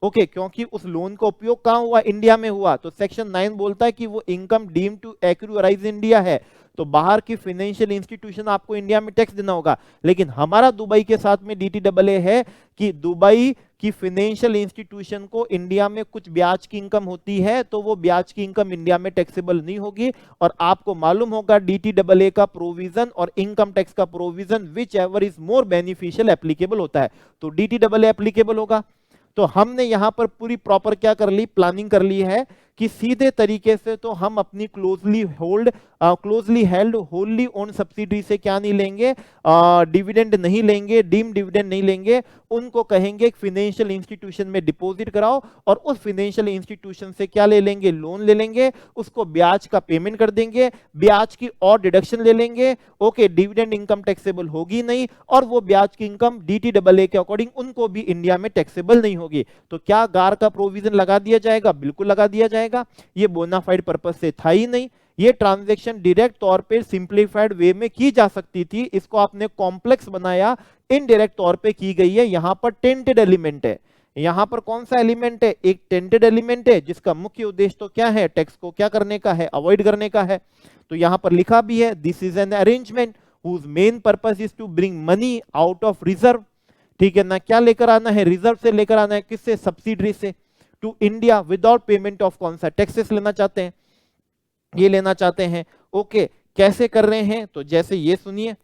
ओके, क्योंकि उस लोन का उपयोग कहां हुआ, इंडिया में हुआ, तो सेक्शन 9 बोलता है कि वो income deem to accrue arise India है, तो बाहर की फाइनेंशियल इंस्टीट्यूशन आपको इंडिया में टैक्स देना होगा। लेकिन हमारा दुबई के साथ में DTAA है कि दुबई की फाइनेंशियल इंस्टीट्यूशन को इंडिया में कुछ ब्याज की इनकम होती है, तो वो ब्याज की इनकम इंडिया में टैक्सेबल नहीं होगी, और आपको मालूम होगा DTAA का प्रोविजन और इनकम टैक्स का provision which ever is more beneficial applicable होता है, तो DTAA एप्लीकेबल होगा। तो हमने यहां पर पूरी प्रॉपर क्या कर ली, प्लानिंग कर ली है कि सीधे तरीके से तो हम अपनी क्लोजली हेल्ड होल्ली ओन सब्सिडी से क्या नहीं लेंगे, डिविडेंड नहीं लेंगे, डीम डिविडेंड नहीं लेंगे। उनको कहेंगे एक फाइनेंशियल इंस्टीट्यूशन में डिपॉजिट कराओ और उस फाइनेंशियल इंस्टीट्यूशन से क्या ले लेंगे, लोन ले लेंगे, उसको ब्याज का पेमेंट कर देंगे, ब्याज की और डिडक्शन ले लेंगे। ओके, डिविडेंड इनकम टैक्सेबल होगी नहीं और वो ब्याज की इनकम डीटीडबलए के अकॉर्डिंग उनको भी इंडिया में टैक्सेबल नहीं होगी। तो क्या गार का प्रोविजन लगा दिया जाएगा? बिल्कुल लगा दिया जाएगा। ये बोनाफाइड पर्पस से था ही नहीं। ये ट्रांजैक्शन डायरेक्ट तौर पे सिंप्लीफाइड वे में की जा सकती थी, इसको आपने कॉम्प्लेक्स बनाया, इनडायरेक्ट तौर पे की गई है। यहां पर टेंटेड एलिमेंट है। यहां पर कौन सा एलिमेंट है? एक टेंटेड एलिमेंट है जिसका मुख्य उद्देश्य तो क्या है, टैक्स को क्या करने का है, अवॉइड करने का है। तो यहां पर लिखा भी है, this is an arrangement whose main purpose is to bring money out of reserve। ठीक है ना, क्या लेकर आना है, रिजर्व से लेकर आना है, किससे, सब्सिडरी से, to India without payment of कौन सा, टैक्सेस लेना चाहते हैं, ये लेना चाहते हैं। ओके, कैसे कर रहे हैं? तो जैसे ये सुनिए,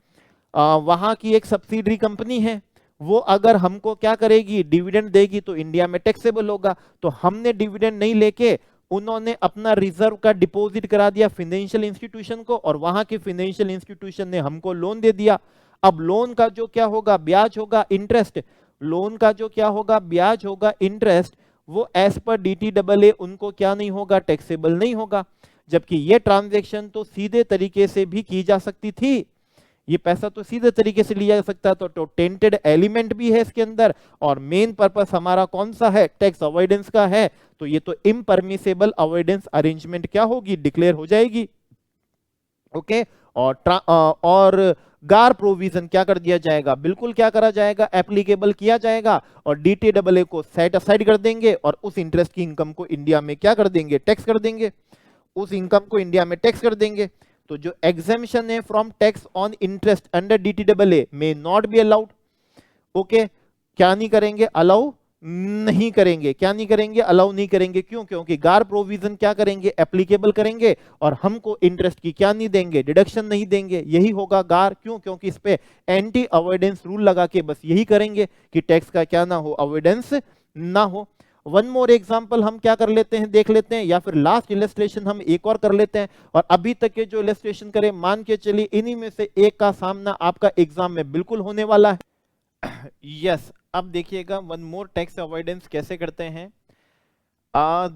वहां की एक सब्सिडरी कंपनी है, वो अगर हमको क्या करेगी, डिविडेंड देगी तो इंडिया में टैक्सेबल होगा। तो हमने डिविडेंड नहीं लेके उन्होंने अपना रिजर्व का डिपॉजिट करा दिया फाइनेंशियल इंस्टीट्यूशन को और वहां के फाइनेंशियल इंस्टीट्यूशन ने हमको लोन दे दिया। अब लोन का जो क्या होगा, ब्याज होगा, इंटरेस्ट, लोन का जो क्या होगा, ब्याज होगा, इंटरेस्ट, वो एज पर डीटीडबलए उनको क्या नहीं होगा, टैक्सेबल नहीं होगा। जबकि ये ट्रांजैक्शन तो सीधे तरीके से भी की जा सकती थी, ये पैसा तो सीधे तरीके से लिया जा सकता। तो टेंटेड एलिमेंट भी है इसके अंदर और मेन पर्पस हमारा कौन सा है, टैक्स अवॉइडेंस का है। तो ये तो इम्परमिसेबल अवॉइडेंस अरेंजमेंट क्या होगी, डिक्लेयर हो जाएगी। ओके, और गार प्रोविजन क्या कर दिया जाएगा, बिल्कुल क्या करा जाएगा, एप्लीकेबल किया जाएगा और डीटीडबलए को सेट असाइड कर देंगे और उस इंटरेस्ट की इनकम को इंडिया में क्या कर देंगे, टैक्स कर देंगे, उस इनकम को इंडिया में टैक्स कर देंगे। तो जो एग्जेम्पशन है from tax on interest under डीटीडबलए may not be allowed. Okay, क्या नहीं करेंगे, अलाउ नहीं करेंगे, क्या नहीं करेंगे, अलाउ नहीं करेंगे। क्यों? क्योंकि गार प्रोविजन क्या करेंगे, एप्लीकेबल करेंगे और हमको इंटरेस्ट की क्या नहीं देंगे, डिडक्शन नहीं देंगे। यही होगा गार। क्यों? क्योंकि इस पे एंटी अवॉइडेंस रूल लगा के बस यही करेंगे कि टैक्स का क्या ना हो, अवॉइडेंस ना हो। वन मोर एग्जाम्पल हम क्या कर लेते हैं, देख लेते हैं, या फिर लास्ट इलस्ट्रेशन हम एक और कर लेते हैं। और अभी तक के जो इलस्ट्रेशन करें, मान के चलिए इन्हीं में से एक का सामना आपका एग्जाम में बिल्कुल होने वाला है। यस, अब देखिएगा वन मोर टैक्स अवॉइडेंस कैसे करते हैं।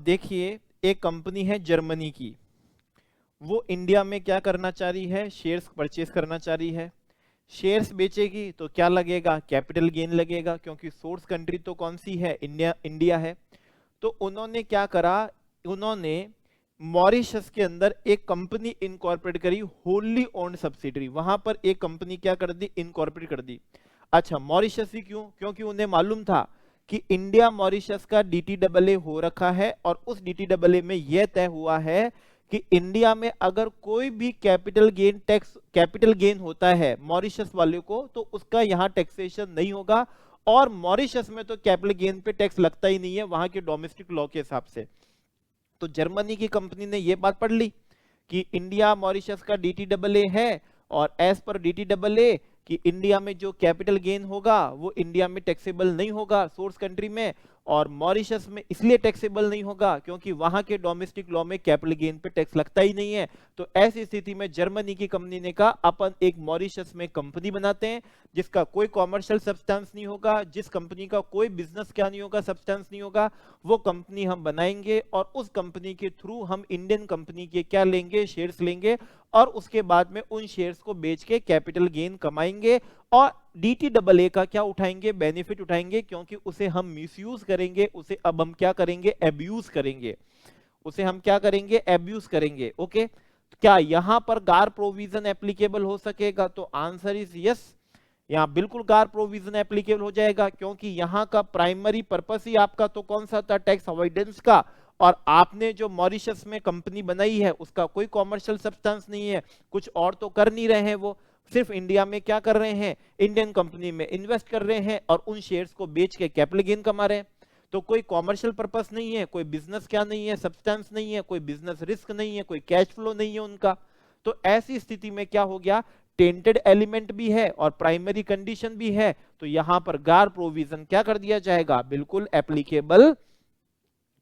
देखिए, एक कंपनी है जर्मनी की, वो इंडिया में क्या करना चाह रही है, शेयर्स परचेज करना चाह रही है। शेयर्स बेचेगी तो क्या लगेगा, कैपिटल गेन लगेगा, क्योंकि सोर्स कंट्री तो कौन सी है, इंडिया है। तो उन्होंने क्या करा, उन्होंने मॉरिशस के अंदर एक कंपनी इनकॉर्पोरेट करी, होली ओन्ड सब्सिडरी, वहां पर एक कंपनी क्या कर दी, इनकॉर्पोरेट कर दी। अच्छा, मॉरिशस ही क्यों? क्योंकि उन्हें मालूम था कि इंडिया मॉरिशस का डीटीडबलए हो रखा है और उस डीटीडबलए में यह तय हुआ है कि इंडिया में अगर कोई भी कैपिटल गेन होता है मॉरिशस वाले को, तो उसका यहां टैक्सेशन नहीं होगा। और मॉरिशस में तो कैपिटल गेन पे टैक्स लगता ही नहीं है वहां के डोमेस्टिक लॉ के हिसाब से। तो जर्मनी की कंपनी ने यह बात पढ़ ली कि इंडिया मॉरिशस का डीटीडबलए है और एज पर डीटीडबलए कि इंडिया में जो कैपिटल गेन होगा वो इंडिया में टैक्सेबल नहीं होगा सोर्स कंट्री में, और मॉरिशस में इसलिए टैक्सेबल नहीं होगा क्योंकि वहां के डोमेस्टिक लॉ में कैपिटल गेन पे टैक्स लगता ही नहीं है। तो ऐसी स्थिति में जर्मनी की कंपनी ने कहा अपन एक मॉरिशस में कंपनी बनाते हैं जिसका कोई कॉमर्शियल सब्सटेंस नहीं होगा, जिस कंपनी का कोई बिजनेस क्या नहीं होगा, सब्सटेंस नहीं होगा, वो कंपनी हम बनाएंगे और उस कंपनी के थ्रू हम इंडियन कंपनी के क्या लेंगे, शेयर्स लेंगे और उसके बाद में उन शेयर्स को बेच के कैपिटल गेन कमाएंगे और डीटीडबलए का क्या उठाएंगे, बेनिफिट उठाएंगे, क्योंकि उसे हम मिसयूज करेंगे, उसे अब हम क्या करेंगे, एब्यूज करेंगे, उसे हम क्या करेंगे, एब्यूज करेंगे। ओके, क्या यहां पर गार प्रोविजन एप्लीकेबल हो सकेगा? तो आंसर इज यस, यहां बिल्कुल गार प्रोविजन एप्लीकेबल हो जाएगा, क्योंकि यहां का प्राइमरी पर्पस ही आपका तो कौन सा था, टैक्स अवॉइडेंस का, और आपने जो मॉरिशस में कंपनी बनाई है उसका कोई कॉमर्शियल सब्सटेंस नहीं है, कुछ और तो कर नहीं रहे हैं, वो सिर्फ इंडिया में क्या कर रहे हैं, इंडियन कंपनी में इन्वेस्ट कर रहे हैं और उन शेयर्स को बेच के कैपिटल गेन कमा रहे हैं। तो कोई कॉमर्शियल पर्पस नहीं है, कोई बिजनेस क्या नहीं है, सब्सटेंस नहीं है, कोई बिजनेस रिस्क नहीं है, कोई कैश फ्लो नहीं है उनका। तो ऐसी स्थिति में क्या हो गया, टेंटेड एलिमेंट भी है और प्राइमरी कंडीशन भी है, तो यहां पर गार प्रोविजन क्या कर दिया जाएगा, बिल्कुल एप्लीकेबल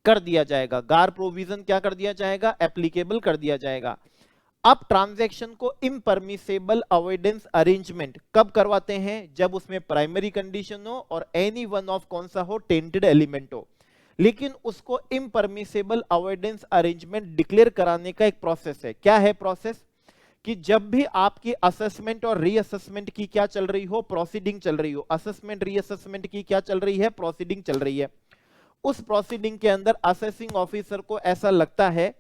कर दिया जाएगा, गार प्रोविजन क्या कर दिया जाएगा, एप्लीकेबल कर दिया जाएगा। अब ट्रांजैक्शन को इम्परमिसेबल अवॉइडेंस अरेंजमेंट कब करवाते हैं, जब उसमें प्राइमरी कंडीशन हो और एनी वन ऑफ कौन सा हो, टेंटेड एलिमेंट हो। लेकिन उसको इम्परमिसेबल अवॉइडेंस अरेंजमेंट डिक्लेयर कराने का एक प्रोसेस है। क्या है प्रोसेस, कि जब भी आपकी असेसमेंट और रीअसेसमेंट की क्या चल रही हो, प्रोसीडिंग चल रही हो, असेसमेंट रीअसेसमेंट की क्या चल रही है, प्रोसीडिंग चल रही है, उस प्रोसीडिंग के अंदर असेसिंग ऑफिसर को ऐसा लगता है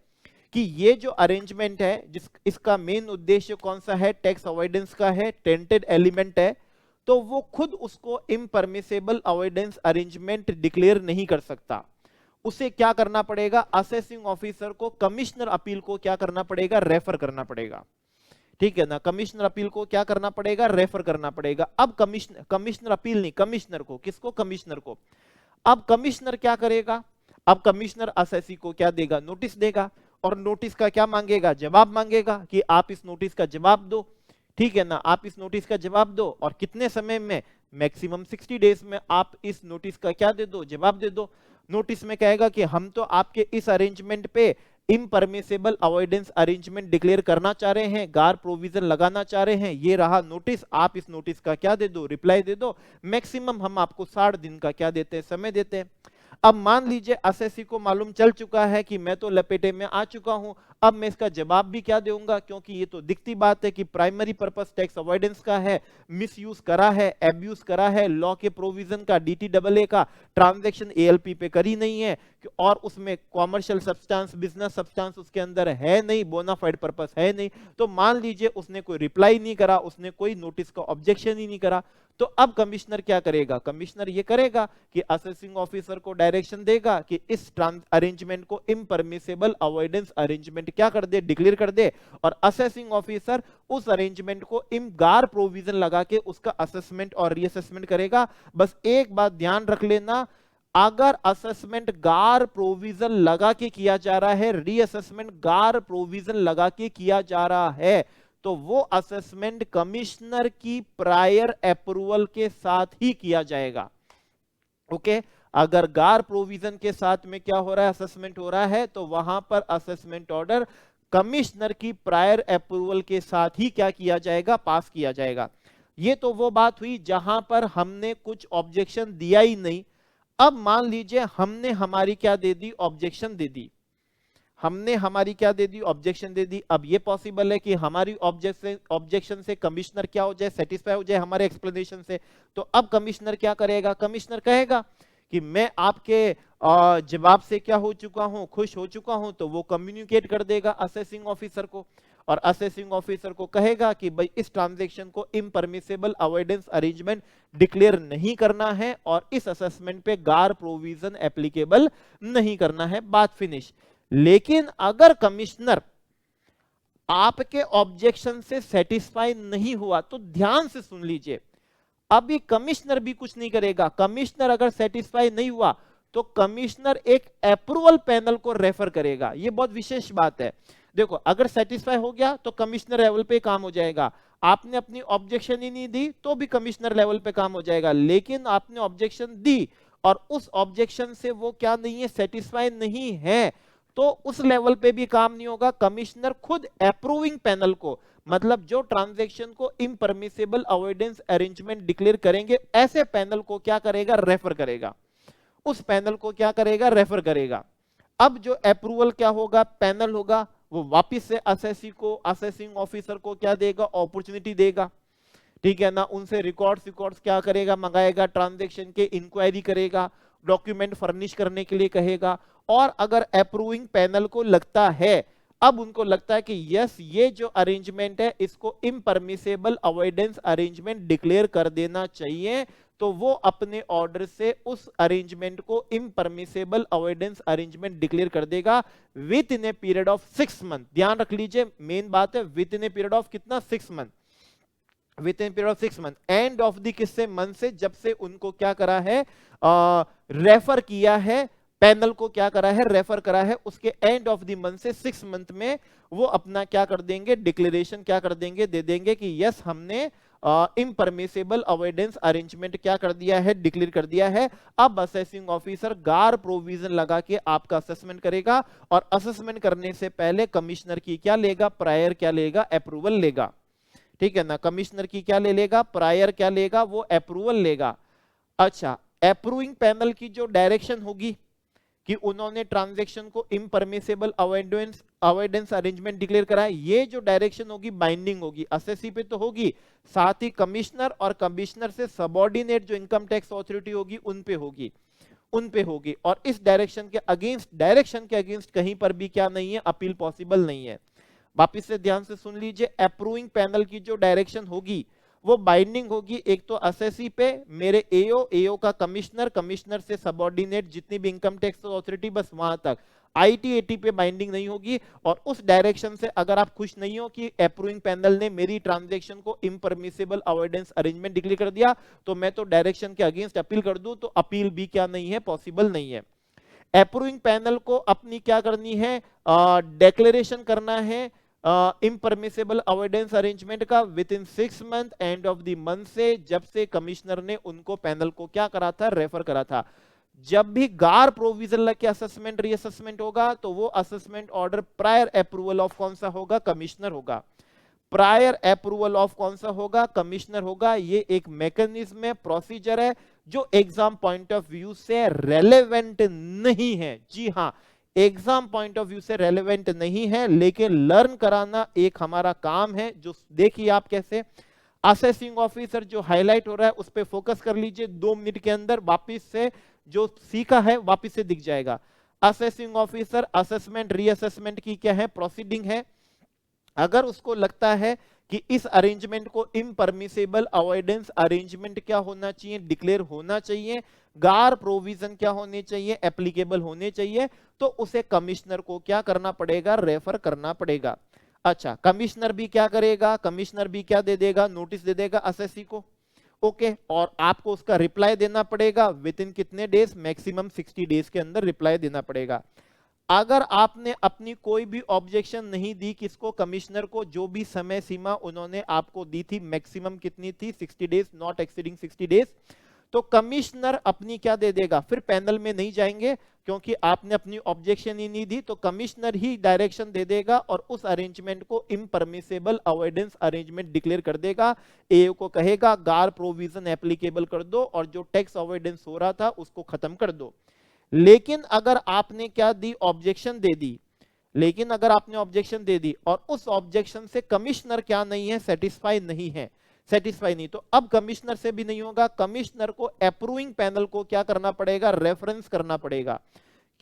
कि ये जो अरेंजमेंट है, इसका मेन उद्देश्य कौन सा है, टैक्स अवॉइडेंस का है, टेंटेड एलिमेंट है, तो वो खुद उसको इम्परमिसेबल अवॉइडेंस अरेंजमेंट डिक्लेयर नहीं कर सकता। उसे क्या करना पड़ेगा, असेसिंग ऑफिसर को कमिश्नर अपील को क्या करना पड़ेगा, रेफर करना पड़ेगा। ठीक है ना, कमिश्नर अपील को क्या करना पड़ेगा, रेफर करना पड़ेगा। अब कमिश्नर अपील नहीं, कमिश्नर को, किसको, कमिश्नर को। अब कमिश्नर क्या करेगा, अब कमिश्नर असेसी को क्या देगा, नोटिस देगा, और नोटिस का क्या मांगेगा, जवाब मांगेगा कि आप इस नोटिस का जवाब दो। ठीक है ना, आप इस नोटिस का जवाब दो, और कितने समय में, मैक्सिमम 60 डेज में आप इस नोटिस का क्या दे दो, जवाब दे दो। नोटिस में कहेगा कि हम तो आपके इस अरेंजमेंट पे इम्परमिसेबल अवॉइडेंस अरेंजमेंट डिक्लेयर करना चाह रहे हैं, गार प्रोविजन लगाना चाह रहे हैं, ये रहा नोटिस, आप इस नोटिस का क्या दे दो, रिप्लाई दे दो। मैक्सिमम हम आपको 60 दिन का क्या देते हैं, समय देते हैं। अब मान लीजिए असेसी को मालूम चल चुका है कि मैं तो लपेटे में आ चुका हूं, अब मैं इसका जवाब भी क्या दूंगा, क्योंकि ये तो दिखती बात है कि प्राइमरी पर्पस टैक्स अवॉइडेंस का है, मिसयूज करा है, एब्यूज करा है, लॉ के प्रोविजन का, डीटीडब्ल्यूए का, ट्रांजैक्शन एएलपी पे करी नहीं है, और उसमें कॉमर्शियल सब्सटेंस, बिजनेस सब्सटेंस उसके अंदर है नहीं, बोनाफाइड पर्पस है नहीं। तो मान लीजिए उसने कोई रिप्लाई नहीं करा, उसने कोई नोटिस का ऑब्जेक्शन ही नहीं करा, तो अब कमिश्नर क्या करेगा, कमिश्नर ये करेगा कि असेसिंग ऑफिसर को डायरेक्शन देगा कि इस अरेंजमेंट को इम्परमिसेबल अवॉइडेंस अरेंजमेंट क्या कर दे, डिक्लेयर कर दे, और असेसिंग ऑफिसर उस अरेंजमेंट को गार प्रोविजन लगा के उसका असेसमेंट और रीअसेसमेंट करेगा। बस एक बात ध्यान रख लेना, अगर असेसमेंट गार प्रोविजन लगा के किया जा रहा है, रीअसेसमेंट गार प्रोविजन लगा के किया जा रहा है, तो वो असेसमेंट कमिश्नर की प्रायर अप्रूवल के साथ ही किया जाएगा। ओके, अगर गार प्रोविजन के साथ में क्या हो रहा है, असेसमेंट हो रहा है, तो वहां पर असेसमेंट ऑर्डर कमिश्नर की प्रायर अप्रूवल के साथ ही क्या किया जाएगा, पास किया जाएगा। ये तो वो बात हुई जहां पर हमने कुछ ऑब्जेक्शन दिया ही नहीं। अब मान लीजिए हमने हमारी क्या दे दी, ऑब्जेक्शन दे दी, हमने हमारी क्या दे दी, ऑब्जेक्शन दे दी। अब ये पॉसिबल है कि हमारी ऑब्जेक्शन से कमिश्नर क्या हो जाए, सेटिस्फाई हो जाए हमारे एक्सप्लेनेशन से। तो अब कमिश्नर क्या करेगा, कमिश्नर कहेगा कि मैं आपके जवाब से क्या हो चुका हूं, खुश हो चुका हूं, तो वो कम्युनिकेट कर देगा असेसिंग ऑफिसर को, और असेसिंग ऑफिसर को कहेगा कि भाई इस ट्रांजैक्शन को इम्परमिसेबल अवॉइडेंस अरेंजमेंट डिक्लेयर नहीं करना है, और इस असेसमेंट पे गार प्रोविजन एप्लीकेबल नहीं करना है, बात फिनिश। लेकिन अगर कमिश्नर आपके ऑब्जेक्शन से सेटिस्फाई नहीं हुआ, तो ध्यान से सुन लीजिए, अभी कमिश्नर भी कुछ नहीं करेगा। कमिश्नर अगर सेटिस्फाई नहीं हुआ तो कमिश्नर एक अप्रूवल पैनल को रेफर करेगा। यह बहुत विशेष बात है। देखो, अगर सेटिस्फाई हो गया तो कमिश्नर लेवल पे काम हो जाएगा, आपने अपनी ऑब्जेक्शन ही नहीं दी तो भी कमिश्नर लेवल पे काम हो जाएगा। लेकिन आपने ऑब्जेक्शन दी और उस ऑब्जेक्शन से वो क्या नहीं है, सेटिस्फाई नहीं है, तो उस लेवल पे भी काम नहीं होगा। कमिश्नर खुद अप्रूविंग पैनल को, मतलब जो ट्रांजैक्शन को इम्परमिसेबल अवॉइडेंस अरेंजमेंट डिक्लेयर करेंगे, ऐसे पैनल को क्या करेगा, रेफर करेगा। उस पैनल को क्या करेगा, रेफर करेगा। अब जो अप्रूवल क्या होगा, पैनल होगा, वो वापस से असेसी को, असेसिंग ऑफिसर को क्या देगा, अपॉर्चुनिटी देगा। ठीक है ना, उनसे रिकॉर्ड्स क्या करेगा, मंगाएगा, ट्रांजैक्शन के इंक्वायरी करेगा, डॉक्यूमेंट फर्निश करने के लिए कहेगा। और अगर अप्रूविंग पैनल को लगता है, अब उनको लगता है कि यस, ये जो अरेंजमेंट है इसको इम्परमिसेबल अवॉइडेंस अरेंजमेंट डिक्लेयर कर देना चाहिए, तो वो अपने ऑर्डर से उस अरेंजमेंट को इम्परमिसेबल अवॉइडेंस अरेंजमेंट डिक्लेयर कर देगा with in a period of 6 month. ध्यान रख लीजिए, मेन बात है, with in a period of कितना, 6 month, with in period of 6 month. End of the किससे, मंथ से, जब से उनको क्या करा है, रेफर किया है, पैनल को क्या करा है, रेफर करा है, उसके एंड ऑफ द मंथ से 6 मंथ में वो अपना क्या कर देंगे, डिक्लेरेशन क्या कर देंगे, दे देंगे कि यस, हमने इम्परमिसेबल अवॉइडेंस अरेंजमेंट क्या कर दिया है, डिक्लेयर कर दिया है। अब असेसिंग ऑफिसर गार प्रोविजन लगा के आपका असेसमेंट करेगा, और असेसमेंट करने से पहले कमिश्नर की क्या लेगा, प्रायर क्या लेगा, अप्रूवल लेगा। ठीक है ना, कमिश्नर की क्या ले लेगा, प्रायर क्या लेगा, वो अप्रूवल लेगा। अच्छा, अप्रूविंग पैनल की जो डायरेक्शन होगी कि उन्होंने ट्रांजैक्शन को इम्परमिसेबल अवॉइडेंस अरेंजमेंट डिक्लेयर करा है, ये जो डायरेक्शन होगी बाइंडिंग होगी, असेसी पे तो होगी, साथ ही कमिश्नर और कमिश्नर से सबऑर्डिनेट जो इनकम टैक्स अथॉरिटी होगी उन पे होगी। और इस डायरेक्शन के अगेंस्ट कहीं पर भी क्या नहीं है, अपील पॉसिबल नहीं है। वापिस से ध्यान से सुन लीजिए, अप्रूविंग पैनल की जो डायरेक्शन होगी वो बाइंडिंग होगी, एक तो असेसी पे मेरे एओ का कमिश्नर से सबऑर्डिनेट जितनी भी इनकम टैक्स अथॉरिटी, बस वहां तक। आईटी पे बाइंडिंग नहीं होगी। और उस डायरेक्शन से अगर आप खुश नहीं हो कि अप्रूविंग पैनल ने मेरी ट्रांजैक्शन को इम्परमिसेबल अवॉइडेंस अरेंजमेंट डिक्लेयर कर दिया, तो मैं तो डायरेक्शन के अगेंस्ट अपील कर दूं, तो अपील भी क्या नहीं है, पॉसिबल नहीं है। अप्रूविंग पैनल को अपनी क्या करनी है, डिक्लेरेशन करना है इम्परमिसेबल अवॉइडेंस अरेंजमेंट का with in 6 month end of the month से, जब से कमिश्नर ने उनको पैनल को क्या करा था, रेफर करा था। जब भी गार प्रोविजन लग के असेसमेंट रीअसेसमेंट होगा, तो वो assessment order prior approval of कौन सा होगा, कमिश्नर होगा। प्रायर अप्रूवल ऑफ कौन सा होगा, कमिश्नर होगा। ये एक मैकेनिज्म है, प्रोसीजर है, जो एग्जाम पॉइंट ऑफ व्यू से रेलेवेंट नहीं है। जी हां, एग्जाम पॉइंट ऑफ व्यू से रेलेवेंट नहीं है, लेकिन लर्न कराना एक हमारा काम है। जो देखिए आप कैसे, असेसिंग ऑफिसर जो हाईलाइट हो रहा है उस पर फोकस कर लीजिए, 2 मिनट के अंदर वापिस से जो सीखा है वापिस से दिख जाएगा। असेसिंग ऑफिसर असेसमेंट रीअसेसमेंट की क्या है, प्रोसीडिंग है। अगर उसको लगता है कि इस अरेंजमेंट को इम्परमिसेबल अवॉइडेंस अरेंजमेंट क्या होना चाहिए, डिक्लेयर होना चाहिए, गार प्रोविजन क्या होने चाहिए, एप्लीकेबल होने चाहिए, तो उसे कमिश्नर को क्या करना पड़ेगा, रेफर करना पड़ेगा। अच्छा, कमिश्नर भी क्या करेगा, कमिश्नर भी क्या दे देगा, नोटिस दे देगा असेसी को। ओके, और आपको उसका रिप्लाई देना पड़ेगा विद इन कितने डेज, मैक्सिमम 60 डेज के अंदर रिप्लाई देना पड़ेगा। अगर आपने अपनी कोई भी ऑब्जेक्शन नहीं दी किसको, कमिश्नर को, जो भी समय सीमा उन्होंने आपको दी थी, मैक्सिमम कितनी थी, 60 डेज, नॉट एक्सीडिंग 60 डेज, तो कमिश्नर अपनी क्या दे देगा, फिर पैनल में नहीं जाएंगे क्योंकि आपने अपनी ऑब्जेक्शन ही नहीं दी, तो कमिश्नर ही डायरेक्शन दे देगा और उस अरेंजमेंट को इम्परमिसेबल अवॉइडेंस अरेंजमेंट डिक्लेयर कर देगा। एओ को कहेगा गार प्रोविजन एप्लीकेबल कर दो और जो टैक्स अवॉइडेंस हो रहा था उसको खत्म कर दो। लेकिन अगर आपने क्या दी, ऑब्जेक्शन दे दी, लेकिन अगर आपने ऑब्जेक्शन दे दी और उस ऑब्जेक्शन से कमिश्नर क्या नहीं है, सेटिस्फाई नहीं है, सेटिस्फाई नहीं, तो अब कमिश्नर से भी नहीं होगा, कमिश्नर को अप्रूविंग पैनल को क्या करना पड़ेगा, रेफरेंस करना पड़ेगा।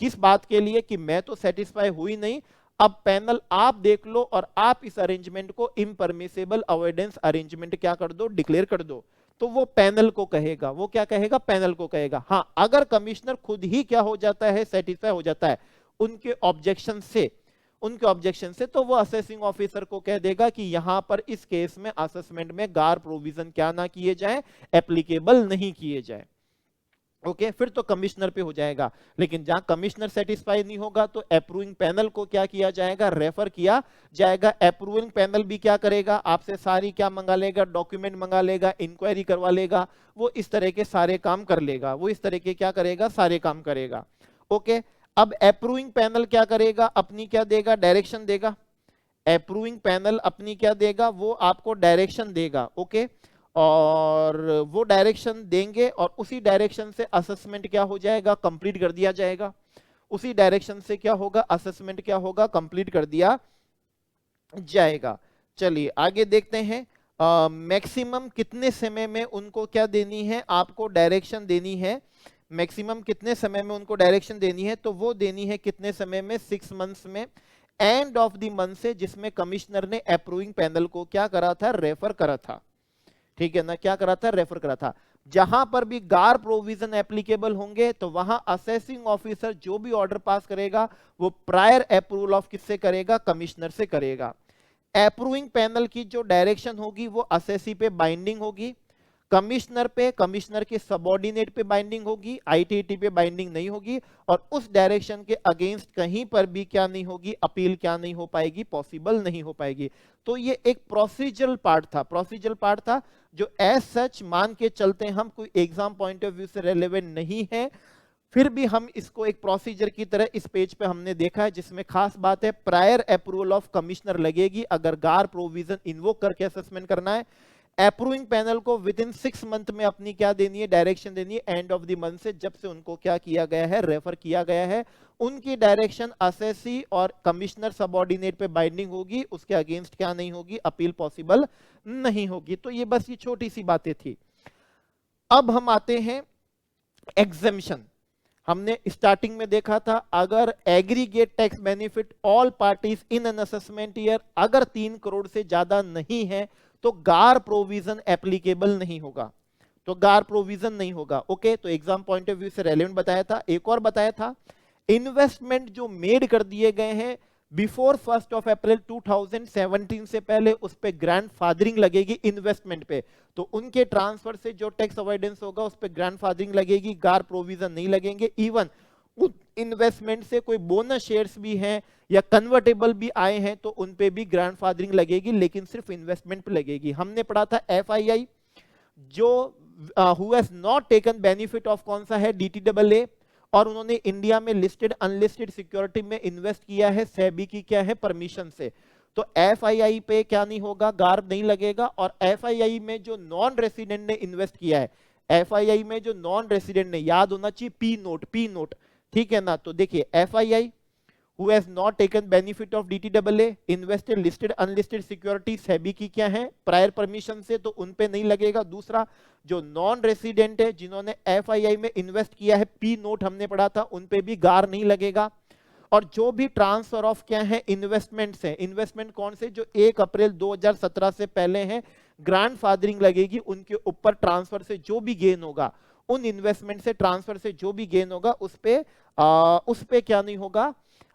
किस बात के लिए, कि मैं तो सेटिस्फाई हुई नहीं, अब पैनल आप देख लो और आप इस अरेंजमेंट को इम्परमिसेबल अवॉइडेंस अरेंजमेंट क्या कर दो, डिक्लेयर कर दो। तो वो पैनल को कहेगा, वो क्या कहेगा, पैनल को कहेगा। हाँ, अगर कमिश्नर खुद ही क्या हो जाता है, सेटिस्फाई हो जाता है उनके ऑब्जेक्शन से, तो वो असेसिंग ऑफिसर को कह देगा कि यहां पर इस केस में असेसमेंट में गार प्रोविजन क्या ना किए जाए, एप्लीकेबल नहीं किए जाए। ओके, फिर तो कमिश्नर पे हो जाएगा। लेकिन जहां कमिश्नर सेटिस्फाई नहीं होगा तो अप्रूविंग पैनल को क्या किया जाएगा, रेफर किया जाएगा। अप्रूविंग पैनल भी क्या करेगा, आपसे सारी क्या मंगा लेगा, डॉक्यूमेंट मंगा लेगा, इंक्वायरी करवा लेगा, वो इस तरह के सारे काम कर लेगा, वो इस तरह के क्या करेगा, सारे काम करेगा। ओके, अब अप्रूविंग पैनल क्या करेगा, अपनी क्या देगा, डायरेक्शन देगा। अप्रूविंग पैनल अपनी क्या देगा, वो आपको डायरेक्शन देगा। ओके, और वो डायरेक्शन देंगे और उसी डायरेक्शन से असेसमेंट क्या हो जाएगा, कंप्लीट कर दिया जाएगा। उसी डायरेक्शन से क्या होगा, असेसमेंट क्या होगा, कंप्लीट कर दिया जाएगा। चलिए आगे देखते हैं। मैक्सिमम कितने समय में उनको क्या देनी है, आपको डायरेक्शन देनी है। मैक्सिमम कितने समय में उनको डायरेक्शन देनी है, तो वो देनी है कितने समय में, 6 मंथ्स में, एंड ऑफ द मंथ से जिसमें कमिश्नर ने अप्रूविंग पैनल को क्या करा था, रेफर करा था। ठीक है ना, क्या करा था, रेफर करा था। जहां पर भी गार प्रोविजन एप्लीकेबल होंगे तो वहां असेसिंग ऑफिसर जो भी ऑर्डर पास करेगा वो प्रायर अप्रूवल ऑफ किससे करेगा, कमिश्नर से करेगा। अप्रूविंग पैनल की जो डायरेक्शन होगी वो असेसी पे बाइंडिंग होगी। कमिश्नर पे, कमिश्नर के सबऑर्डिनेट पे बाइंडिंग होगी, आईटीटी पे बाइंडिंग नहीं होगी, और उस डायरेक्शन के अगेंस्ट कहीं पर भी क्या नहीं होगी, अपील क्या नहीं हो पाएगी, पॉसिबल नहीं हो पाएगी। तो ये एक प्रोसीजरल पार्ट था, प्रोसीजरल पार्ट था जो एज सच मान के चलते हैं हम, कोई एग्जाम पॉइंट ऑफ व्यू से रेलेवेंट नहीं है, फिर भी हम इसको एक प्रोसीजर की तरह इस पेज पे हमने देखा है, जिसमें खास बात है प्रायर अप्रूवल ऑफ कमिश्नर लगेगी अगर गार प्रोविजन इन्वोक करके असेसमेंट करना है। अप्रूविंग पैनल को विद इन 6 मंथ में अपनी क्या देनी है, डायरेक्शन देनी है, एंड ऑफ द मंथ से जब से उनको क्या किया गया है, रेफर किया गया है, उनकी डायरेक्शन असेसी और कमिश्नर सबऑर्डिनेट पे बाइंडिंग होगी, उसके अगेंस्ट क्या नहीं होगी, अपील पॉसिबल नहीं होगी। तो ये बस ये छोटी सी बातें थी। अब हम आते हैं एग्जेम्पशन। हमने स्टार्टिंग में देखा था अगर aggregate tax benefit all parties in an assessment year अगर 3 करोड़ से ज्यादा नहीं है तो गार प्रोविजन एप्लीकेबल नहीं होगा, तो गार प्रोविजन नहीं होगा। ओके, तो एग्जाम पॉइंट ऑफ व्यू से रेलेवेंट बताया था। एक और बताया था, इन्वेस्टमेंट जो मेड कर दिए गए हैं बिफोर 1 अप्रैल 2017 से पहले, उस पे ग्रैंडफादरिंग लगेगी इन्वेस्टमेंट पे, तो उनके ट्रांसफर से जो टैक्स अवॉइडेंस होगा उस पे ग्रैंडफादरिंग लगेगी, गार प्रोविजन नहीं लगेंगे। इवन इन्वेस्टमेंट से कोई बोनस शेयर्स भी हैं या कन्वर्टेबल भी आए हैं तो उन पे भी ग्रैंडफादरिंग लगेगी, लेकिन सिर्फ इन्वेस्टमेंट पे लगेगी। हमने पढ़ा था एफआईआई जो who has not taken benefit of कौन सा है, डीटीडब्ल्यूए, और उन्होंने इंडिया में लिस्टेड अनलिस्टेड सिक्योरिटी में इन्वेस्ट किया है सेबी की क्या है परमिशन से, तो एफआईआई पे क्या नहीं होगा, गार नहीं लगेगा। और एफआईआई में जो नॉन रेसिडेंट ने इन्वेस्ट किया है, एफआईआई में जो नॉन रेसिडेंट ने, याद होना चाहिए पी नोट, ठीक है ना। तो देखिए FII who has not taken benefit of DTAA invested listed unlisted security SEBI की क्या है प्रायर परमिशन से, तो उन पे नहीं लगेगा। दूसरा जो नॉन रेसिडेंट है जिन्होंने एफआईआई में इन्वेस्ट किया है, पी नोट हमने पढ़ा था, उन पे भी गार नहीं लगेगा। और जो भी ट्रांसफर ऑफ क्या है इन्वेस्टमेंट्स है, इन्वेस्टमेंट कौन से, जो 1 अप्रैल 2017 से पहले हैं, ग्रैंडफादरिंग लगेगी उनके ऊपर। ट्रांसफर से जो भी गेन होगा, उन इन्वेस्टमेंट से ट्रांसफर से जो भी गेन होगा उस पे क्या नहीं होगा,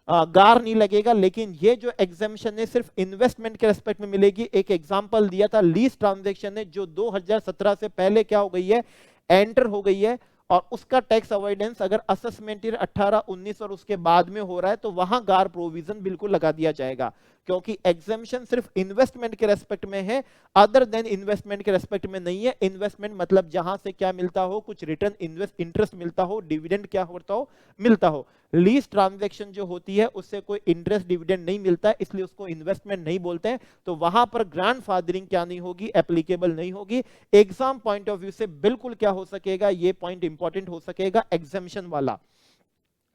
गार नहीं लगेगा। लेकिन ये जो एग्जेम्पशन है सिर्फ इन्वेस्टमेंट के रेस्पेक्ट में मिलेगी। एक एग्जांपल दिया था, लीज ट्रांजैक्शन है जो 2017 से पहले क्या हो गई है, एंटर हो गई है, और उसका टैक्स अवॉइडेंस अगर असेसमेंट ईयर 18, 19 और उसके बाद में हो रहा है तो वहां गार प्रोविजन बिल्कुल लगा दिया जाएगा, क्योंकि एग्जेम्पशन सिर्फ इन्वेस्टमेंट के रेस्पेक्ट में है, अदर देन इन्वेस्टमेंट के रेस्पेक्ट में नहीं है। इन्वेस्टमेंट मतलब जहां से क्या मिलता हो, कुछ रिटर्न इंटरेस्ट मिलता हो, डिविडेंड क्या होता हो, मिलता हो। लीज ट्रांजैक्शन जो होती है उससे कोई इंटरेस्ट डिविडेंड नहीं मिलता है, इसलिए उसको इन्वेस्टमेंट नहीं बोलते हैं, तो वहां पर ग्रैंडफादरिंग क्या नहीं होगी, एप्लीकेबल नहीं होगी। एग्जाम पॉइंट ऑफ व्यू से बिल्कुल क्या हो सकेगा, ये पॉइंट इंपॉर्टेंट हो सकेगा एग्जेम्पशन वाला।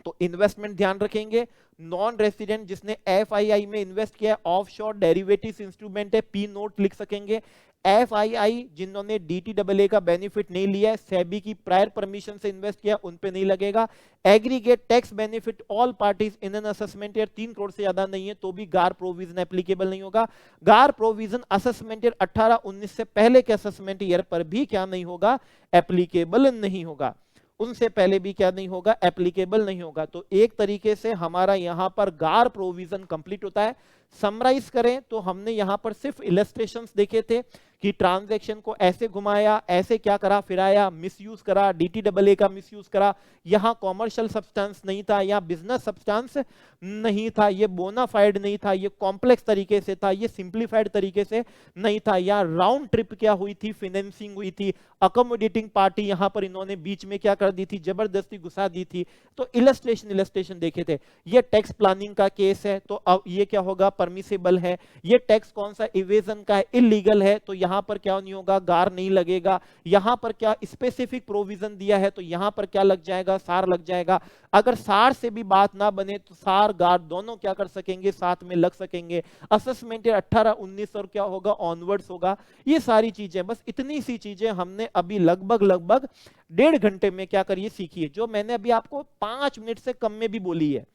तो इन्वेस्टमेंट ध्यान रखेंगे, नॉन रेसिडेंट जिसने एफआईआई में इन्वेस्ट किया, ऑफशोर डेरिवेटिव्स इंस्ट्रूमेंट है, पी नोट लिख सकेंगे। एफआईआई जिन्होंने डीटीडब्ल्यूए का बेनिफिट नहीं लिया है, सेबी की प्रायर परमिशन से इन्वेस्ट किया, उन पे नहीं लगेगा। Aggregate tax benefit all parties in an assessment year 3 crore से ज्यादा नहीं है तो भी गार प्रोविजन एप्लीकेबल नहीं होगा। गार प्रोविजन असेसमेंट ईयर 18, 19 से पहले के असेसमेंट ईयर पर भी क्या नहीं होगा, एप्लीकेबल नहीं होगा, उनसे पहले भी क्या नहीं होगा, एप्लीकेबल नहीं होगा। तो एक तरीके से हमारा यहां पर गार प्रोविजन कंप्लीट होता है। समराइज करें तो हमने यहां पर सिर्फ इलस्ट्रेशंस देखे थे कि ट्रांजैक्शन को ऐसे घुमाया, ऐसे क्या करा, फिराया, मिसयूज करा, डीटीडब्ल्यूए का मिसयूज करा, यहां कॉमर्शियल सब्सटेंस नहीं था, यहां बिजनेस सब्सटेंस नहीं था, ये बोनाफाइड नहीं था, ये कॉम्प्लेक्स तरीके से था, ये सिंप्लीफाइड तरीके से नहीं था, यहां राउंड ट्रिप क्या हुई थी, फाइनेंसिंग हुई थी, अकोमोडेटिंग पार्टी यहां पर इन्होंने बीच में क्या कर दी थी, जबरदस्ती घुसा दी थी। तो इलस्ट्रेशन देखे थे। ये टैक्स प्लानिंग का केस है तो अब ये क्या होगा, परमिसेबल है। ये टैक्स कौन सा, इवेजन का है, इलीगल है, तो यहां पर क्या नहीं होगा, गार नहीं लगेगा। यहां पर क्या स्पेसिफिक प्रोविजन दिया है तो यहां पर क्या लग जाएगा, सार लग जाएगा। अगर सार से भी बात ना बने तो सार गार दोनों क्या कर सकेंगे, साथ में लग सकेंगे। असेसमेंट 18, 19 और क्या होगा, ऑनवर्ड्स होगा। ये सारी चीजें, बस इतनी सी चीजें हमने अभी लगभग 1.5 घंटे में क्या करिए सीखी है, जो मैंने अभी आपको 5 मिनट से कम में भी बोली है।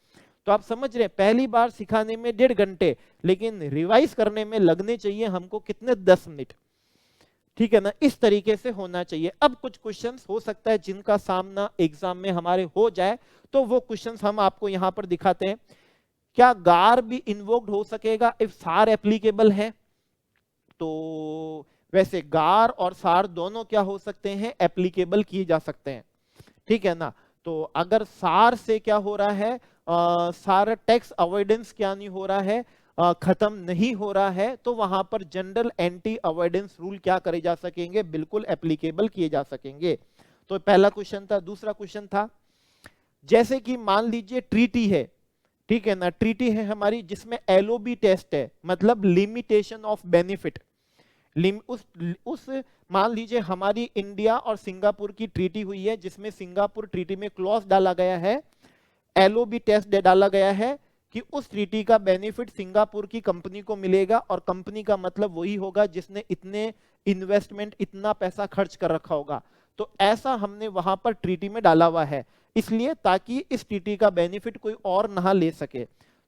तो आप समझ रहे हैं, पहली बार सिखाने में 1.5 घंटे, लेकिन रिवाइज करने में लगने चाहिए हमको कितने, 10 मिनट, ठीक है ना। इस तरीके से होना चाहिए। अब कुछ क्वेश्चंस हो सकता है जिनका सामना एग्जाम में हमारे हो जाए, तो वो क्वेश्चंस हम आपको यहां पर दिखाते हैं। क्या गार भी इन्वोक्ड हो सकेगा इफ सार एप्लीकेबल है? तो वैसे गार और सार दोनों क्या हो सकते हैं, एप्लीकेबल किए जा सकते हैं, ठीक है ना। तो अगर सार से क्या हो रहा है, सारा टैक्स अवॉइडेंस क्या नहीं हो रहा है, खत्म नहीं हो रहा है, तो वहां पर जनरल एंटी अवॉइडेंस रूल क्या करे जा सकेंगे, बिल्कुल एप्लीकेबल किए जा सकेंगे। तो पहला क्वेश्चन था। दूसरा क्वेश्चन था, जैसे कि मान लीजिए ट्रीटी है, ठीक है ना, ट्रीटी है हमारी जिसमें एलओबी टेस्ट है, मतलब लिमिटेशन ऑफ बेनिफिट। उस मान लीजिए हमारी इंडिया और सिंगापुर की ट्रीटी हुई है, जिसमें सिंगापुर ट्रीटी में क्लॉज डाला गया है, एलओबी टेस्ट डाला गया है कि उस ट्रीटी का बेनिफिट सिंगापुर की कंपनी को मिलेगा, और कंपनी का मतलब वही होगा जिसने इतने इन्वेस्टमेंट, इतना पैसा खर्च कर रखा होगा। तो ऐसा हमने वहां पर ट्रीटी में डाला हुआ है, इसलिए ताकि इस ट्रीटी का बेनिफिट कोई और ना ले सके।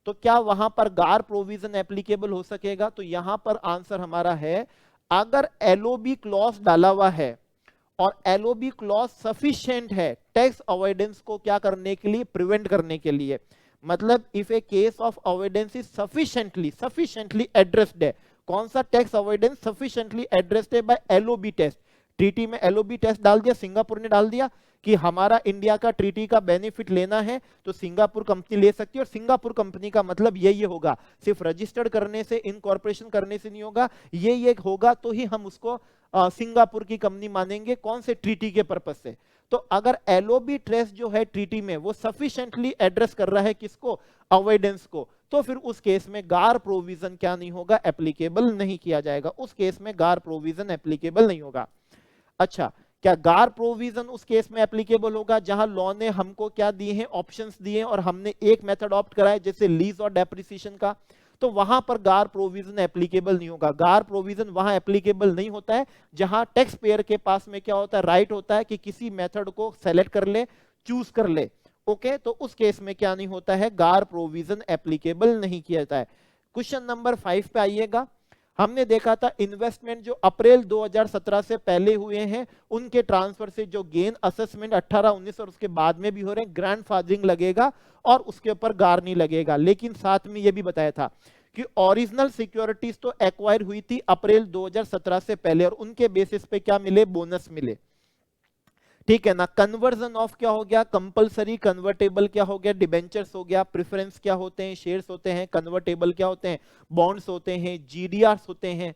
तो क्या वहां पर गार प्रोविजन एप्लीकेबल हो सकेगा? तो यहां पर आंसर हमारा है, अगर एलओबी क्लॉज डाला हुआ है और एलओबी क्लॉज सफिशिएंट है टैक्स अवॉइडेंस को क्या करने के लिए, प्रिवेंट करने के लिए, मतलब if a case of avoidance is sufficiently addressed है। कौन सा टैक्स अवॉइडेंस सफिशिएंटली एड्रेस्ड है? By LOB test. ट्रीटी में एलओबी टेस्ट डाल दिया, सिंगापुर ने डाल दिया कि हमारा इंडिया का ट्रीटी का बेनिफिट लेना है, तो सिंगापुर कंपनी ले सकती है। और सिंगापुर कंपनी का मतलब ये होगा, सिर्फ रजिस्टर्ड करने से, इनकॉर्पोरेशन करने से नहीं होगा, ये होगा तो ही हम उसको सिंगापुर की कंपनी मानेंगे। कौन से? ट्रीटी के पर्पस से। तो अगर एलओबी टेस्ट जो है ट्रीटी में वो सफिशिएंटली एड्रेस कर रहा है किसको? अवॉइडेंस को, तो फिर उस केस में गार प्रोविजन क्या नहीं होगा, एप्लीकेबल नहीं किया जाएगा। उस केस में गार प्रोविजन एप्लीकेबल नहीं होगा। अच्छा, क्या गार प्रोविजन उस केस में एप्लीकेबल होगा जहां लॉ ने हमको क्या दिए हैं, ऑप्शंस दिए हैं, और हमने एक मेथड ऑप्ट करा है जैसे लीज और डेप्रिसिएशन का? तो वहां पर गार प्रोविजन एप्लीकेबल नहीं होगा। गार प्रोविजन वहां एप्लीकेबल नहीं होता है जहां टैक्स पेयर के पास में क्या होता है, राइट होता है कि किसी मेथड को सेलेक्ट कर ले, चूज कर ले। ओके, तो उस केस में क्या नहीं होता है, गार प्रोविजन एप्लीकेबल नहीं किया जाता है। क्वेश्चन नंबर 5 पे आइएगा। हमने देखा था इन्वेस्टमेंट जो अप्रैल 2017 से पहले हुए हैं उनके ट्रांसफर से जो गेन असेसमेंट 18, 19 और उसके बाद में भी हो रहे हैं, ग्रैंडफादरिंग लगेगा और उसके ऊपर गार नहीं लगेगा। लेकिन साथ में यह भी बताया था कि ओरिजिनल सिक्योरिटीज तो एक्वायर हुई थी अप्रैल 2017 से पहले, और उनके बेसिस पे क्या मिले, बोनस मिले, ठीक है ना। कन्वर्जन ऑफ क्या हो गया, कंपलसरी कन्वर्टेबल क्या हो गया, डिबेंचर्स हो गया। प्रेफरेंस क्या होते हैं, शेयर्स होते हैं। कन्वर्टेबल क्या होते हैं, बॉन्ड्स होते हैं, जीडीआर्स होते हैं।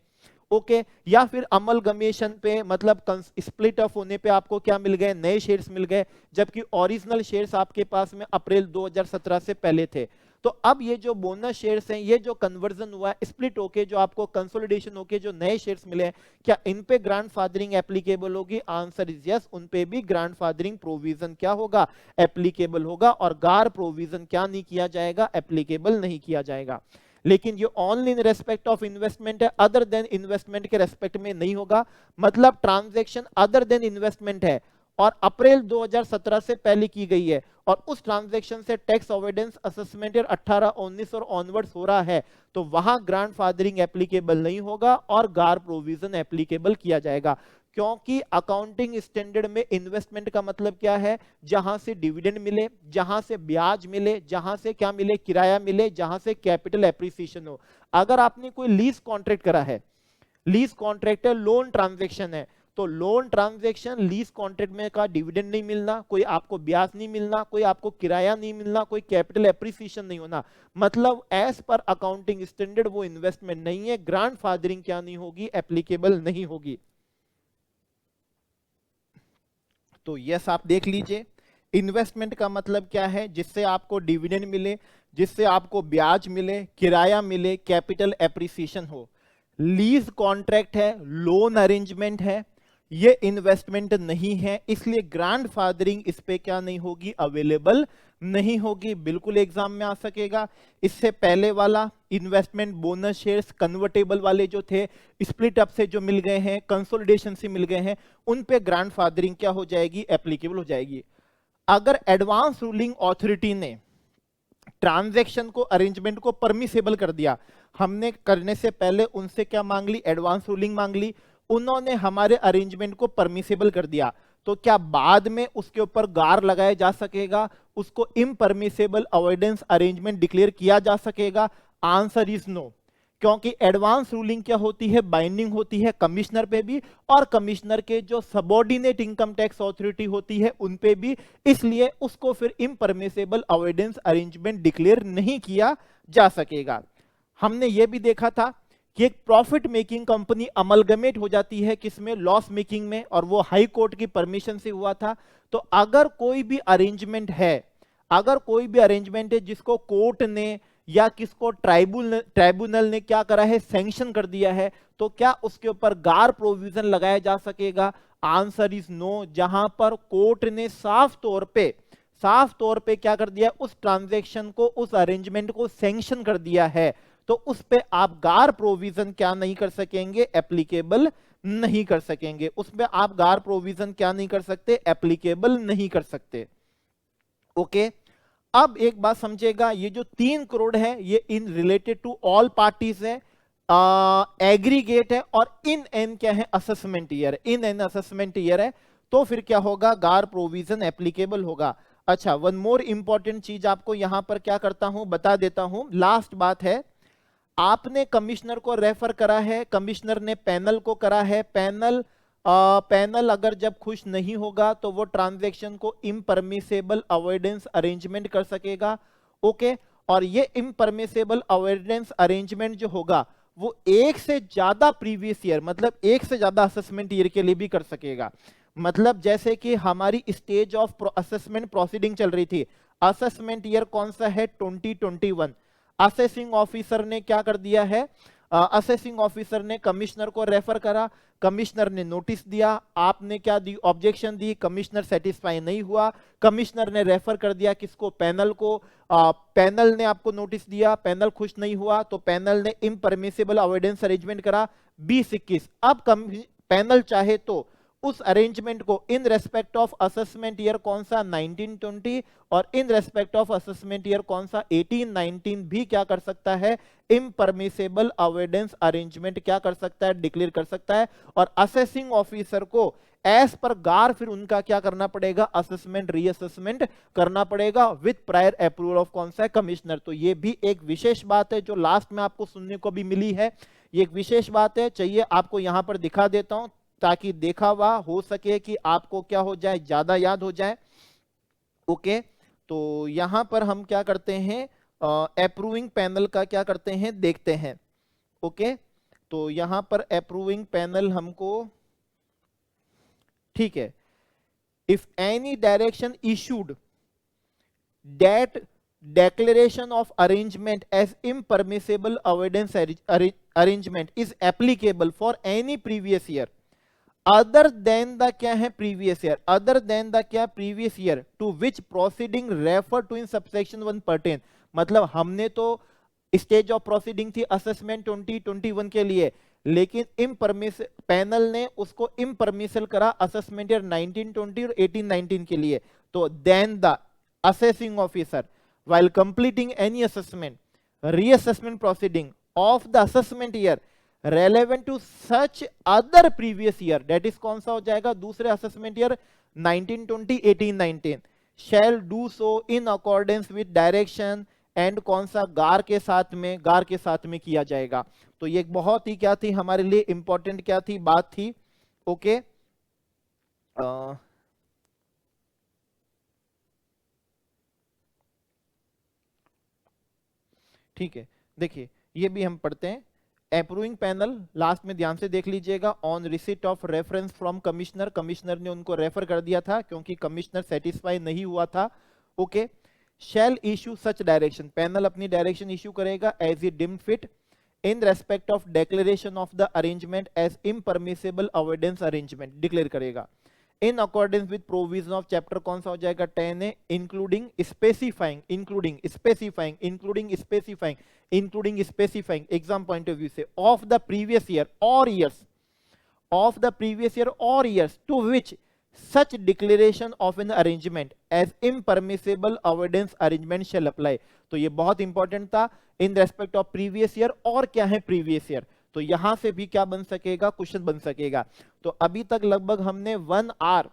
ओके, या फिर अमलगमेशन पे, मतलब स्प्लिट ऑफ होने पे आपको क्या मिल गए, नए शेयर्स मिल गए, जबकि ओरिजिनल शेयर्स आपके पास में अप्रैल 2017 से पहले थे। तो अब ये जो बोनस शेयर्स हैं, ये जो कन्वर्जन हुआ है स्प्लिट होके, जो आपको कंसोलिडेशन होके जो नए शेयर्स मिले हैं, क्या इन पे ग्रैंडफादरिंग एप्लीकेबल होगी? आंसर इज यस, उन पे भी ग्रैंडफादरिंग प्रोविजन क्या होगा, एप्लीकेबल होगा। और गार प्रोविजन क्या नहीं किया जाएगा, एप्लीकेबल नहीं किया जाएगा। लेकिन ये only in respect of investment है, अदर देन इन्वेस्टमेंट के रेस्पेक्ट में नहीं होगा। मतलब ट्रांजैक्शन अदर देन इन्वेस्टमेंट है और अप्रैल 2017 से पहले की गई है, और उस ट्रांजैक्शन से टैक्स अवॉइडेंस असेसमेंट 18, 19 और ऑनवर्ड्स हो रहा है, तो वहां ग्रैंडफादरिंग एप्लीकेबल नहीं होगा और गार प्रोविजन एप्लीकेबल किया जाएगा। क्योंकि अकाउंटिंग स्टैंडर्ड में इन्वेस्टमेंट का मतलब क्या है, जहां से डिविडेंड मिले, जहां से ब्याज मिले, जहां से क्या मिले, किराया मिले, जहां से कैपिटल एप्रिसिएशन हो। अगर आपने कोई लीज कॉन्ट्रैक्ट करा है, लीज कॉन्ट्रैक्ट है, लोन ट्रांजैक्शन है, तो लोन ट्रांजैक्शन लीज कॉन्ट्रैक्ट में का डिविडेंड नहीं मिलना, कोई आपको ब्याज नहीं मिलना, कोई आपको किराया नहीं मिलना, कोई कैपिटल एप्रिसिएशन नहीं होना, मतलब एज पर अकाउंटिंग स्टैंडर्ड वो इन्वेस्टमेंट नहीं है। ग्रैंडफादरिंग क्या नहीं होगी, एप्लीकेबल नहीं होगी। तो यस, आप देख लीजिए इन्वेस्टमेंट का मतलब क्या है, जिससे आपको डिविडेंड मिले, जिससे आपको ब्याज मिले, किराया मिले, कैपिटल एप्रिसिएशन हो। लीज कॉन्ट्रैक्ट है, लोन अरेंजमेंट है, ये इन्वेस्टमेंट नहीं है, इसलिए ग्रैंडफादरिंग इस पे क्या नहीं होगी, अवेलेबल नहीं होगी। बिल्कुल एग्जाम में आ सकेगा। इससे पहले वाला इन्वेस्टमेंट बोनस शेयर्स कन्वर्टेबल वाले जो थे, स्प्लिट अप से जो मिल गए हैं, कंसोलिडेशन से मिल गए हैं, उन पे ग्रैंडफादरिंग क्या हो जाएगी, एप्लीकेबल हो जाएगी। अगर एडवांस रूलिंग अथॉरिटी ने ट्रांजैक्शन को, अरेंजमेंट को परमिसेबल कर दिया, हमने करने से पहले उनसे क्या मांग ली, एडवांस रूलिंग मांग ली, उन्होंने हमारे अरेंजमेंट को परमिसेबल कर दिया, तो क्या बाद में उसके ऊपर गार लगाया जा सकेगा, उसको इम्परमिसेबल अवॉइडेंस अरेंजमेंट डिक्लेयर किया जा सकेगा? Answer is no. क्योंकि एडवांस रूलिंग क्या होती है, बाइंडिंग होती है कमिश्नर पे भी और कमिश्नर के जो सबऑर्डिनेट इनकम टैक्स अथॉरिटी होती है उन पे भी, इसलिए उसको फिर इम्परमिसेबल अवॉइडेंस अरेंजमेंट डिक्लेयर नहीं किया जा सकेगा। हमने ये भी देखा था कि एक प्रॉफिट मेकिंग कंपनी अमलगमेट हो जाती है किसमें, लॉस मेकिंग में, और वो हाई कोर्ट की परमिशन से हुआ था। तो अगर कोई भी अरेंजमेंट है, अगर कोई भी अरेंजमेंट है जिसको कोर्ट ने या किसको ट्राइब्यूनल ने क्या करा है, सैंक्शन कर दिया है, तो क्या उसके ऊपर गार प्रोविजन लगाया जा सकेगा? Answer is no. जहां पर कोर्ट ने साफ तौर पे क्या कर दिया, उस ट्रांजैक्शन को, उस अरेंजमेंट को सैंक्शन कर दिया है, तो उस पे आप गार प्रोविजन क्या नहीं कर सकेंगे, एप्लीकेबल नहीं कर सकेंगे। उसमें आप गार प्रोविजन क्या नहीं कर सकते, एप्लीकेबल नहीं कर सकते। ओके, अब एक बात समझेगा, ये जो 3 करोड़ है ये in related to all parties है, एग्रीगेट है, और इन एन क्या है, assessment year, in an assessment year है, तो फिर क्या होगा, गार प्रोविजन एप्लीकेबल होगा। अच्छा, वन मोर इंपॉर्टेंट चीज आपको यहां पर क्या करता हूं, बता देता हूं। लास्ट बात है, आपने कमिश्नर को रेफर करा है, कमिश्नर ने पैनल को करा है, पैनल अगर जब खुश नहीं होगा तो वो ट्रांजैक्शन को इम्परमिसेबल अवॉइडेंस अरेंजमेंट कर सकेगा। ओके, और ये इम्परमिसेबल अवॉइडेंस अरेंजमेंट जो होगा वो एक से ज्यादा प्रीवियस ईयर, मतलब एक से ज्यादा असेसमेंट ईयर के लिए भी कर सकेगा। मतलब जैसे कि हमारी स्टेज ऑफ असेसमेंट प्रोसीडिंग चल रही थी, असेसमेंट ईयर कौन सा है, 2021। असेसिंग ऑफिसर ने क्या कर दिया है, असेसिंग ऑफिसर ने कमिश्नर को रेफर करा, कमिश्नर ने नोटिस दिया, आपने क्या दी, ऑब्जेक्शन दी, कमिश्नर सेटिस्फाई नहीं हुआ, कमिश्नर ने रेफर कर दिया किसको, पैनल को, पैनल ने आपको नोटिस दिया, पैनल खुश नहीं हुआ तो पैनल ने इम्परमिसेबल अवॉइडेंस अरेंजमेंट करा 2021। अब पैनल चाहे तो उस अरेंजमेंट को इन रेस्पेक्ट ऑफ असेसमेंट ईयर कौन सा, 1920, और इन रेस्पेक्ट ऑफ असेसमेंट ईयर कौन सा, 1819 भी क्या कर सकता है, इम्परमिसेबल अवॉइडेंस अरेंजमेंट क्या कर सकता है, डिक्लेयर कर सकता है। और असेसिंग ऑफिसर को एज पर गार फिर उनका क्या करना पड़ेगा, असेसमेंट रीअसेसमेंट करना पड़ेगा विद प्रायर अप्रूवल ऑफ कौन सा है, कमिश्नर। तो ये भी एक विशेष बात है जो लास्ट में आपको सुनने को भी मिली है, ये एक विशेष बात है। चाहिए आपको यहां पर दिखा देता हूं ताकि देखा हुआ हो सके कि आपको क्या हो जाए, ज्यादा याद हो जाए। ओके, तो यहां पर हम क्या करते हैं, अप्रूविंग पैनल का क्या करते हैं, देखते हैं। ओके, तो यहां पर अप्रूविंग पैनल हमको, ठीक है, if any direction issued that declaration of arrangement as impermissible avoidance arrangement is applicable for any previous year other than the क्या है, previous year, other than the क्या, previous year to which proceeding refer to in subsection 1 pertain। मतलब हमने तो stage of proceeding थी assessment 2021 के लिए, लेकिन इम्परमिस पैनल ने उसको इम्परमिसल करा असेसमेंट ईयर 1920 और 1819 के लिए। तो then the assessing officer while completing any assessment, reassessment proceeding of the assessment year relevant to such other previous year, that is कौन सा हो जाएगा, दूसरे assessment year 1920 1819, shall do so in accordance with direction and कौन सा, गार के साथ में किया जाएगा। तो ये एक बहुत ही क्या थी हमारे लिए इंपॉर्टेंट क्या थी, बात थी। ओके, ठीक है, देखिए ये भी हम पढ़ते हैं। अप्रूविंग पैनल लास्ट में ध्यान से देख लीजिएगा, on receipt of reference from commissioner, commissioner ने उनको रेफर कर दिया था क्योंकि कमिश्नर सेटिस्फाई नहीं हुआ था। Okay, shall issue such direction, panel अपनी डायरेक्शन इशू करेगा as he deemed fit in respect of declaration of the arrangement as impermissible avoidance arrangement, declare करेगा in accordance with provision of chapter कौन सा हो जाएगा, 10 है, including specifying exam point of view से of the previous year और years to which such declaration of an arrangement as impermissible avoidance arrangement shall apply। तो ये बहुत इंपॉर्टेंट था, इन रेस्पेक्ट ऑफ प्रीवियस ईयर, और क्या है प्रीवियस ईयर, तो यहां से भी क्या बन सकेगा, क्वेश्चन बन सकेगा। तो अभी तक लगभग हमने 1 आवर,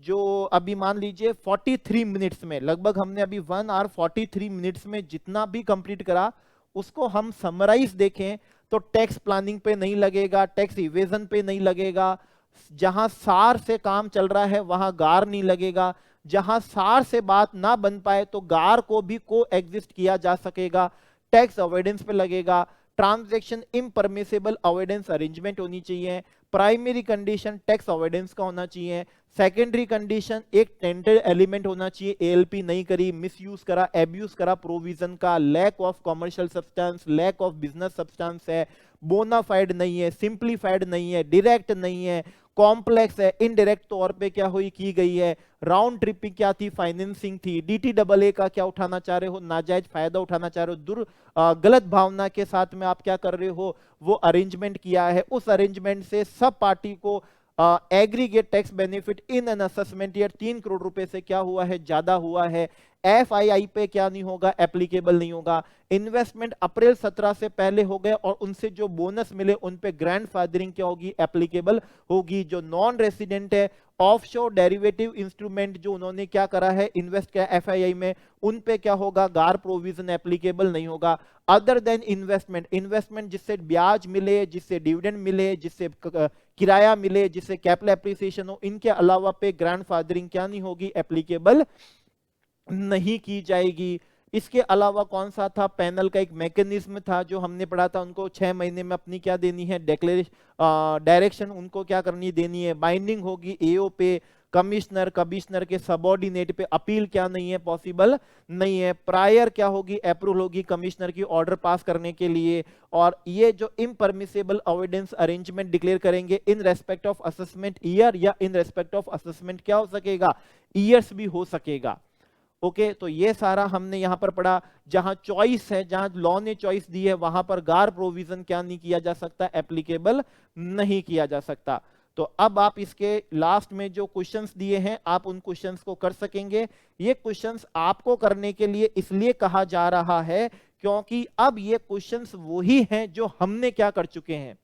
जो अभी मान लीजिए 43 मिनट्स में, लगभग हमने अभी 1 आवर 43 मिनट्स में जितना भी कंप्लीट करा उसको हम समराइज देखें तो टैक्स प्लानिंग पे नहीं लगेगा, टैक्स इवेजन पे नहीं लगेगा, जहां सार से काम चल रहा है वहां गार नहीं लगेगा, जहां सार से बात ना बन पाए तो गार को भी को एग्जिस्ट किया जा सकेगा, टैक्स अवॉइडेंस पे लगेगा, ट्रांजैक्शन इम्परमिसेबल अवॉइडेंस अरेंजमेंट होनी चाहिए, प्राइमरी कंडीशन टैक्स अवॉइडेंस का होना चाहिए, सेकेंडरी कंडीशन एक टेंडर एलिमेंट होना चाहिए, एएलपी नहीं करी, मिसयूज करा, एब्यूज करा प्रोविजन का, lack of commercial substance, lack of business substance है, बोनाफाइड नहीं है, सिंप्लीफाइड नहीं है, डायरेक्ट नहीं है, कॉम्प्लेक्स है, इनडायरेक्ट तौर पे क्या हुई की गई है, राउंड ट्रिपिंग क्या थी, फाइनेंसिंग थी, डीटीडबलए का क्या उठाना चाह रहे हो, नाजायज फायदा उठाना चाह रहे हो, गलत भावना के साथ में आप क्या कर रहे हो, वो अरेंजमेंट किया है, उस अरेंजमेंट से सब पार्टी को aggregate tax benefit in an assessment year 3 crore रुपए से क्या हुआ है, ज्यादा हुआ है, एफआईआई पे क्या नहीं होगा, एप्लीकेबल नहीं होगा, इन्वेस्टमेंट अप्रैल 17 से पहले हो गए और उनसे जो बोनस मिले उन पे ग्रैंडफादरिंग क्या होगी, एप्लीकेबल होगी, जो नॉन रेसिडेंट है, ऑफशोर डेरिवेटिव इंस्ट्रूमेंट जो उन्होंने क्या करा है, इन्वेस्ट किया एफआईआई में, उन पे क्या होगा, गार प्रोविजन एप्लीकेबल नहीं होगा, अदर देन इन्वेस्टमेंट, इन्वेस्टमेंट जिससे ब्याज मिले, जिससे डिविडेंड मिले, जिससे किराया मिले, जिससे कैपिटल एप्रिसिएशन हो, इनके अलावा पे ग्रैंडफादरिंग क्या नहीं होगी, एप्लीकेबल नहीं की जाएगी। इसके अलावा कौन सा था, पैनल का एक मैकेनिज्म था जो हमने पढ़ा था, उनको 6 महीने में अपनी क्या देनी है, डायरेक्शन उनको क्या करनी देनी है, बाइंडिंग होगी एओ पे, कमिश्नर के सबऑर्डिनेट पे अपील क्या नहीं है, पॉसिबल नहीं है, प्रायर क्या होगी, अप्रूवल होगी कमिश्नर की ऑर्डर पास करने के लिए, और ये जो इम्परमिसेबल अवॉइडेंस अरेंजमेंट डिक्लेयर करेंगे इन रेस्पेक्ट ऑफ असेसमेंट ईयर या इन रेस्पेक्ट ऑफ असेसमेंट क्या हो सकेगा, ईयर्स भी हो सकेगा। ओके तो ये सारा हमने यहां पर पढ़ा। जहां चॉइस है, जहां लॉ ने चॉइस दी है, वहां पर गार प्रोविजन क्या नहीं किया जा सकता, एप्लीकेबल नहीं किया जा सकता। तो अब आप इसके लास्ट में जो क्वेश्चंस दिए हैं आप उन क्वेश्चंस को कर सकेंगे। ये क्वेश्चंस आपको करने के लिए इसलिए कहा जा रहा है क्योंकि अब ये क्वेश्चंस वही हैं जो हमने क्या कर चुके हैं,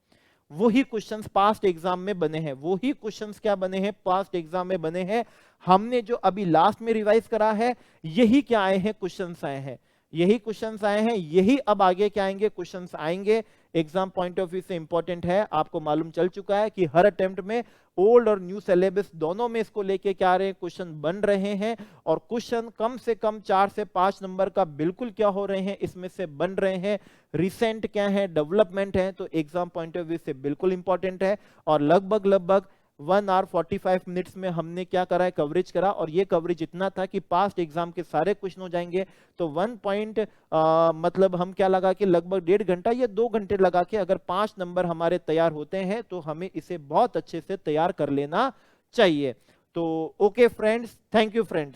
वही क्वेश्चंस पास्ट एग्जाम में बने हैं, वही क्वेश्चंस क्या बने हैं, पास्ट एग्जाम में बने हैं। हमने जो अभी लास्ट में रिवाइज करा है यही क्या आए हैं, क्वेश्चंस आए हैं, यही क्वेश्चंस आए हैं, यही अब आगे क्या आएंगे, क्वेश्चंस आएंगे। एग्जाम पॉइंट ऑफ व्यू से इंपॉर्टेंट है, आपको मालूम चल चुका है कि हर अटेम्प्ट में ओल्ड और न्यू सिलेबस दोनों में इसको लेके क्या आ रहे हैं, क्वेश्चन बन रहे हैं, और क्वेश्चन कम से कम 4 से 5 नंबर का बिल्कुल क्या हो रहे हैं, इसमें से बन रहे हैं। रिसेंट क्या है, डेवलपमेंट है, तो एग्जाम पॉइंट ऑफ व्यू से बिल्कुल इंपॉर्टेंट है। और लगभग 1 आवर 45 मिनट्स में हमने क्या करा है, कवरेज करा, और ये कवरेज इतना था कि पास्ट एग्जाम के सारे क्वेश्चन हो जाएंगे। तो 1 पॉइंट मतलब हम क्या लगा कि लगभग 1.5 घंटा या 2 घंटे लगा के अगर 5 नंबर हमारे तैयार होते हैं तो हमें इसे बहुत अच्छे से तैयार कर लेना चाहिए। तो okay friends, thank you friends.